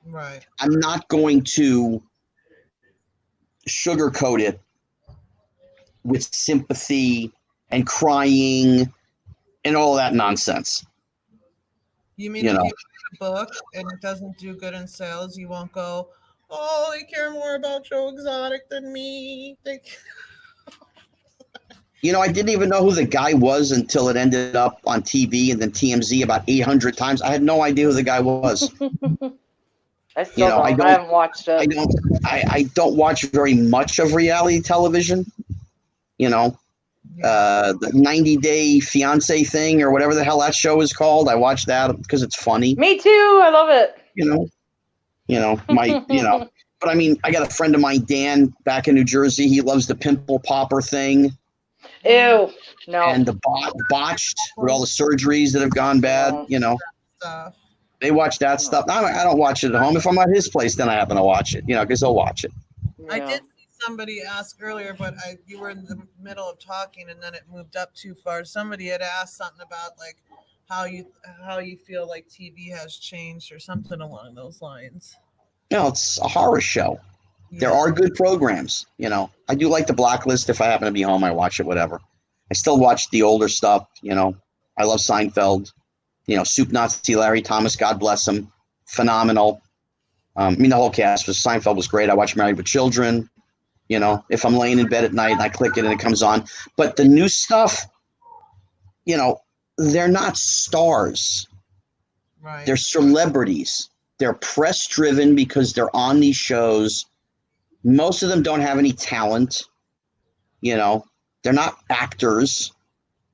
Right.
I'm not going to sugarcoat it with sympathy and crying and all that nonsense.
You mean if you write a book and it doesn't do good in sales, you won't go, oh, they care more about Joe Exotic than me.
I didn't even know who the guy was until it ended up on TV and then TMZ about 800 times. I had no idea who the guy was.
I still don't. I haven't watched it.
I don't watch very much of reality television. The 90-Day Fiance thing or whatever the hell that show is called. I watch that because it's funny.
Me too. I love it.
But I mean, I got a friend of mine, Dan, back in New Jersey. He loves the pimple popper thing.
Ew. No.
And the botched with all the surgeries that have gone bad.
Stuff.
They watch that stuff. I don't watch it at home. If I'm at his place, then I happen to watch it, because they'll watch it.
I did see somebody ask earlier, but you were in the middle of talking and then it moved up too far. Somebody had asked something about like how you feel like TV has changed or something along those lines.
It's a horror show.
Yeah.
There are good programs. I do like The Blacklist. If I happen to be home, I watch it, whatever. I still watch the older stuff. I love Seinfeld. Soup Nazi Larry Thomas, God bless him. Phenomenal. The whole cast was Seinfeld was great. I watch Married with Children. If I'm laying in bed at night and I click it and it comes on. But the new stuff, they're not stars.
Right.
They're celebrities. They're press driven because they're on these shows. Most of them don't have any talent. They're not actors.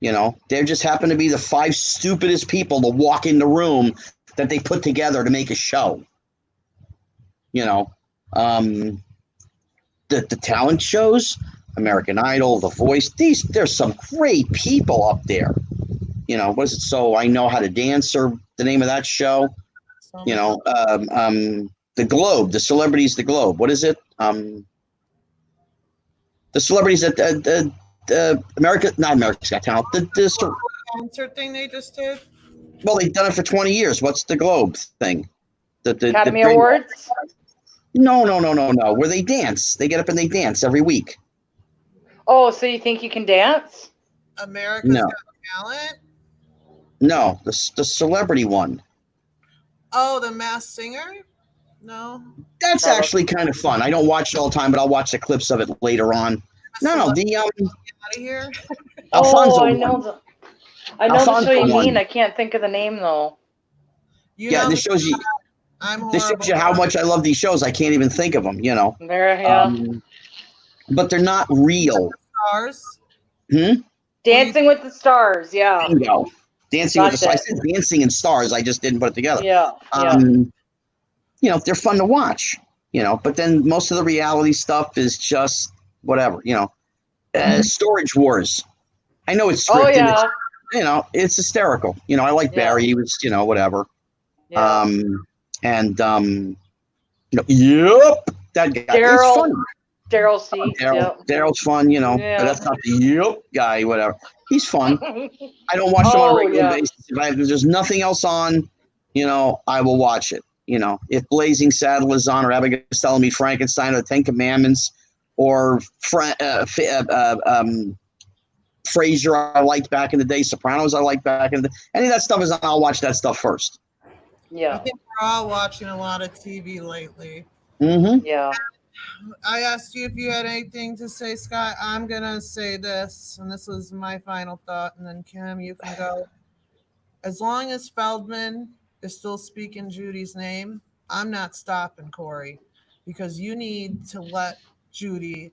They just happen to be the 5 stupidest people to walk in the room that they put together to make a show. The talent shows, American Idol, The Voice, there's some great people up there. What is it? So I Know How to Dance, or the name of that show. The Globe, the Celebrities, the Globe. What is it? The celebrities at not America's Got Talent.
The concert thing they just did.
Well, they've done it for 20 years. What's the Globe thing? The
Academy Awards?
No. Where they dance. They get up and they dance every week.
Oh, so you think you can dance?
America's Got Talent?
No, the celebrity one.
Oh, the Masked Singer? No.
That's actually kind of fun. I don't watch it all the time, but I'll watch the clips of it later on. No, the
Out of here.
Alfonso.
I know the show you mean. I can't think of the name though.
This shows you.
I'm
this shows you how much I love these shows. I can't even think of them. But they're not real.
Stars.
Dancing with the Stars. Yeah.
Bingo. Dancing with the Stars. I said Dancing and Stars. I just didn't put it together.
Yeah.
They're fun to watch. But then most of the reality stuff is just whatever. Storage Wars. I know it's scripted.
Oh yeah.
It's hysterical. I like Barry. He was, whatever.
Yeah.
That guy.
Daryl.
It's fun.
Daryl C.
Daryl's fun, but that's not the guy, whatever. He's fun. I don't watch him on a regular basis. If there's nothing else on, I will watch it. if Blazing Saddle is on, or Abigail Costello meet Frankenstein, or the Ten Commandments, or Frasier I liked back in the day, Sopranos I liked back in the day. Any of that stuff is on, I'll watch that stuff first.
Yeah.
I think we're all watching a lot of TV lately.
Mm-hmm.
Yeah.
I asked you if you had anything to say, Scott. I'm going to say this, and this was my final thought, and then Kim, you can go. As long as Feldman is still speaking Judy's name, I'm not stopping Corey, because you need to let Judy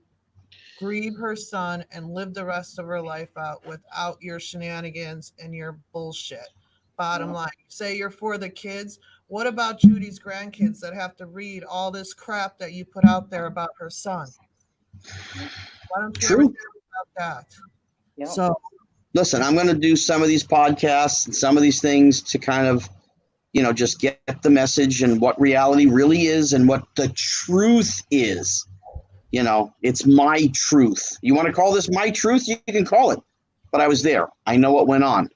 grieve her son and live the rest of her life out without your shenanigans and your bullshit. Bottom line, you say you're for the kids. What about Judy's grandkids that have to read all this crap that you put out there about her son? Why don't you ever think about that?
Yep.
So
listen, I'm going to do some of these podcasts and some of these things to kind of, just get the message and what reality really is and what the truth is. It's my truth. You want to call this my truth? You can call it. But I was there. I know what went on.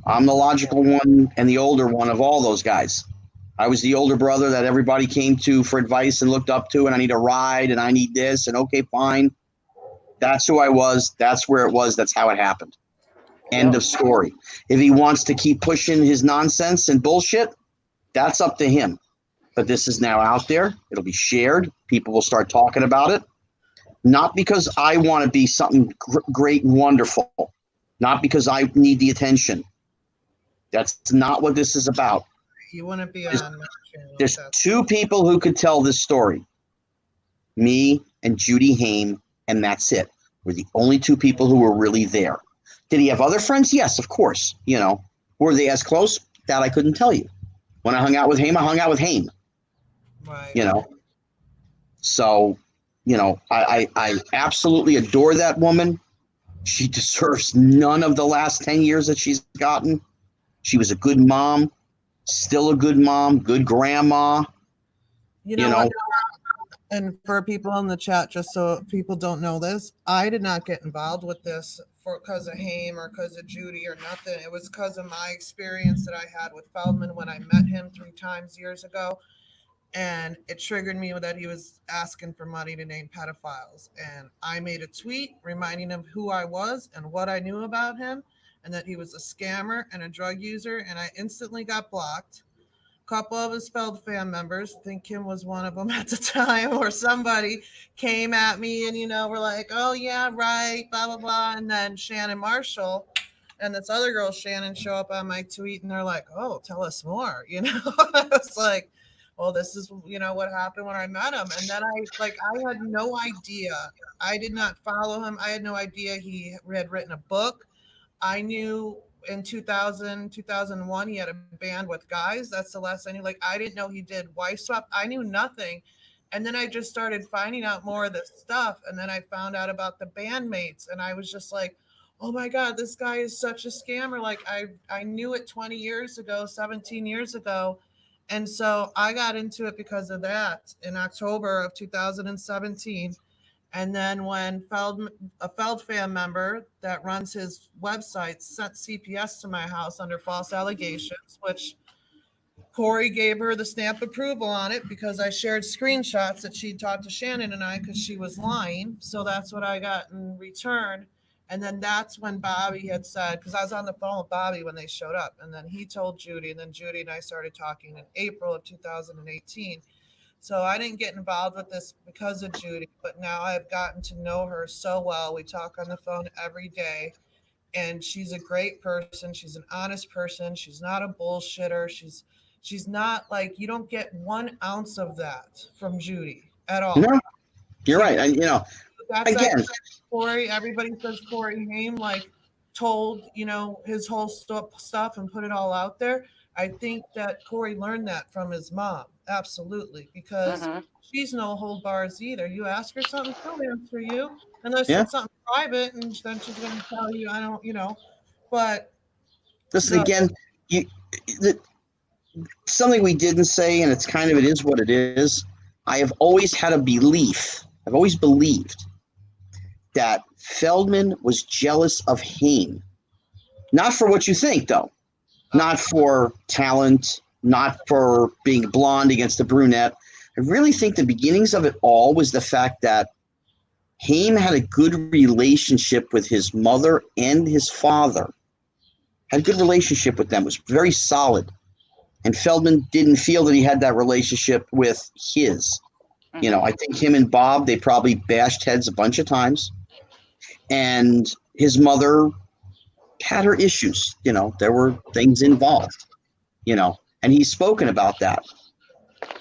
I'm the logical one and the older one of all those guys. I was the older brother that everybody came to for advice and looked up to, and I need a ride and I need this, and okay, fine. That's who I was. That's where it was. That's how it happened. End of story. If he wants to keep pushing his nonsense and bullshit, that's up to him. But this is now out there. It'll be shared. People will start talking about it. Not because I want to be something great and wonderful. Not because I need the attention. That's not what this is about.
you wouldn't be on my channel.
There's two people who could tell this story. Me and Judy Haim, and that's it. We're the only two people who were really there. Did he have other friends? Yes, of course. Were they as close? That I couldn't tell you. When I hung out with Haim, I hung out with Haim.
Right.
So, I absolutely adore that woman. She deserves none of the last 10 years that she's gotten. She was a good mom, still a good mom, good grandma.
You know what? And for people in the chat, just so people don't know this, I did not get involved with this because of Haim or because of Judy or nothing. It was because of my experience that I had with Feldman when I met him 3 times years ago. And it triggered me that he was asking for money to name pedophiles. And I made a tweet reminding him who I was and what I knew about him, and that he was a scammer and a drug user. And I instantly got blocked. A couple of his Feld fan members, I think Kim was one of them at the time, or somebody came at me and, were like, oh, yeah, right, blah, blah, blah. And then Shannon Marshall and this other girl, Shannon, show up on my tweet and they're like, oh, tell us more. I was like, well, this is, what happened when I met him. And then I had no idea. I did not follow him. I had no idea he had written a book. I knew in 2000, 2001, he had a band with Guys. That's the last I knew. I didn't know he did Wife Swap. I knew nothing. And then I just started finding out more of this stuff. And then I found out about the bandmates. And I was just like, oh my God, this guy is such a scammer. I knew it 20 years ago, 17 years ago. And so I got into it because of that in October of 2017. And then when a Feld fan member that runs his website sent CPS to my house under false allegations, which Corey gave her the stamp approval on it because I shared screenshots that she'd talked to Shannon and I because she was lying. So that's what I got in return. And then that's when Bobby had said, because I was on the phone with Bobby when they showed up, and then he told Judy, and then Judy and I started talking in April of 2018. So I didn't get involved with this because of Judy, but now I've gotten to know her so well. We talk on the phone every day, and she's a great person. She's an honest person. She's not a bullshitter. She's not you don't get 1 ounce of that from Judy at all.
No, you're right.
That's
again,
Corey. Everybody says Corey Haim told his whole stuff and put it all out there. I think that Corey learned that from his mom, absolutely, because she's no hold bars either. You ask her something, she'll answer you, unless it's something private, and then she's going to tell you, I don't, But
listen again, something we didn't say, and it is what it is. I have always had a belief. I've always believed that Feldman was jealous of Haim. Not for what you think, though. Not for talent, not for being blonde against a brunette. I really think the beginnings of it all was the fact that Haim had a good relationship with his mother and his father. Had a good relationship with them, was very solid. And Feldman didn't feel that he had that relationship with his. You know, I think him and Bob, they probably bashed heads a bunch of times. And his mother had her issues. You know, there were things involved, you know, and he's spoken about that,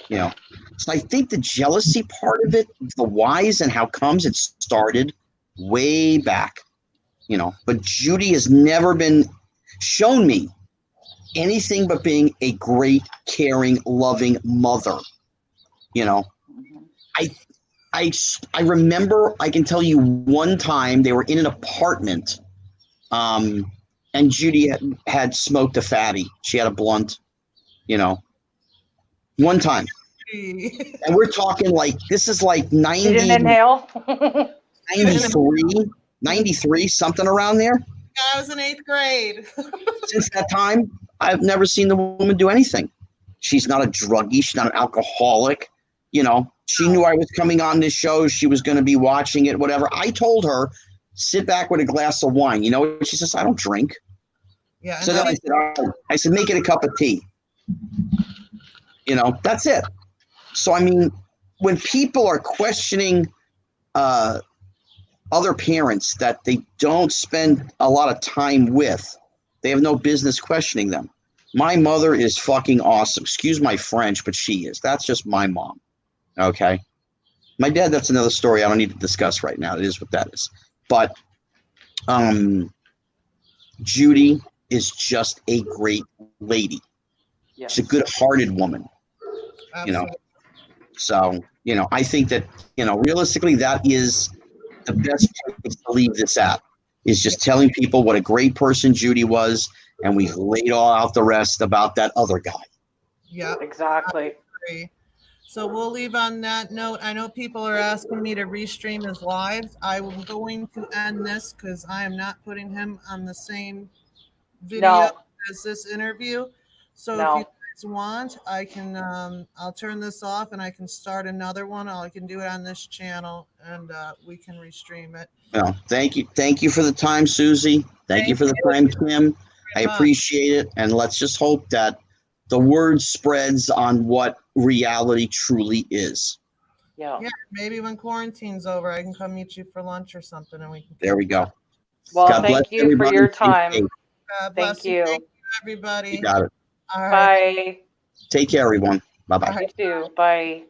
you know. So I think the jealousy part of it, the whys and how comes, it started way back, you know. But Judy has never been shown me anything but being a great, caring, loving mother, you know. I remember, I can tell you one time they were in an apartment, and Judy had smoked a fatty. She had a blunt, you know, one time. And we're talking like, this is like 90,
You didn't inhale?
93, something around there.
I was in 8th grade.
Since that time, I've never seen the woman do anything. She's not a druggie. She's not an alcoholic. You know, she knew I was coming on this show. She was going to be watching it, whatever. I told her, sit back with a glass of wine. You know, she says, I don't drink.
Yeah.
So then I said, make it a cup of tea. You know, that's it. So, I mean, when people are questioning other parents that they don't spend a lot of time with, they have no business questioning them. My mother is fucking awesome. Excuse my French, but she is. That's just my mom. Okay. My dad, that's another story I don't need to discuss right now. It is what that is. But Judy is just a great lady. Yes. She's a good-hearted woman. Absolutely. You know. So, you know, I think that, you know, realistically, that is the best place to leave this at, is just telling people what a great person Judy was, and we've laid all out the rest about that other guy.
Yeah,
exactly.
So we'll leave on that note. I know people are asking me to restream his lives. I'm going to end this because I am not putting him on the same video as this interview. So if you guys want, I can I'll turn this off and I can start another one. I can do it on this channel and we can restream it.
Well, thank you for the time, Susie. Thank you for the time, Kim. I appreciate it. And let's just hope that the word spreads on what reality truly is.
Yeah, maybe when quarantine's over, I can come meet you for lunch or something, and we can.
There we go.
Well, God thank you everybody. For your time. Thank you.
Thank you, everybody.
You got it.
All right. Bye.
Take care, everyone. Bye-bye.
You too. Bye.